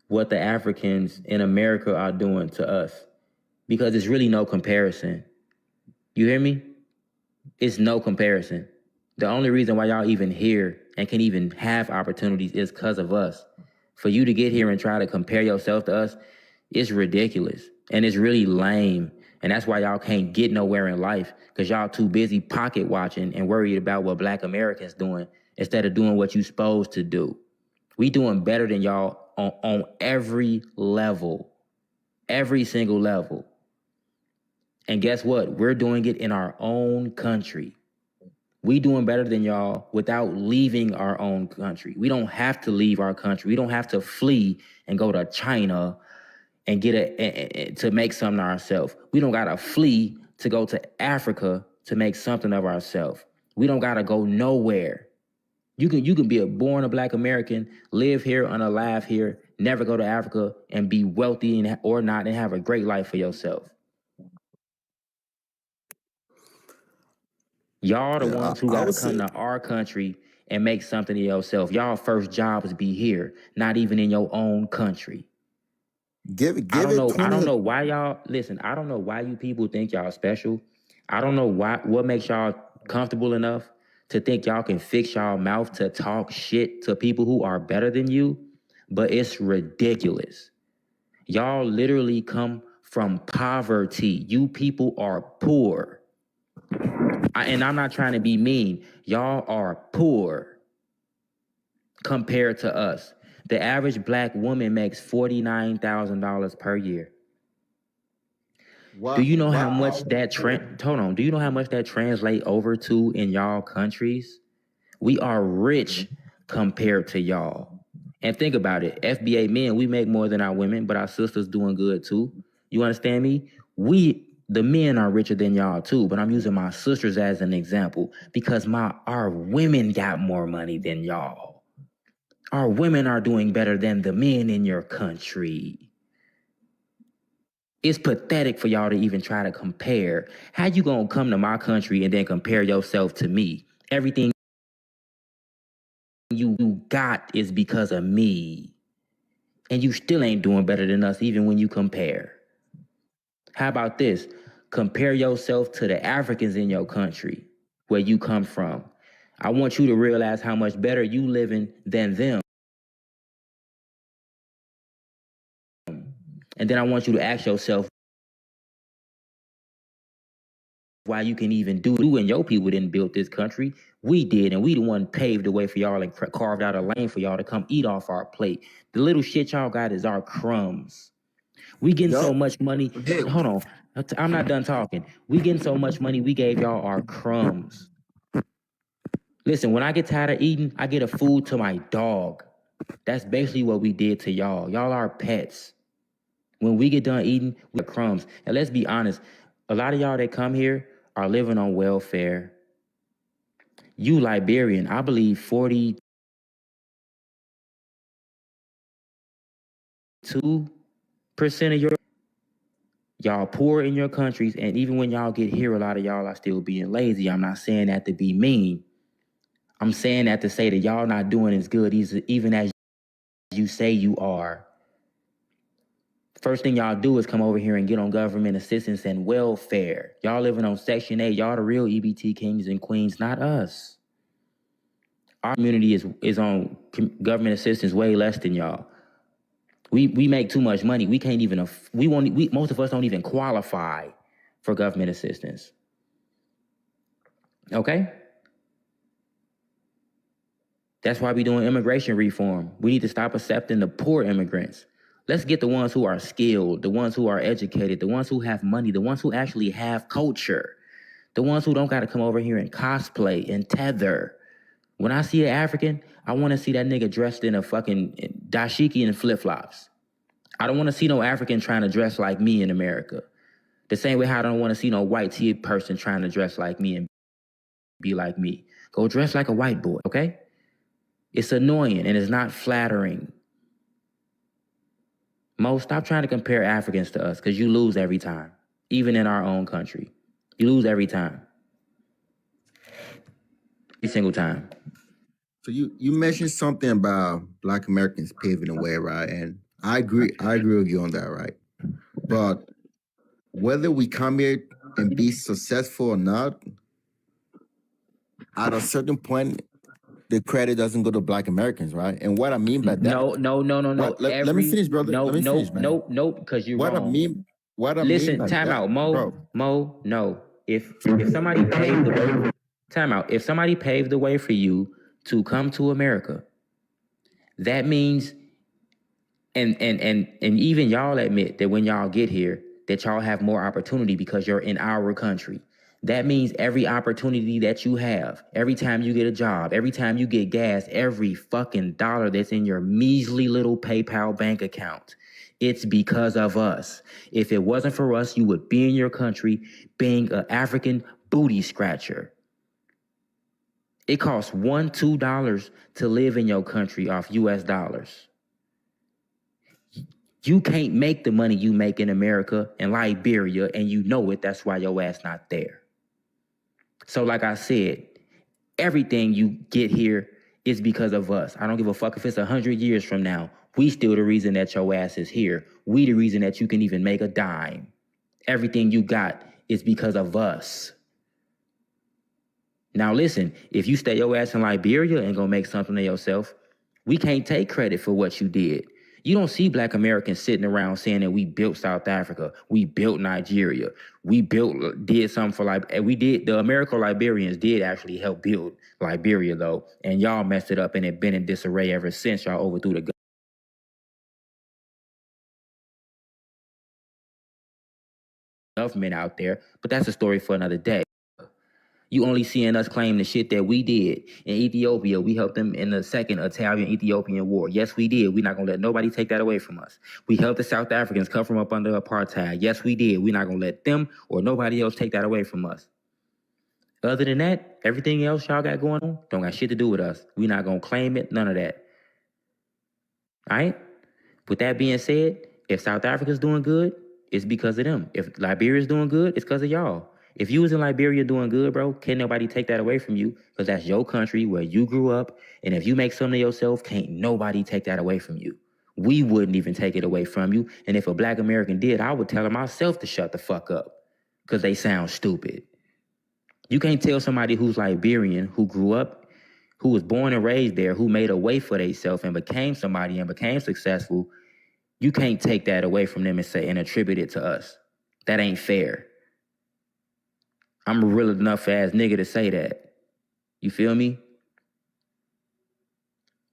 what the Africans in America are doing to us. Because it's really no comparison. You hear me? It's no comparison. The only reason why y'all even here and can even have opportunities is because of us. For you to get here and try to compare yourself to us, it's ridiculous. And it's really lame. And that's why y'all can't get nowhere in life, because y'all too busy pocket watching and worried about what Black Americans doing instead of doing what you supposed to do. We doing better than y'all on every level, every single level. And guess what? We're doing it in our own country. We doing better than y'all without leaving our own country. We don't have to leave our country. We don't have to flee and go to China and get to make something of ourselves. We don't gotta flee to go to Africa to make something of ourselves. We don't gotta go nowhere. You can be born a Black American, live here, unalive here, never go to Africa, and be wealthy or not, and have a great life for yourself. Y'all the ones who gotta come to our country and make something of yourself. Y'all first jobs be here, not even in your own country. I don't know why y'all listen. I don't know why you people think y'all special. I don't know what makes y'all comfortable enough to think y'all can fix y'all mouth to talk shit to people who are better than you, but it's ridiculous. Y'all literally come from poverty. You people are poor. And I'm not trying to be mean. Y'all are poor compared to us. The average Black woman makes $49,000 per year. Wow. Do you know how much that Do you know how much that translate over to in y'all countries? We are rich compared to y'all. And think about it. FBA men, we make more than our women, but our sisters doing good too. You understand me? The men are richer than y'all too, but I'm using my sisters as an example because our women got more money than y'all. Our women are doing better than the men in your country. It's pathetic for y'all to even try to compare. How you gonna come to my country and then compare yourself to me? Everything you got is because of me. And you still ain't doing better than us even when you compare. How about this? Compare yourself to the Africans in your country where you come from. I want you to realize how much better you living than them. And then I want you to ask yourself why you can even do it. And your people didn't build this country. We did, and we the one paved the way for y'all and carved out a lane for y'all to come eat off our plate. The little shit y'all got is our crumbs. We getting so much money. Hold on. I'm not done talking. We getting so much money, we gave y'all our crumbs. Listen, when I get tired of eating, I get a food to my dog. That's basically what we did to y'all. Y'all are pets. When we get done eating, we get crumbs. And let's be honest, a lot of y'all that come here are living on welfare. You Liberian, I believe 42 of y'all poor in your countries, and even when y'all get here, a lot of y'all are still being lazy. I'm not saying that to be mean. I'm saying that to say that y'all not doing as good even as you say you are. First thing y'all do is come over here and get on government assistance and welfare. Y'all living on Section 8. Y'all the real EBT kings and queens, not us. Our community is on government assistance way less than y'all. We make too much money. We can't even, most of us don't even qualify for government assistance. Okay? That's why we're doing immigration reform. We need to stop accepting the poor immigrants. Let's get the ones who are skilled, the ones who are educated, the ones who have money, the ones who actually have culture, the ones who don't got to come over here and cosplay and tether. When I see an African, I want to see that nigga dressed in a fucking dashiki and flip-flops. I don't want to see no African trying to dress like me in America. The same way how I don't want to see no white tea person trying to dress like me and be like me. Go dress like a white boy, okay? It's annoying and it's not flattering. Mo, stop trying to compare Africans to us because you lose every time, even in our own country. You lose every time. Every single time. So you mentioned something about Black Americans paving the way, right? And I agree with you on that, right? But whether we come here and be successful or not, at a certain point, the credit doesn't go to Black Americans, right? And what I mean by that... No. Let me finish, brother. No, because you're wrong. Listen, time out, Mo, no. If somebody paved the way... Time out. If somebody paved the way for you to come to America, that means... And even y'all admit that when y'all get here, that y'all have more opportunity because you're in our country. That means every opportunity that you have, every time you get a job, every time you get gas, every fucking dollar that's in your measly little PayPal bank account, it's because of us. If it wasn't for us, you would be in your country being an African booty scratcher. It costs $1-2 to live in your country off US dollars. You can't make the money you make in America and Liberia, and you know it. That's why your ass not there. So like I said, everything you get here is because of us. I don't give a fuck if it's 100 years from now. We still the reason that your ass is here. We the reason that you can even make a dime. Everything you got is because of us. Now listen, if you stay your ass in Liberia and go make something of yourself, we can't take credit for what you did. You don't see Black Americans sitting around saying that we built South Africa, we built Nigeria, did something for the Americo-Liberians did actually help build Liberia though, and y'all messed it up and it been in disarray ever since y'all overthrew the government out there, but that's a story for another day. You only seeing us claim the shit that we did. In Ethiopia, we helped them in the second Italian-Ethiopian war. Yes, we did. We're not going to let nobody take that away from us. We helped the South Africans come from up under apartheid. Yes, we did. We're not going to let them or nobody else take that away from us. Other than that, everything else y'all got going on don't got shit to do with us. We're not going to claim it, none of that. All right? With that being said, if South Africa's doing good, it's because of them. If Liberia's doing good, it's because of y'all. If you was in Liberia doing good, bro, can't nobody take that away from you because that's your country where you grew up. And if you make something of yourself, can't nobody take that away from you. We wouldn't even take it away from you. And if a Black American did, I would tell him myself to shut the fuck up because they sound stupid. You can't tell somebody who's Liberian, who grew up, who was born and raised there, who made a way for themselves and became somebody and became successful. You can't take that away from them and attribute it to us. That ain't fair. I'm a real enough ass nigga to say that. You feel me?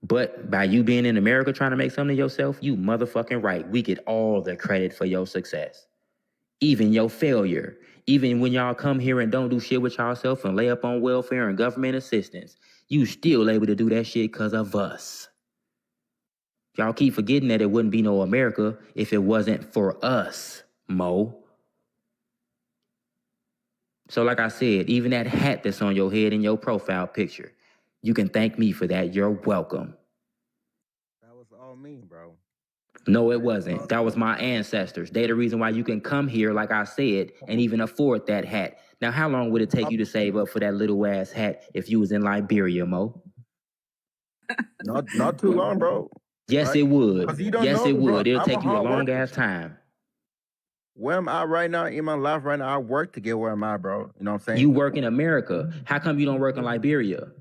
But by you being in America trying to make something of yourself, you motherfucking right. We get all the credit for your success. Even your failure. Even when y'all come here and don't do shit with yourself and lay up on welfare and government assistance, you still able to do that shit because of us. Y'all keep forgetting that it wouldn't be no America if it wasn't for us, Mo. So like I said, even that hat that's on your head in your profile picture, you can thank me for that. You're welcome. That was all me, bro. No, it wasn't. That was my ancestors. They the reason why you can come here, like I said, and even afford that hat. Now, how long would it take you to save up for that little ass hat if you was in Liberia, Mo? Not too long, bro. Yes, Right? it would. 'Cause you don't Yes, know, it bro. would. It'll I'm take a you a hard long worker. ass time. Where am I right now in my life right now? I work to get where am I, bro? You know what I'm saying? You work in America. How come you don't work in Liberia?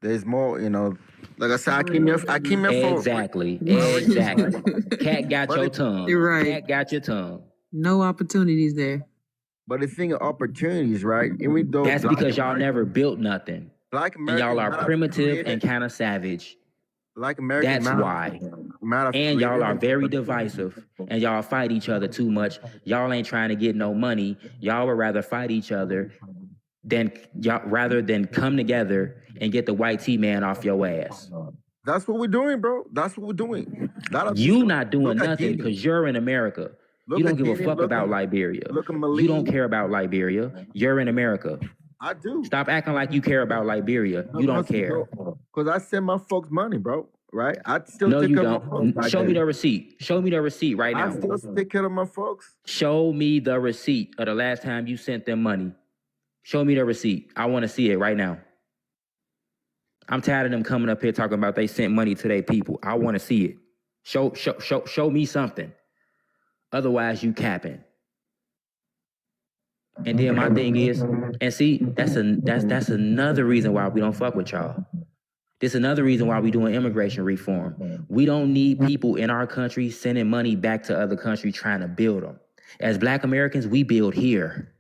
There's more, you know. Like I said, I came here for Exactly. Cat got But your it- tongue. You're right. Cat got your tongue. No opportunities there. but the thing of opportunities, right? Even though That's because y'all never built nothing. Black And America y'all are primitive and kind of savage. Black America. That's why. And y'all are very divisive. And y'all fight each other too much. Y'all ain't trying to get no money. Y'all would rather fight each other rather than come together and get the white T-man off your ass. That's what we're doing, bro. That's what we're doing. You not doing Look at nothing Guinea. because you're in America. Look You don't at give a Guinea, fuck look about at- Liberia. Look at You Mali. don't care about Liberia. You're in America. I do. Stop acting like you care about Liberia. You don't care. Because I send my folks money, bro. Right? I still No, take you care of my don't. folks. Show me the receipt. Show me the receipt right I now. still take care of my folks. Show me the receipt of the last time you sent them money. Show me the receipt. I want to see it right now. I'm tired of them coming up here talking about they sent money to their people. I want to see it. Show me something. Otherwise, you capping. And then my thing is, and see, that's another reason why we don't fuck with y'all. This another reason why we doing immigration reform. We don't need people in our country sending money back to other countries trying to build them. As Black Americans, we build here.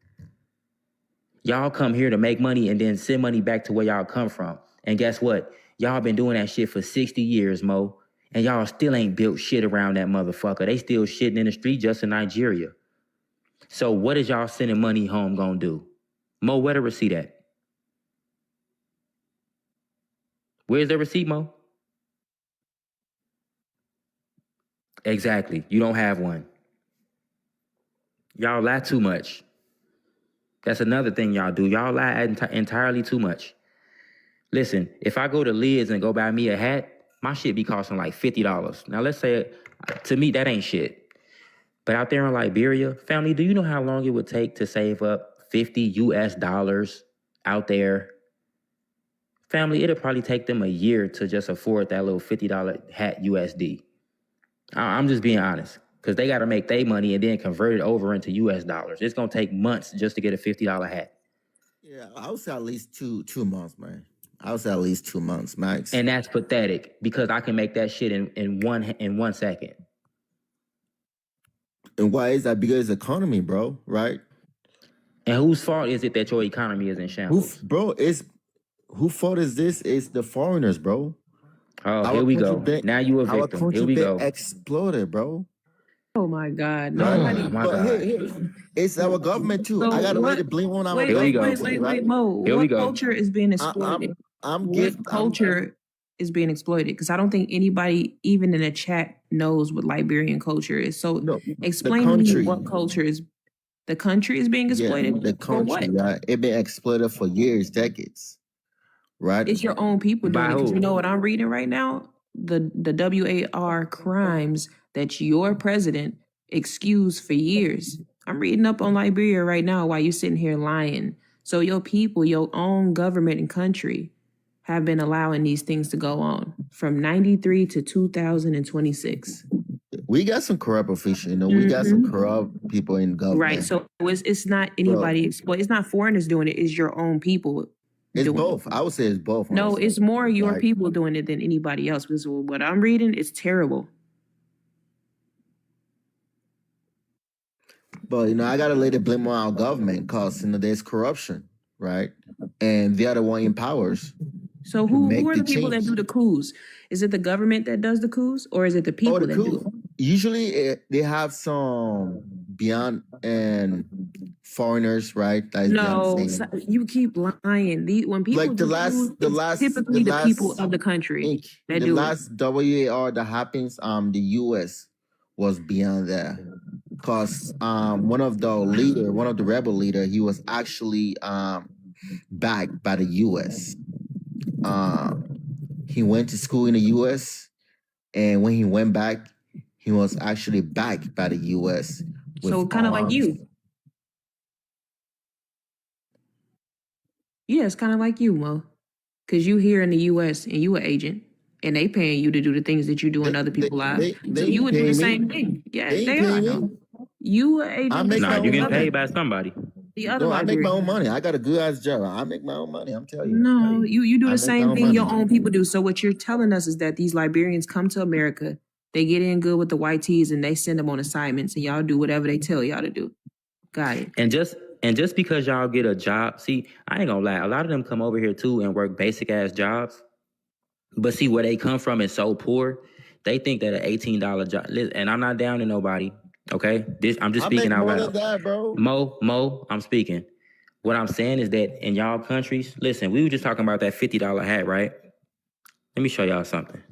Y'all come here to make money and then send money back to where y'all come from. And guess what? Y'all been doing that shit for 60 years, Mo. And y'all still ain't built shit around that motherfucker. They still shitting in the street just in Nigeria. So what is y'all sending money home gonna do? Mo, where the receipt at? Where's the receipt, Mo? Exactly. You don't have one. Y'all lie too much. That's another thing y'all do. Y'all lie entirely too much. Listen, if I go to Lids and go buy me a hat, my shit be costing like $50. Now let's say, to me, that ain't shit. But out there in Liberia, family, do you know how long it would take to save up $50 US out there? Family, it'll probably take them a year to just afford that little $50 hat USD. I'm just being honest, because they got to make their money and then convert it over into US dollars. It's going to take months just to get a $50 hat. Yeah, I would say at least two months, man. I would say at least 2 months, max. And that's pathetic because I can make that shit in 1 second. And why is that? Because economy, bro, right? And whose fault is it that your economy is in shambles? Who fault is this? It's the foreigners, bro. Oh, here we go. Now you a victim. Here we go. Exploded, bro. Oh my God. Nobody. Nobody. Oh my God. Hey, it's our government too. So I gotta what- let it blame on our Wait, Here we go. wait, Mo. Here we What go. culture is being exploited? What culture is being exploited? Because I don't think anybody, even in the chat, knows what Liberian culture is. So No, explain to me what culture is. The country is being exploited? the For country, what? right? It been exploited for years, decades, right? It's your own people doing By it. 'Cause who? you know what I'm reading right now? The WAR crimes that your president excused for years. I'm reading up on Liberia right now while you're sitting here lying. So your people, your own government and country have been allowing these things to go on from 93 to 2026. We got some corrupt officials, you know. We got some corrupt people in government. Right. So it's not anybody exploit. It's not foreigners doing it. It's your own people. It's doing both. it. I would say it's both. No, honestly. it's more your Like- people doing it than anybody else. Because what I'm reading is terrible. But you know, I gotta lay the blame on our government because you know there's corruption, right? And they are the one in powers. So who make are the the people that change. do the coups? Is it the government that does the coups, or is it the people the that coup. do it? Usually they have some beyond and foreigners, right? That is No, beyond saying. you keep lying. When people Like do the coups, it's typically the people of the country Inc. that The do last WAR that happens, the US was beyond that. Cause one of the rebel leader, he was actually backed by the US. he went to school in the U.S. and when he went back, he was actually backed by the U.S. So kind of like you. Yeah, it's kind of like you, Mo. Because you here in the U.S. and you an agent, and they paying you to do the things that you do in other people's lives. So you would do the same thing. Yeah, they are. Though. You an agent. Nah, you get paid by somebody. The other I make my own money. I got a good ass job. I make my own money. I'm telling you. No, you do the same thing your own people do. So what you're telling us is that these Liberians come to America, they get in good with the white tees, and they send them on assignments, and y'all do whatever they tell y'all to do. Got it. And just because y'all get a job, see, I ain't gonna lie, a lot of them come over here too and work basic ass jobs. But see, where they come from is so poor, they think that an $18 job, and I'm not down to nobody, okay? I'm just speaking out loud. That, bro. Mo, I'm speaking. What I'm saying is that in y'all countries, listen, we were just talking about that $50 hat, right? Let me show y'all something.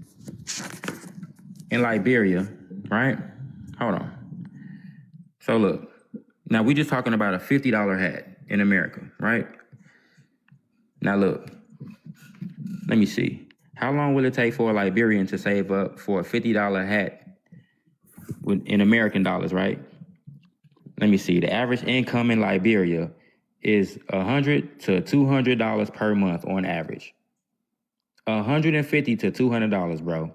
In Liberia, right? Hold on. So look. Now, we just talking about a $50 hat in America, right? Now, look. Let me see. How long will it take for a Liberian to save up for a $50 hat in American dollars, right? Let me see. The average income in Liberia is $100 to $200 per month on average. $150 to $200, bro.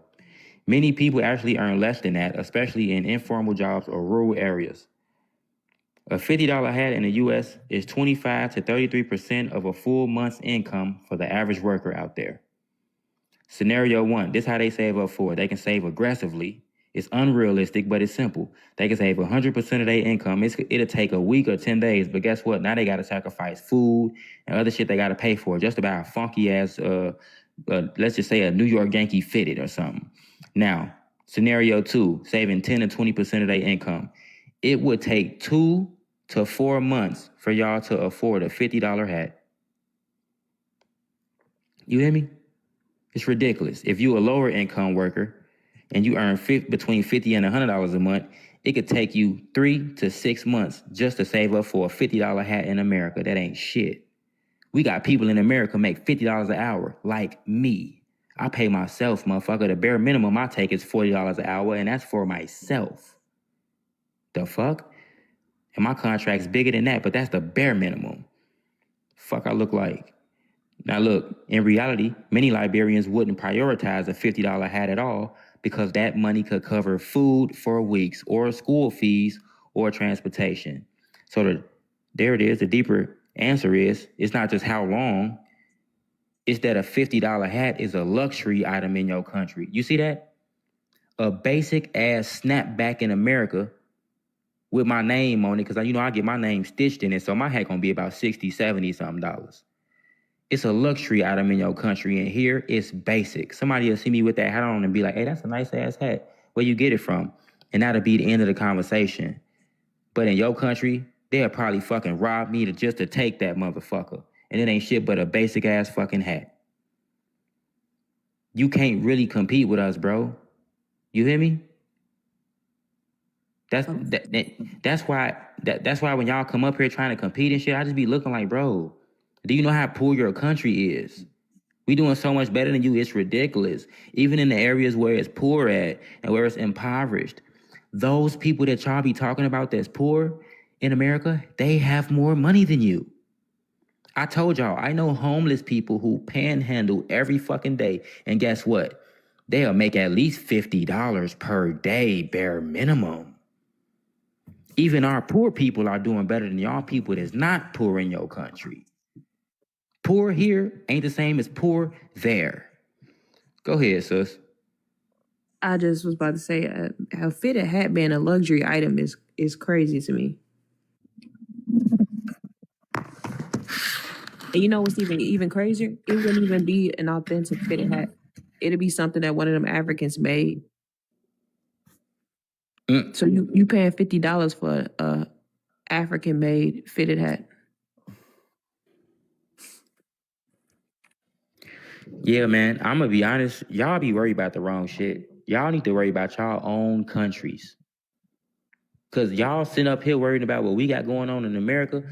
Many people actually earn less than that, especially in informal jobs or rural areas. A $50 hat in the U.S. is 25 to 33% of a full month's income for the average worker out there. Scenario 1, this is how they save up for it. They can save aggressively. It's unrealistic, but it's simple. They can save 100% of their income. It'll take a week or 10 days, but guess what? Now they got to sacrifice food and other shit they got to pay for just about a funky ass, let's just say a New York Yankee fitted or something. Now, scenario 2, saving 10 to 20% of their income. It would take 2 to 4 months for y'all to afford a $50 hat. You hear me? It's ridiculous. If you a lower income worker and you earn between $50 and $100 a month, it could take you 3 to 6 months just to save up for a $50 hat in America. That ain't shit. We got people in America make $50 an hour, like me. I pay myself, motherfucker. The bare minimum I take is $40 an hour, and that's for myself. The fuck? And my contract's bigger than that, but that's the bare minimum. Fuck I look like. Now look, in reality, many Liberians wouldn't prioritize a $50 hat at all because that money could cover food for weeks or school fees or transportation. So there it is. The deeper answer is, it's not just how long, it's that a $50 hat is a luxury item in your country. You see that? A basic ass snapback in America with my name on it, because I get my name stitched in it, so my hat gonna be about $60, $70 something dollars. It's a luxury item in your country, and here it's basic. Somebody will see me with that hat on and be like, hey, that's a nice ass hat. Where you get it from? And that'll be the end of the conversation. But in your country, they'll probably fucking rob me just to take that motherfucker. And it ain't shit but a basic ass fucking hat. You can't really compete with us, bro. You hear me? That's why when y'all come up here trying to compete and shit, I just be looking like, bro, do you know how poor your country is? We doing so much better than you. It's ridiculous. Even in the areas where it's poor at and where it's impoverished, those people that y'all be talking about that's poor in America, they have more money than you. I told y'all, I know homeless people who panhandle every fucking day. And guess what? They'll make at least $50 per day, bare minimum. Even our poor people are doing better than y'all people that's not poor in your country. Poor here ain't the same as poor there. Go ahead, sis. I just was about to say, a fitted hat being a luxury item is crazy to me. And you know what's even crazier? It wouldn't even be an authentic fitted hat. It'd be something that one of them Africans made. So you paying $50 for a African made fitted hat. Yeah, man, I'm gonna be honest. Y'all be worried about the wrong shit. Y'all need to worry about y'all own countries. Cause y'all sitting up here worrying about what we got going on in America.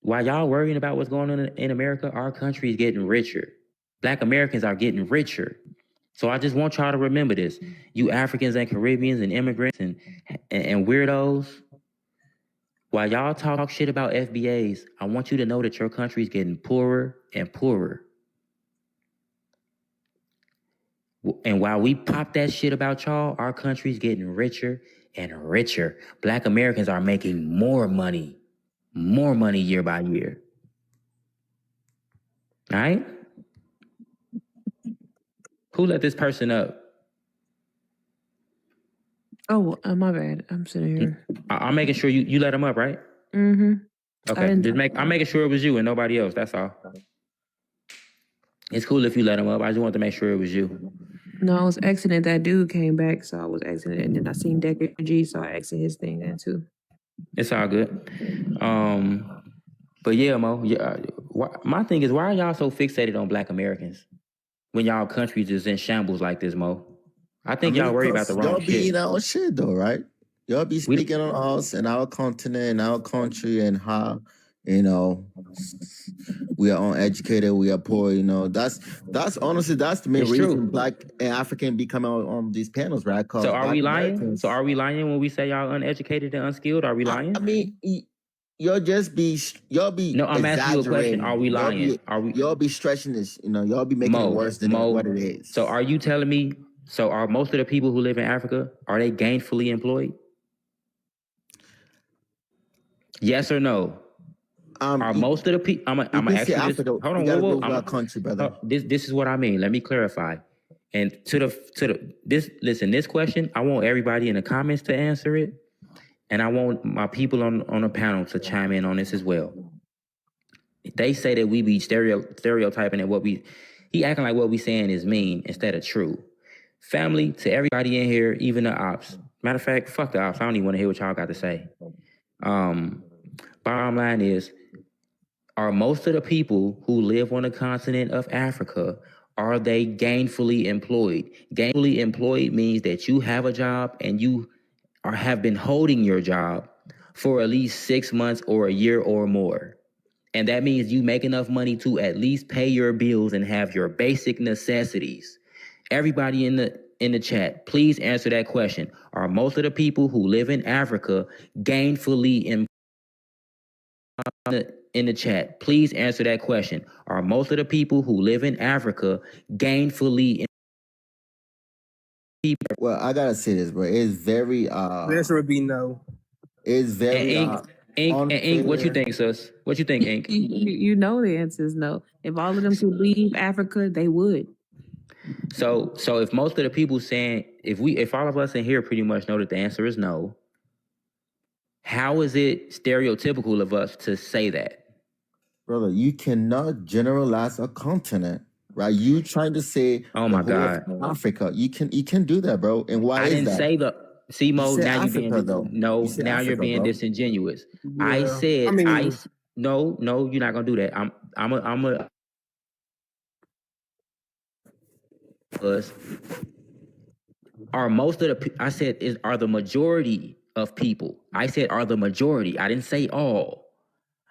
While y'all worrying about what's going on in America, our country is getting richer. Black Americans are getting richer. So I just want y'all to remember this. You Africans and Caribbeans and immigrants and weirdos, while y'all talk shit about FBAs, I want you to know that your country's getting poorer and poorer. And while we pop that shit about y'all, our country's getting richer and richer. Black Americans are making more money year by year. All right? Who let this person up? Oh, my bad. I'm sitting here. I'm making sure you let him up, right? Mm-hmm. Okay. I'm making sure it was you and nobody else. That's all. It's cool if you let him up. I just wanted to make sure it was you. No, I was exiting. That dude came back, so I was exiting, and then I seen Decker G, so I exited his thing then too. It's all good. But yeah, Mo. Yeah, my thing is, why are y'all so fixated on Black Americans when y'all countries is in shambles like this, Mo? I think y'all worry about the wrong y'all shit. Y'all be in our shit though, right? Y'all be speaking on us and our continent and our country and how, you know, we are uneducated, we are poor, you know. That's honestly, that's the main reason Black and African be coming on these panels, right? So are we lying? So are we lying when we say y'all uneducated and unskilled? Are we lying? I mean, y'all be No, I'm asking you a question. Are we lying? Y'all be stretching this, you know, y'all be making it worse than what it is. So are you telling me, so are most of the people who live in Africa, are they gainfully employed? Yes or no? Are most of the people? I'm gonna ask you this. Hold on, whoa. Country, brother. This is what I mean. Let me clarify. And this question, I want everybody in the comments to answer it, and I want my people on the panel to chime in on this as well. They say that we be stereotyping and he acting like what we saying is mean instead of true. Family, to everybody in here, even the ops. Matter of fact, fuck the ops. I don't even want to hear what y'all got to say. Bottom line is, are most of the people who live on the continent of Africa, are they gainfully employed? Gainfully employed means that you have a job and you have been holding your job for at least 6 months or a year or more. And that means you make enough money to at least pay your bills and have your basic necessities. Everybody in the chat, please answer that question. Are most of the people who live in Africa gainfully employed? In the chat, please answer that question. Are most of the people who live in Africa gainfully employed? Well, I gotta say this, bro. It's very the answer would be no. It's very Ink, what you think, sis? What you think, Ink? You know the answer is no. If all of them could leave Africa, they would. So if most of the people saying, if all of us in here pretty much know that the answer is no, how is it stereotypical of us to say that? Brother, you cannot generalize a continent, right? You trying to say, oh my God, Africa. You can do that, bro. And why I is didn't that? say the Mo, now Africa, you're being though. no, you now Africa, you're being bro. disingenuous. Yeah. I said no, you're not gonna do that. Are most of the I said are the majority of people. I said are the majority. I didn't say all.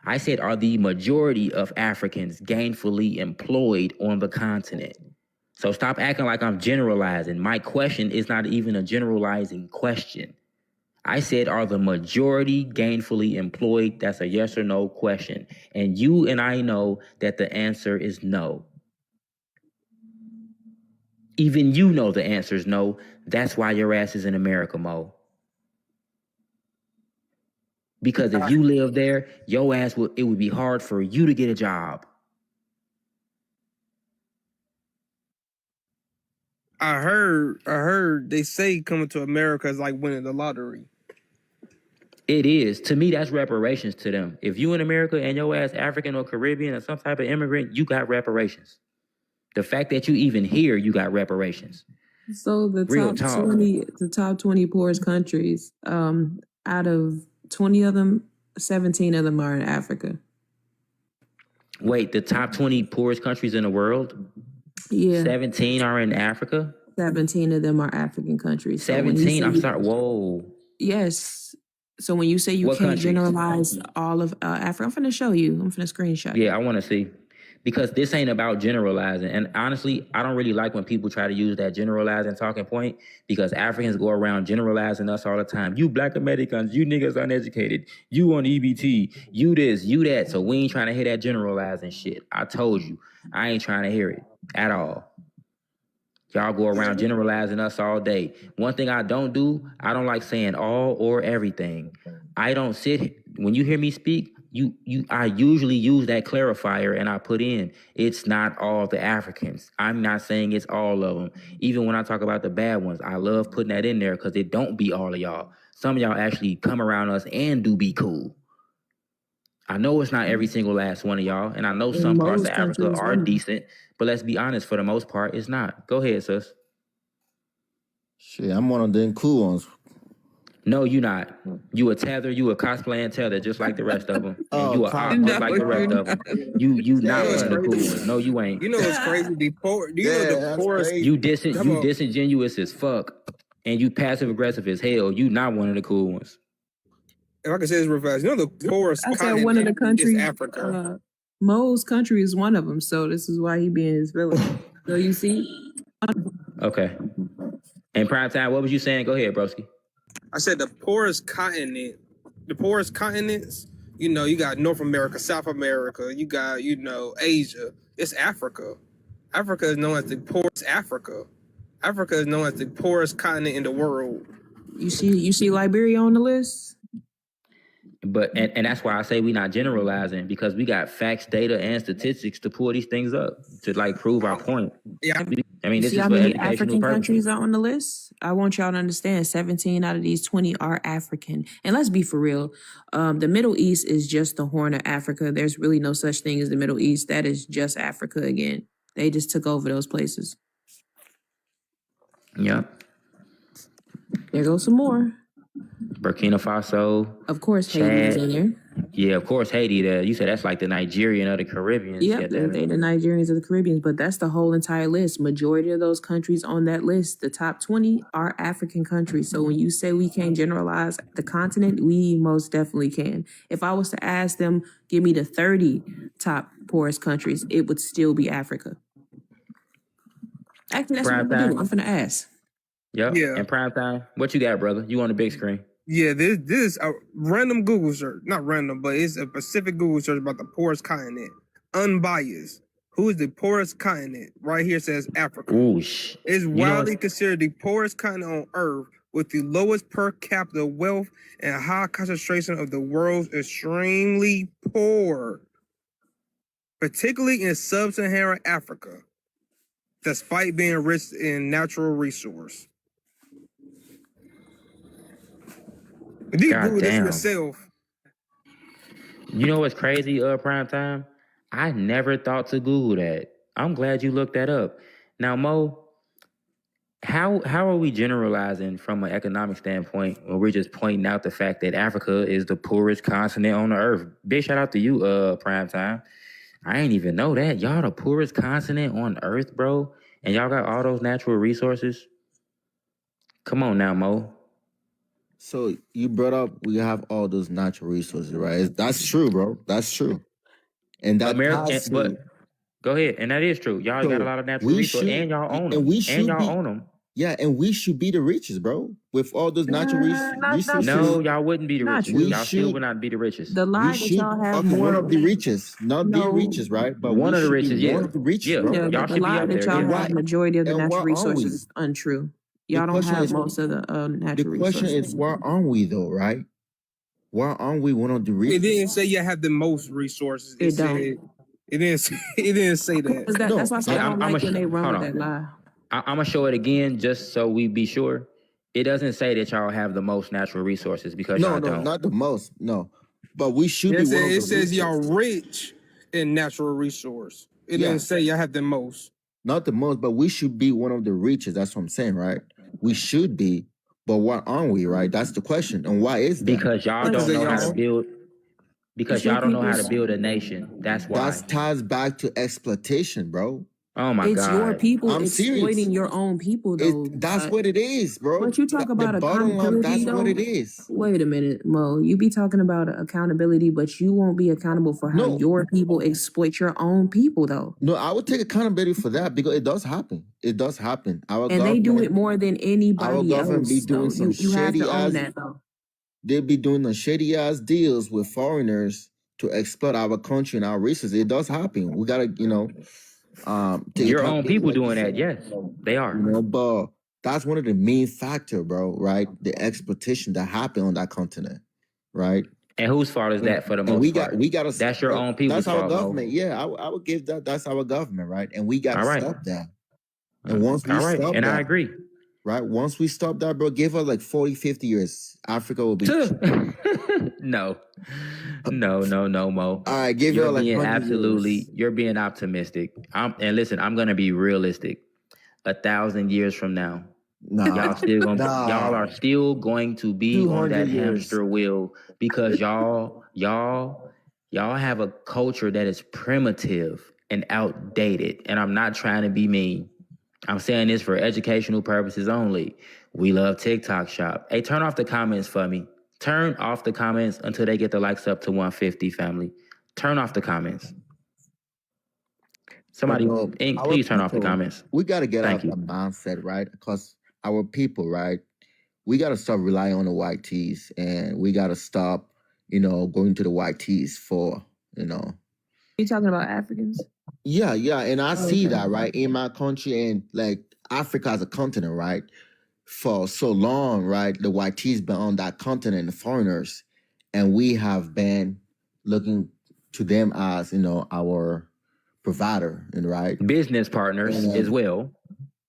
I said are the majority of Africans gainfully employed on the continent. So stop acting like I'm generalizing. My question is not even a generalizing question. I said, are the majority gainfully employed? That's a yes or no question. And you and I know that the answer is no. Even you know the answer is no. That's why your ass is in America, Mo. Because if you live there, your ass it would be hard for you to get a job. I heard they say coming to America is like winning the lottery. It is. To me, that's reparations to them. If you in America and your ass African or Caribbean or some type of immigrant, you got reparations. The fact that you even here, you got reparations. So the top 20 poorest countries, out of 20 of them, 17 of them are in Africa. Wait, the top 20 poorest countries in the world? Yeah. 17 are in Africa? 17 of them are African countries. 17? I'm sorry. Whoa. Yes. So when you say you can't generalize all of Africa, I'm finna show you. I'm finna screenshot. Yeah, I want to see. because this ain't about generalizing. And honestly, I don't really like when people try to use that generalizing talking point, because Africans go around generalizing us all the time. You black Americans, you niggas uneducated, you on EBT, you this, you that. So we ain't trying to hear that generalizing shit. I told you, I ain't trying to hear it at all. Y'all go around generalizing us all day. One thing I don't do, I don't like saying all or everything. I don't when you hear me speak, I usually use that clarifier and I put in, it's not all the Africans. I'm not saying it's all of them. Even when I talk about the bad ones, I love putting that in there because it don't be all of y'all. Some of y'all actually come around us and do be cool. I know it's not every single last one of y'all, and I know some parts of Africa are decent, but let's be honest, for the most part, it's not. Go ahead, sis. Shit, I'm one of them cool ones. No, you not. You a tether, you a cosplaying tether, just like the rest of them. Oh, you a op, just like the rest of them. You not one of the cool ones. No, you ain't. You know what's crazy? Do you know the poorest? You disingenuous as fuck, and you passive aggressive as hell. You not one of the cool ones. If I can say this real fast, you know the poorest I said continent one of the countries. is Africa. Mo's country is one of them, so this is why he be in his village. So you see. Okay. And prime time, what was you saying? Go ahead, broski. I said the poorest continents, you know, you got North America, South America, you got, you know, Asia. It's Africa. Africa is known as the poorest Africa. Africa is known as the poorest continent in the world. You see Liberia on the list? But and that's why I say we not generalizing, because we got facts, data, and statistics to pull these things up to like prove our point. Yeah. I mean, this See is how for many educational African purposes. countries are on the list? I want y'all to understand 17 out of these 20 are African. And let's be for real. The Middle East is just the Horn of Africa. There's really no such thing as the Middle East. That is just Africa again. They just took over those places. Yep. There goes some more. Burkina Faso. Of course, Haiti is in there. Yeah, of course, Haiti. You said that's like the Nigerian of the Caribbean. Yep, they the Nigerians of the Caribbean, but that's the whole entire list. Majority of those countries on that list, the top 20 are African countries. So when you say we can't generalize the continent, we most definitely can. If I was to ask them, give me the 30 top poorest countries, it would still be Africa. Actually, that's what I'm gonna do. I'm gonna ask. Yep. Yeah. And prime time, what you got, brother? You on the big screen? Yeah, this is a random Google search. Not random, but it's a specific Google search about the poorest continent. Unbiased. Who is the poorest continent? Right here says Africa. Oosh. It's widely considered the poorest continent on Earth, with the lowest per capita wealth and high concentration of the world's extremely poor, particularly in sub-Saharan Africa, despite being rich in natural resource. If you Google this yourself. You know what's crazy, prime time? I never thought to Google that. I'm glad you looked that up. Now, Mo, how are we generalizing from an economic standpoint when we're just pointing out the fact that Africa is the poorest continent on the earth? Big shout out to you, prime time. I ain't even know that. Y'all the poorest continent on earth, bro. And y'all got all those natural resources. Come on now, Mo. So you brought up we have all those natural resources, right? That's true, bro. That's true. And that but go ahead, and that is true. Y'all got a lot of natural resources, and y'all own them. And y'all own them. Yeah, and we should be the richest, bro. With all those natural resources. No, y'all wouldn't be the richest. Y'all still would not be the richest. The lie that y'all have more one of the richest, not the richest, right? But one of the richest, one of the richest, bro. Yeah, the lie that y'all have majority of the natural resources is untrue. Y'all don't have most of the natural resources. The question is, where aren't we though, right? Why aren't we one of the richest? It didn't say you have the most resources. It didn't say that. That's why I said I don't like when they run with that lie. I'm going to show it again just so we be sure. It doesn't say that y'all have the most natural resources because y'all don't. No, not the most. No. But we should be one of the It says y'all rich in natural resource. It didn't say y'all have the most. Not the most, but we should be one of the richest. That's what I'm saying, right? We should be, but why aren't we, right? That's the question. And why is that? Because y'all don't know how to build. Because y'all don't know how to build a nation. That's why. That ties back to exploitation, bro. Oh my It's your God. people I'm serious. exploiting your own people, though. That's what it is, bro. But you talk The about bottom line, accountability, that's what it though. is. Wait a minute, Mo. You be talking about accountability, but you won't be accountable for how No, your people exploit your own people, though. no, I would take accountability for that because it does happen. It does happen. And they do it more than Our anybody government be else, doing though. some You have shady to own ass. that, though. They be doing the shady ass deals with foreigners to exploit our country and our resources. It does happen. We gotta, take Your own accountability, people like you doing that, said. yes. They are. But that's one of the main factor, bro. Right, the exploitation that happened on that continent, right? And whose fault is that for the And most we part? gotta. That's your own people's That's our fault, Mo. government. Yeah, I would give that. That's our government, right? And we gotta All right. stop that. And once we All right. stop And I that, agree. right? Once we stop that, bro, give us like 40, 50 years. Africa will be. No, Mo. All right, give You're y'all like being 100 absolutely, years. you're being optimistic. And listen, I'm gonna be realistic. 1,000 years from now, y'all Nah, still gonna, y'all nah. are still going to be on 200 that years. hamster wheel because y'all have a culture that is primitive and outdated. And I'm not trying to be mean. I'm saying this for educational purposes only. We love TikTok shop. Hey, turn off the comments for me. Turn off the comments until they get the likes up to 150, family. Turn off the comments. Somebody, please turn off the comments. We got to get Thank out you. the mindset, right? Because our people, right? We got to stop relying on the white tees, and we got to stop, going to the white tees for, You talking about Africans? Yeah, and I see Okay. that, right, in my country and like Africa as a continent, right? For so long, right, the white tees been on that continent, the foreigners, and we have been looking to them as, our provider, right? Business partners as well.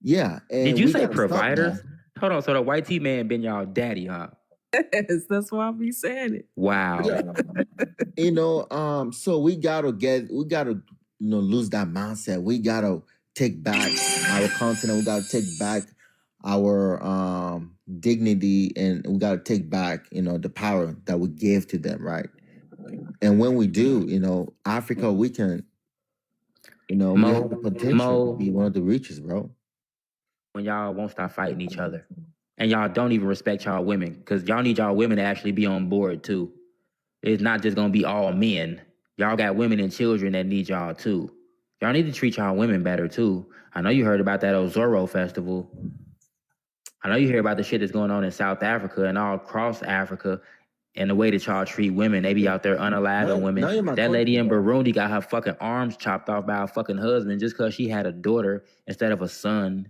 Yeah. And Did you we say gotta stop providers? that. Hold on. So the white tee man been y'all daddy, huh? Yes, that's why I be saying it. Wow. Yeah. So we gotta lose that mindset. We gotta take back our continent. We gotta take back our dignity, and we gotta take back, the power that we give to them, right? And when we do, Africa, we can, we have the potential to be one of the richest, bro. When y'all won't stop fighting each other. And y'all don't even respect y'all women. Because y'all need y'all women to actually be on board too. It's not just gonna be all men. Y'all got women and children that need y'all too. Y'all need to treat y'all women better too. I know you heard about that Ozoro festival. I know you hear about the shit that's going on in South Africa and all across Africa, and the way that y'all treat women. They be out there unaliving women. That lady in Burundi got her fucking arms chopped off by her fucking husband just because she had a daughter instead of a son.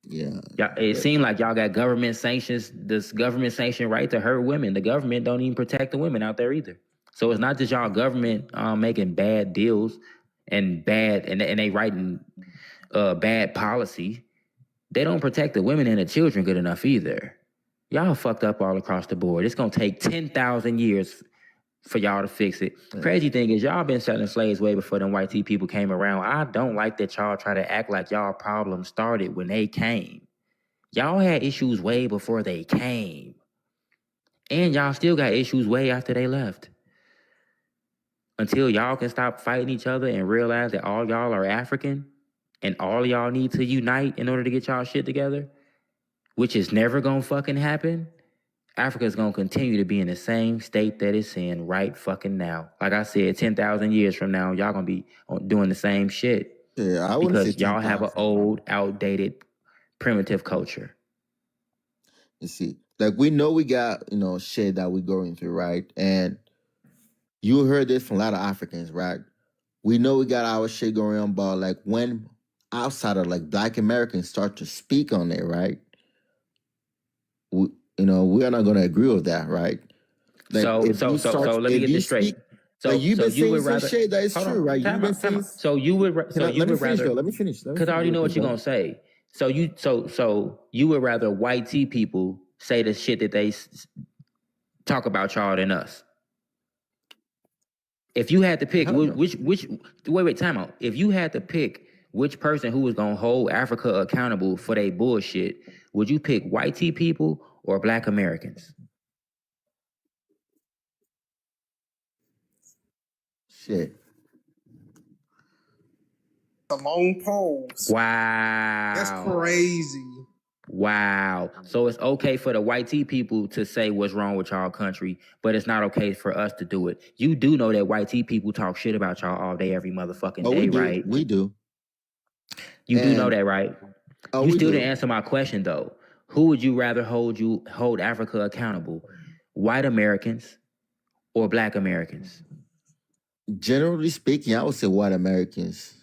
Yeah. It seemed like y'all got government sanctions, this government sanctioned right to hurt women. The government don't even protect the women out there either. So it's not just y'all government making bad deals and they writing bad policy. They don't protect the women and the children good enough either. Y'all fucked up all across the board. It's gonna take 10,000 years for y'all to fix it. Crazy thing is y'all been selling slaves way before them white people came around. I don't like that y'all try to act like y'all problem started when they came. Y'all had issues way before they came. And y'all still got issues way after they left. Until y'all can stop fighting each other and realize that all y'all are African and all y'all need to unite in order to get y'all shit together, which is never gonna fucking happen, Africa's gonna continue to be in the same state that it's in right fucking now. Like I said, 10,000 years from now, y'all gonna be doing the same shit. Yeah, I wouldn't say because y'all have an 10,000. old, outdated, primitive culture. You see, like we know we got, shit that we're going through, right? And you heard this from a lot of Africans, right? We know we got our shit going on, but like when outsider like Black Americans start to speak on it, right? We are not gonna agree with that, right? Like So let me get this straight. So you've been saying some shit that is hold true, on, right? time You've out, been time saying. out. So you would rather. Let me finish. Because I already know what you're gonna say. So you would rather white tea people say the shit that they talk about y'all than us. If you had to pick wait, time out. If you had to pick which person who was gonna hold Africa accountable for their bullshit, would you pick white tea people or Black Americans? Shit. The long pause. Wow. That's crazy. Wow. So it's okay for the white tea people to say what's wrong with y'all country, but it's not okay for us to do it. You do know that white tea people talk shit about y'all all day, every motherfucking Oh, day, we do. right? We do. You do know And that, right? oh, You we still do. didn't answer my question though. Who would you rather hold Africa accountable? White Americans or black Americans? Generally speaking, I would say white Americans,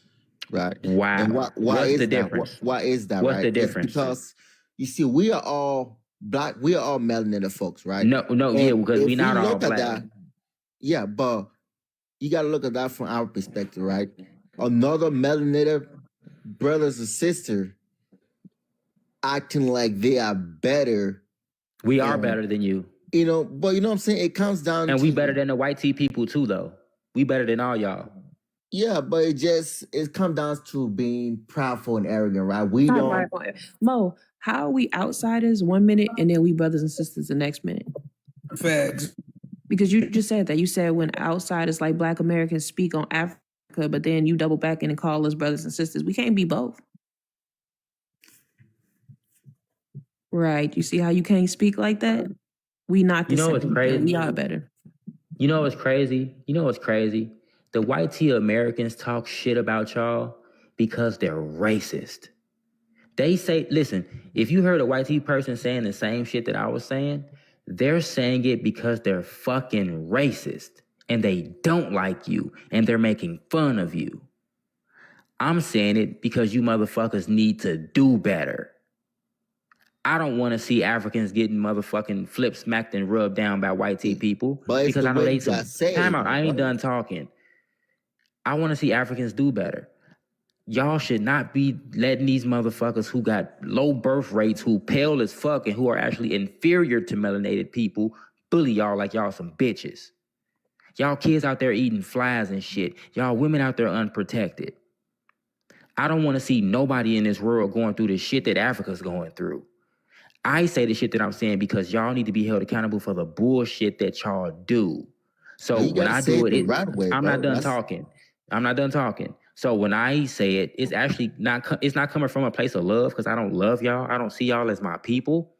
right? Wow. And why What's is the that? difference? Why is that, What's right? the It's difference? because you see, we are all black, we are all melanated folks, right? No, yeah, And because if we we not all look at black. that, yeah, but you gotta look at that from our perspective, right? Another melanated brothers and sister acting like they are better, We are and better than you. but you know what I'm saying? It comes down And we better to than the white tea people too, though. We better than all y'all. yeah, but it comes down to being proudful and arrogant, right? We Not don't. my point. Mo, how are we outsiders 1 minute and then we brothers and sisters the next minute? Facts. Because you just said that. You said when outsiders like Black Americans speak on Africa, but then you double back in and call us brothers and sisters. We can't be both. Right. You see how you can't speak like that? We not the You know what's same. crazy? We are better. You know what's crazy? You know what's crazy? The white tea Americans talk shit about y'all because they're racist. They say, listen, if you heard a white tea person saying the same shit that I was saying, they're saying it because they're fucking racist and they don't like you and they're making fun of you. I'm saying it because you motherfuckers need to do better. I don't want to see Africans getting motherfucking flip smacked and rubbed down by white tea people But it's because the I know way they you some gotta say time it, out. my I ain't brother. done talking. I want to see Africans do better. Y'all should not be letting these motherfuckers who got low birth rates, who pale as fuck, and who are actually inferior to melanated people bully y'all like y'all some bitches. Y'all kids out there eating flies and shit. Y'all women out there unprotected. I don't want to see nobody in this world going through the shit that Africa's going through. I say the shit that I'm saying because y'all need to be held accountable for the bullshit that y'all do. So You when gotta I say do it it, the right way, I'm bro. not done That's talking. I'm not done talking. So when I say it, it's actually not. It's not coming from a place of love because I don't love y'all. I don't see y'all as my people.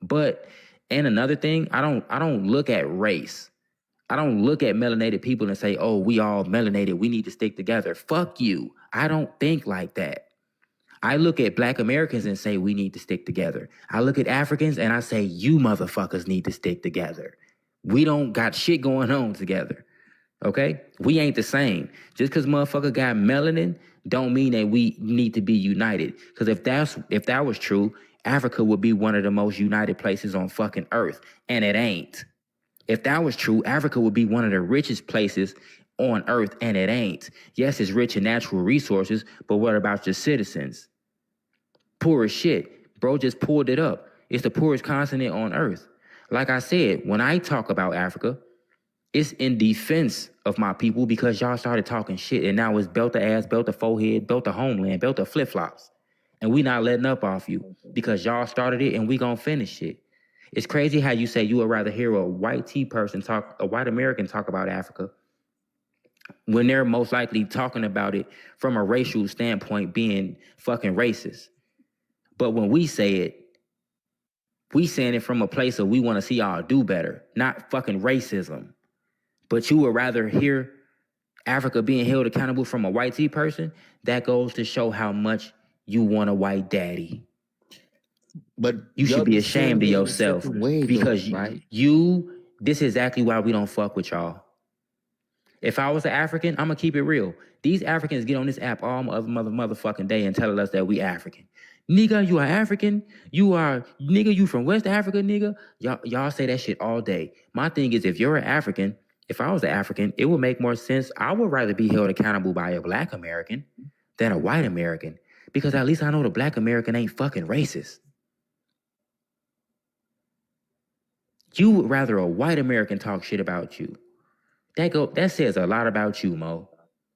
But and another thing, I don't look at race. I don't look at melanated people and say, "Oh, we all melanated. We need to stick together." Fuck you. I don't think like that. I look at Black Americans and say we need to stick together. I look at Africans and I say you motherfuckers need to stick together. We don't got shit going on together. Okay? We ain't the same. Just because motherfucker got melanin don't mean that we need to be united. Because if that was true, Africa would be one of the most united places on fucking earth. And it ain't. If that was true, Africa would be one of the richest places on earth, and it ain't. Yes, it's rich in natural resources, but what about your citizens? Poor as shit. Bro just pulled it up. It's the poorest continent on earth. Like I said, when I talk about Africa, it's in defense of my people because y'all started talking shit, and now it's belt the ass, belt the forehead, belt the homeland, belt the flip-flops. And we not letting up off you because y'all started it and we gonna finish it. It's crazy how you say you would rather hear a white American talk about Africa when they're most likely talking about it from a racial standpoint being fucking racist. But when we say it, we saying it from a place of we want to see y'all do better, not fucking racism. But you would rather hear Africa being held accountable from a white tea person? That goes to show how much you want a white daddy. but You should be ashamed of in a yourself certain way, because though, right? this is exactly why we don't fuck with y'all. If I was an African, I'm gonna keep it real. These Africans get on this app all motherfucking day and tell us that we African. Nigga, you are African. You from West Africa, nigga. Y'all say that shit all day. My thing is, if you're an African, if I was an African, it would make more sense. I would rather be held accountable by a Black American than a white American because at least I know the Black American ain't fucking racist. You would rather a white American talk shit about you. That says a lot about you, Mo.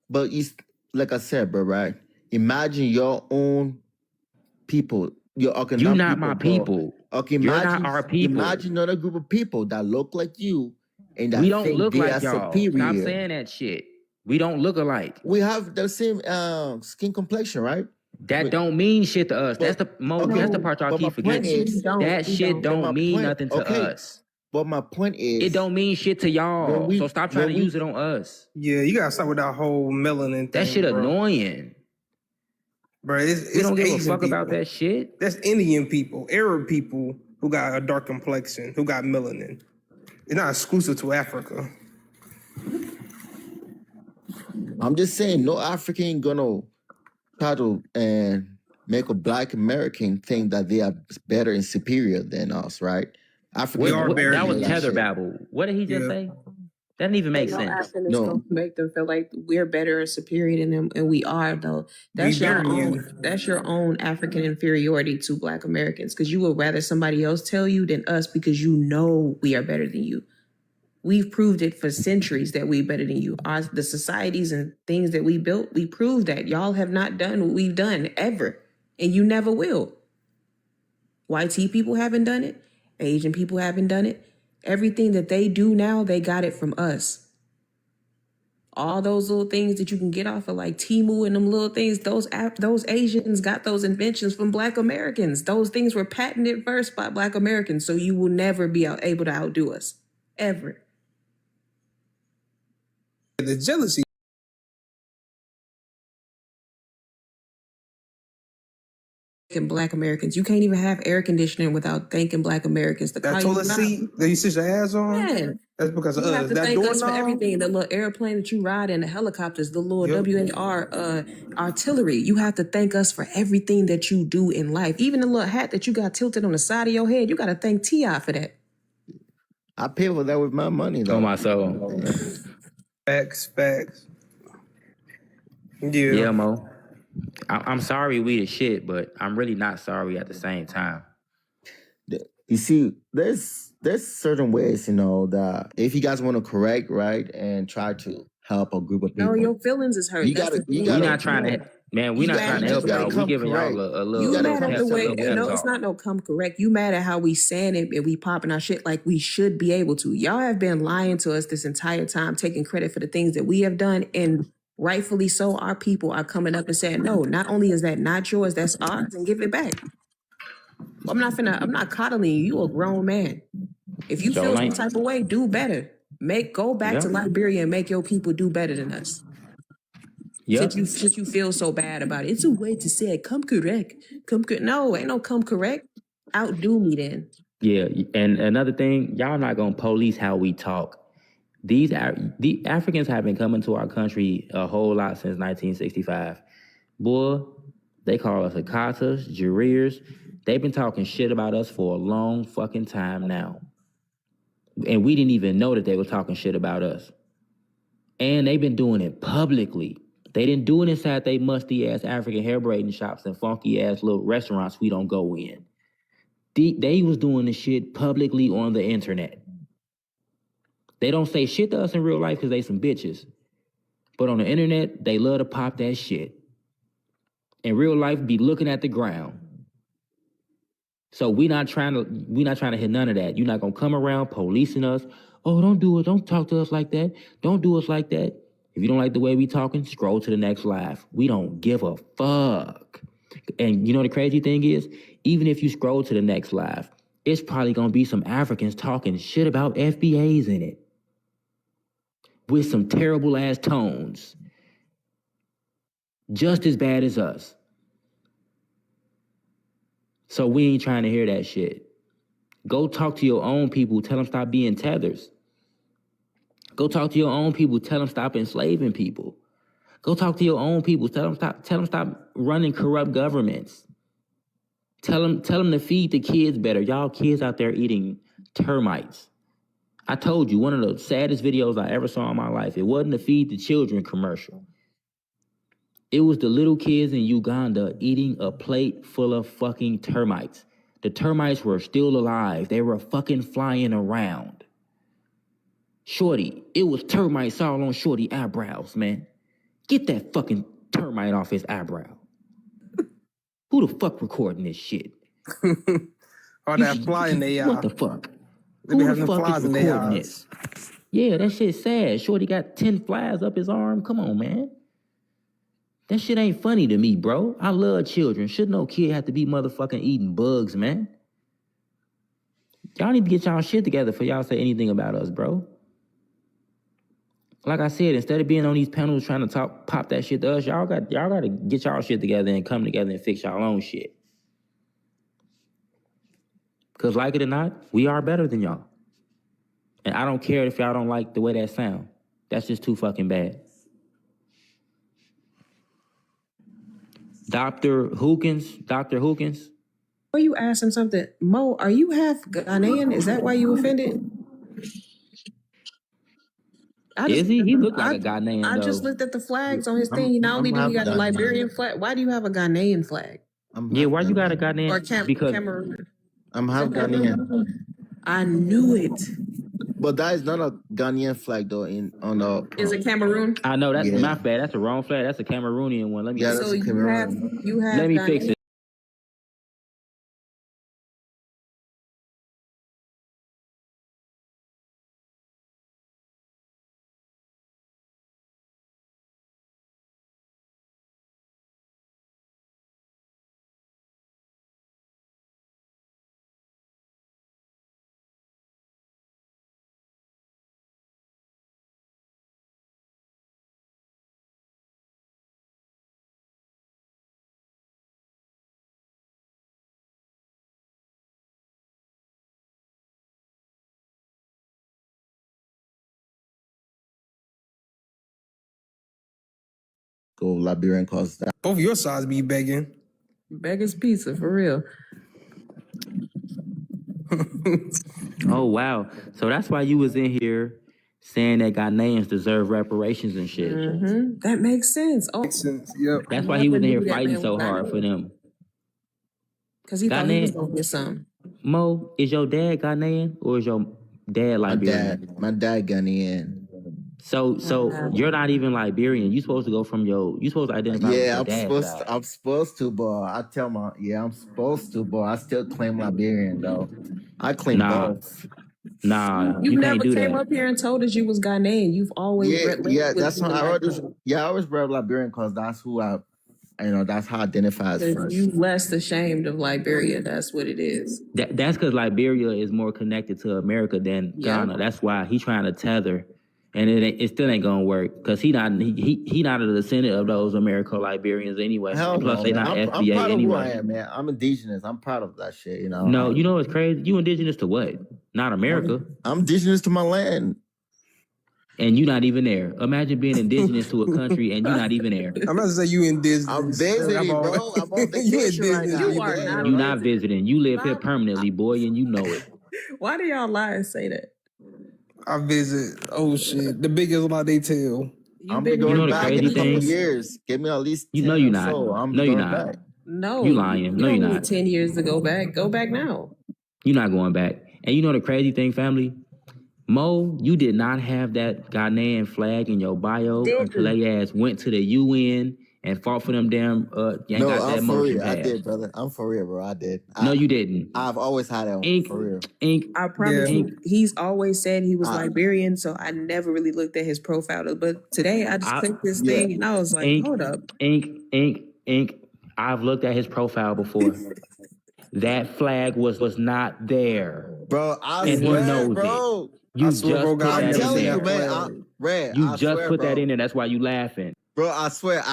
But it's like I said, bro, right? Imagine your own people. You're not my people. Okay, You're not our people. Imagine another group of people that look like you and that We don't think look they like are y'all. superior. Stop saying that shit. We don't look alike. We have the same skin complexion, right? That don't mean shit to us. That's the that's the part y'all keep forgetting. That shit don't mean nothing to us. But my point is, it don't mean shit to y'all. So stop trying to use it on us. Yeah, you gotta start with that whole melanin thing. That shit annoying. Bro, we don't give a fuck about that shit. That's Indian people, Arab people who got a dark complexion, who got melanin. It's not exclusive to Africa. I'm just saying, no African gonna try to make a Black American think that they are better and superior than us, right? African that was tether babble. What did he just say? That didn't even make sense. No, make them feel like we're better and superior than them, and we are though. That's your own. That's your own African inferiority to Black Americans, because you would rather somebody else tell you than us, because you know we are better than you. We've proved it for centuries that we're better than you. The societies and things that we built, we proved that y'all have not done what we've done ever, and you never will. YT people haven't done it. Asian people haven't done it. Everything that they do now, they got it from us. All those little things that you can get off of like Temu and them little things, those Asians got those inventions from Black Americans. Those things were patented first by Black Americans, so you will never be able to outdo us, ever. The jealousy. Black Americans. You can't even have air conditioning without thanking Black Americans. That toilet seat that you sit your ass on? Man, that's because of us. You have to thank us for knob? everything. The little airplane that you ride in, the helicopters, the little WAR artillery. You have to thank us for everything that you do in life. Even the little hat that you got tilted on the side of your head, you got to thank T.I. for that. I pay for that with my money, though. On my soul. Facts. Yeah, Mo. I'm sorry we the shit, but I'm really not sorry at the same time. You see, there's certain ways, that if you guys want to correct, right, and try to help a group of people. No, your feelings is hurt. We're not trying to, man. We're not trying to help y'all. We're giving y'all a little. You mad at the way? No, it's not no come correct. You mad at how we saying it and we popping our shit like we should be able to. Y'all have been lying to us this entire time, taking credit for the things that we have done, and rightfully so, our people are coming up and saying, no, not only is that not yours, that's ours, and give it back. I'm not coddling you. You a grown man. If you feel some type of way, do better. Go back to Liberia and make your people do better than us. Since you feel so bad about it. It's a way to say it. Come correct. No, ain't no come correct. Outdo me then. Yeah, and another thing, y'all not gonna police how we talk. The Africans have been coming to our country a whole lot since 1965. Boy, they call us Hakatas, Jarirs. They've been talking shit about us for a long fucking time now. And we didn't even know that they were talking shit about us. And they've been doing it publicly. They didn't do it inside they musty-ass African hair braiding shops and funky-ass little restaurants we don't go in. They was doing the shit publicly on the internet. They don't say shit to us in real life because they some bitches. But on the internet, they love to pop that shit. In real life, be looking at the ground. So we not trying to hit none of that. You're not gonna come around policing us. Oh, don't do it. Don't talk to us like that. Don't do us like that. If you don't like the way we talking, scroll to the next live. We don't give a fuck. And you know the crazy thing is, even if you scroll to the next live, it's probably gonna be some Africans talking shit about FBAs in it. With some terrible ass tones. Just as bad as us. So we ain't trying to hear that shit. Go talk to your own people. Tell them stop being tethers. Go talk to your own people. Tell them stop enslaving people. Go talk to your own people. Tell them stop running corrupt governments. Tell them to feed the kids better. Y'all kids out there eating termites. I told you, one of the saddest videos I ever saw in my life, it wasn't a feed the children commercial. It was the little kids in Uganda eating a plate full of fucking termites. The termites were still alive. They were fucking flying around. Shorty, it was termites all on Shorty eyebrows, man. Get that fucking termite off his eyebrow. Who the fuck recording this shit? Or that fly in their eye. What the fuck? They be Who having the fuck flies is in their recording eyes. this? Yeah, that shit's sad. Shorty got 10 flies up his arm. Come on, man. That shit ain't funny to me, bro. I love children. Should no kid have to be motherfucking eating bugs, man? Y'all need to get y'all shit together for y'all say anything about us, bro. Like I said, instead of being on these panels trying to pop that shit to us, y'all got to get y'all shit together and come together and fix y'all own shit. Because like it or not, we are better than y'all. And I don't care if y'all don't like the way that sound. That's just too fucking bad. Dr. Hookins. Are you asking something? Mo, are you half Ghanaian? Is that why you offended? Is he? He looked like a Ghanaian, I though. just looked at the flags on his thing. Not only do he got a Liberian flag, why do you have a Ghanaian flag? Yeah, why you got a Ghanaian? Or because Cameroon? I'm half Ghanaian. I knew it. But that is not a Ghanaian flag though. Is it Cameroon? I know that's my bad. That's the wrong flag. That's a Cameroonian one. Let me. Yeah, that's a Cameroon. You have. Let me Ghanaian. fix it. Go Liberian cause that. Both your sides be begging. Beggar's pizza, for real. Oh, wow. So that's why you was in here saying that Ghanaians deserve reparations and shit. Mm-hmm. That makes sense. Oh, Makes sense. Yep. That's why he was in here fighting so hard for them. Because he thought he was going to get some. Mo, is your dad Ghanaian or is your dad Liberian? My dad Ghanaian. So you're not even Liberian. You supposed to go from you supposed to identify with your dad's side. I'm supposed to, but I'm supposed to, but I still claim Liberian though. I claim both. Nah, you can't never do came that. up here and told us you was Ghanaian. You've always that's why I always brought Liberian because that's who that's how I identify as first. You less ashamed of Liberia. That's what it is. That's because Liberia is more connected to America than Ghana. That's why he's trying to tether. And it still ain't gonna work because he not a descendant of those Liberians anyway. Hell plus no, they man. not I'm FBA proud anyway. of who I am, man. I'm indigenous. I'm proud of that shit. You know. No, you know what's crazy? You indigenous to what? Not America. I'm indigenous to my land. And you not even there. Imagine being indigenous to a country and you not even there. I'm about to say you indigenous. I'm visiting, bro. I'm on vacation right now. You are not. You not visiting. You live here permanently, boy, and you know it. Why do y'all lie and say that? I visit. Oh shit, the biggest lie they tell. I'm been going back in a couple thing? years. Give me at least 10 you're not. So. No, you're not. Back. No, you lying. No, you you're don't not. need 10 years to go back. Go back now. You're not going back. And you know the crazy thing, family? Mo, you did not have that Ghanaian flag in your bio until they ass went to the UN and fought for them damn No, I'm for real. I did, brother. I'm for real, bro. I did. No, you didn't. I've always had that Ink, for real. I promise you, he's always said he was Liberian, so I never really looked at his profile. But today I just clicked this thing and I was like, hold up. Ink. I've looked at his profile before. That flag was not there. Bro, and he knows it. You just put that in there. You just put that in there. That's why you laughing. Bro, I swear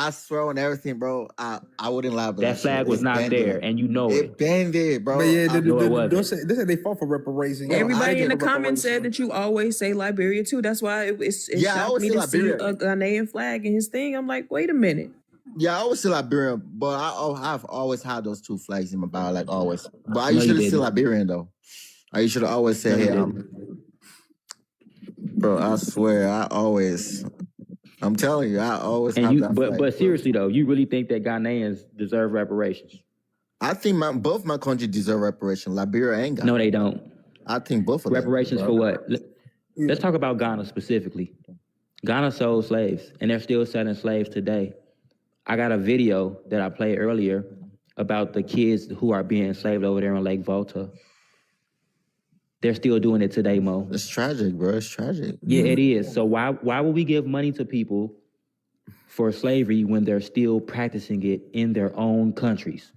on everything, bro. I wouldn't lie about that flag was not there, and you know it. It been there, bro. But yeah, they said they fought for reparations. Everybody in the comments said that you always say Liberia too. That's why it shocked me to see a Ghanaian flag in his thing. I'm like, wait a minute. Yeah, I always say Liberian, but I've always had those two flags in my bio, like always. But I usually say Liberian though. I usually always say, "Hey, bro." I swear, I'm telling you, I always have that flag. But seriously though, you really think that Ghanaians deserve reparations? I think both my countries deserve reparations. Liberia and Ghana. No, they don't. I think both of them. Reparations for what? Let's talk about Ghana specifically. Ghana sold slaves, and they're still selling slaves today. I got a video that I played earlier about the kids who are being enslaved over there in Lake Volta. They're still doing it today, Mo. It's tragic, bro. It's tragic. Yeah, it is. So why would we give money to people for slavery when they're still practicing it in their own countries?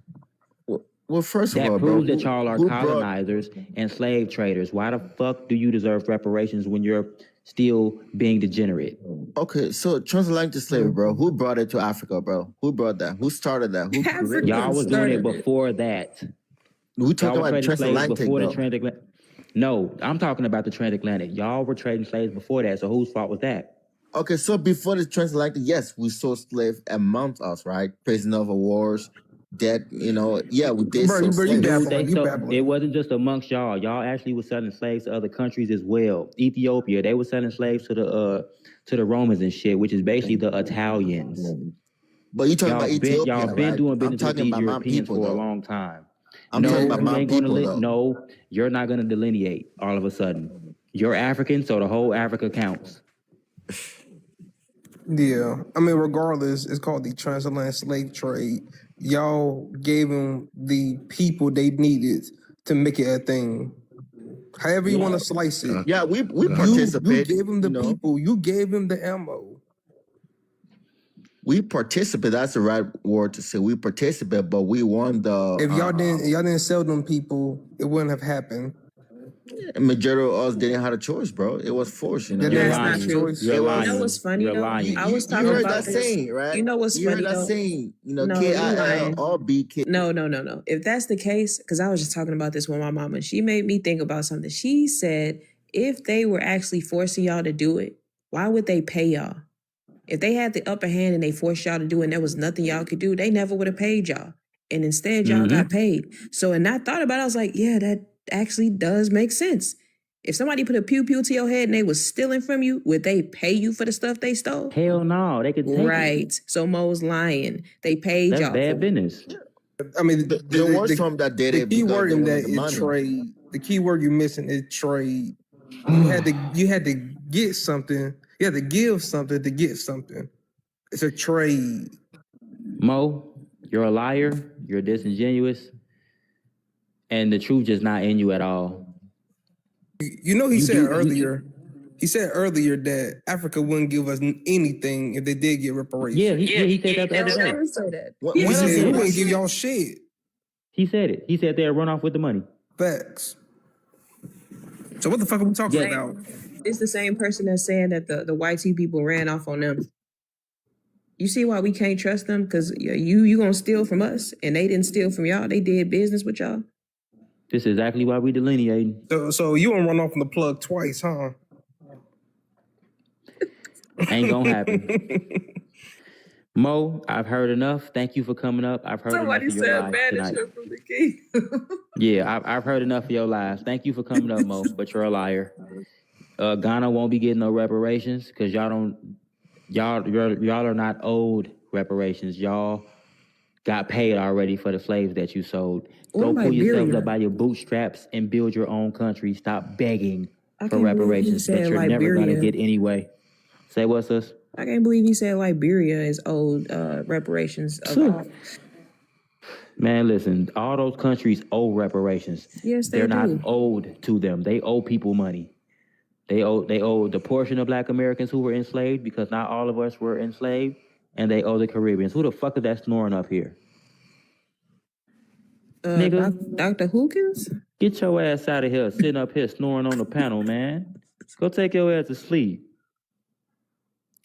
Well, first of That all, bro, proves that y'all are who brought- colonizers and slave traders. Why the fuck do you deserve reparations when you're still being degenerate? Okay, so transatlantic slavery, bro. Who brought it to Africa, bro? Who brought that? Who started that? Who created Y'all was doing it started it. before that. We Y'all talking were about trading slaves transatlantic, before the though. transatlantic. No, I'm talking about the transatlantic. Y'all were trading slaves before that. So whose fault was that? Okay, so before the transatlantic, yes, we saw slaves amongst us, right? Prisoner of wars, dead, yeah, we did Bro, sell you slaves. babbling. You So babbling. it wasn't just amongst y'all. Y'all actually was selling slaves to other countries as well. Ethiopia, they were selling slaves to the Romans and shit, which is basically the Italians. But you talking about Ethiopia, Y'all been right? doing I'm business with talking these about my Europeans people, for a though. long time. I'm talking about you my ain't gonna people, though. no, you're not gonna delineate all of a sudden. You're African, so the whole Africa counts. Yeah, I mean, regardless, it's called the transatlantic slave trade. Y'all gave them the people they needed to make it a thing. However you want to slice it. Yeah, we You participate. gave them the people. You gave them the ammo. We participate. That's the right word to say. We participate, but we won the. If y'all didn't sell them people, it wouldn't have happened. Majority of us didn't have a choice, bro. It was forced, That You're That's lying. not true. choice. You're You lying. know what's funny You're though? lying. I was You talking heard about that this. saying, right? You know what's You funny heard that though? saying, No, you're lying. KILLBK. No. If that's the case, because I was just talking about this with my mama, she made me think about something. She said, if they were actually forcing y'all to do it, why would they pay y'all? If they had the upper hand and they forced y'all to do it and there was nothing y'all could do, they never would have paid y'all. And instead, y'all got paid. So, and I thought about it, I was like, yeah, that actually does make sense. If somebody put a pew-pew to your head and they was stealing from you, would they pay you for the stuff they stole? Hell no, they could take Right. So Mo's lying. They paid That's y'all. bad business. I mean, The worst from that did the it key because word they in wanted that the is money. trade. The key word you're missing is trade. You had to get something. You had to give something to get something. It's a trade. Mo, you're a liar. You're disingenuous, and the truth just not in you at all. You know, he said earlier that Africa wouldn't give us anything if they did get reparations. Yeah, he said that the other day. Never say that. What- He what said is we it? wouldn't give y'all shit. He said it. He said they'd run off with the money. Facts. So what the fuck are we talking about? It's the same person that's saying that the YT people ran off on them. You see why we can't trust them? Because you gonna steal from us, and they didn't steal from y'all. They did business with y'all. This is exactly why we delineating. So you won't run off on the plug twice, huh? Ain't gonna happen. Mo, I've heard enough. Thank you for coming up. I've heard Somebody enough of your said lies manage tonight. from the key. Yeah, I've heard enough of your lies. Thank you for coming up, Mo, but you're a liar. Ghana won't be getting no reparations because y'all are not owed reparations. Y'all got paid already for the slaves that you sold. Go What pull yourselves Liberia? up by your bootstraps and build your own country. Stop begging I for can't believe he reparations that said you're never gonna Liberia. get anyway. Say what, sis? I can't believe he said Liberia is owed reparations. Man, listen, all those countries owe reparations. Yes, they They're not do. owed to them. They owe people money. They owe the portion of Black Americans who were enslaved, because not all of us were enslaved, and they owe the Caribbeans. Who the fuck is that snoring up here? Nigga, Dr. Hookins? get your ass out of here, sitting up here snoring on the panel, man. Go take your ass to sleep.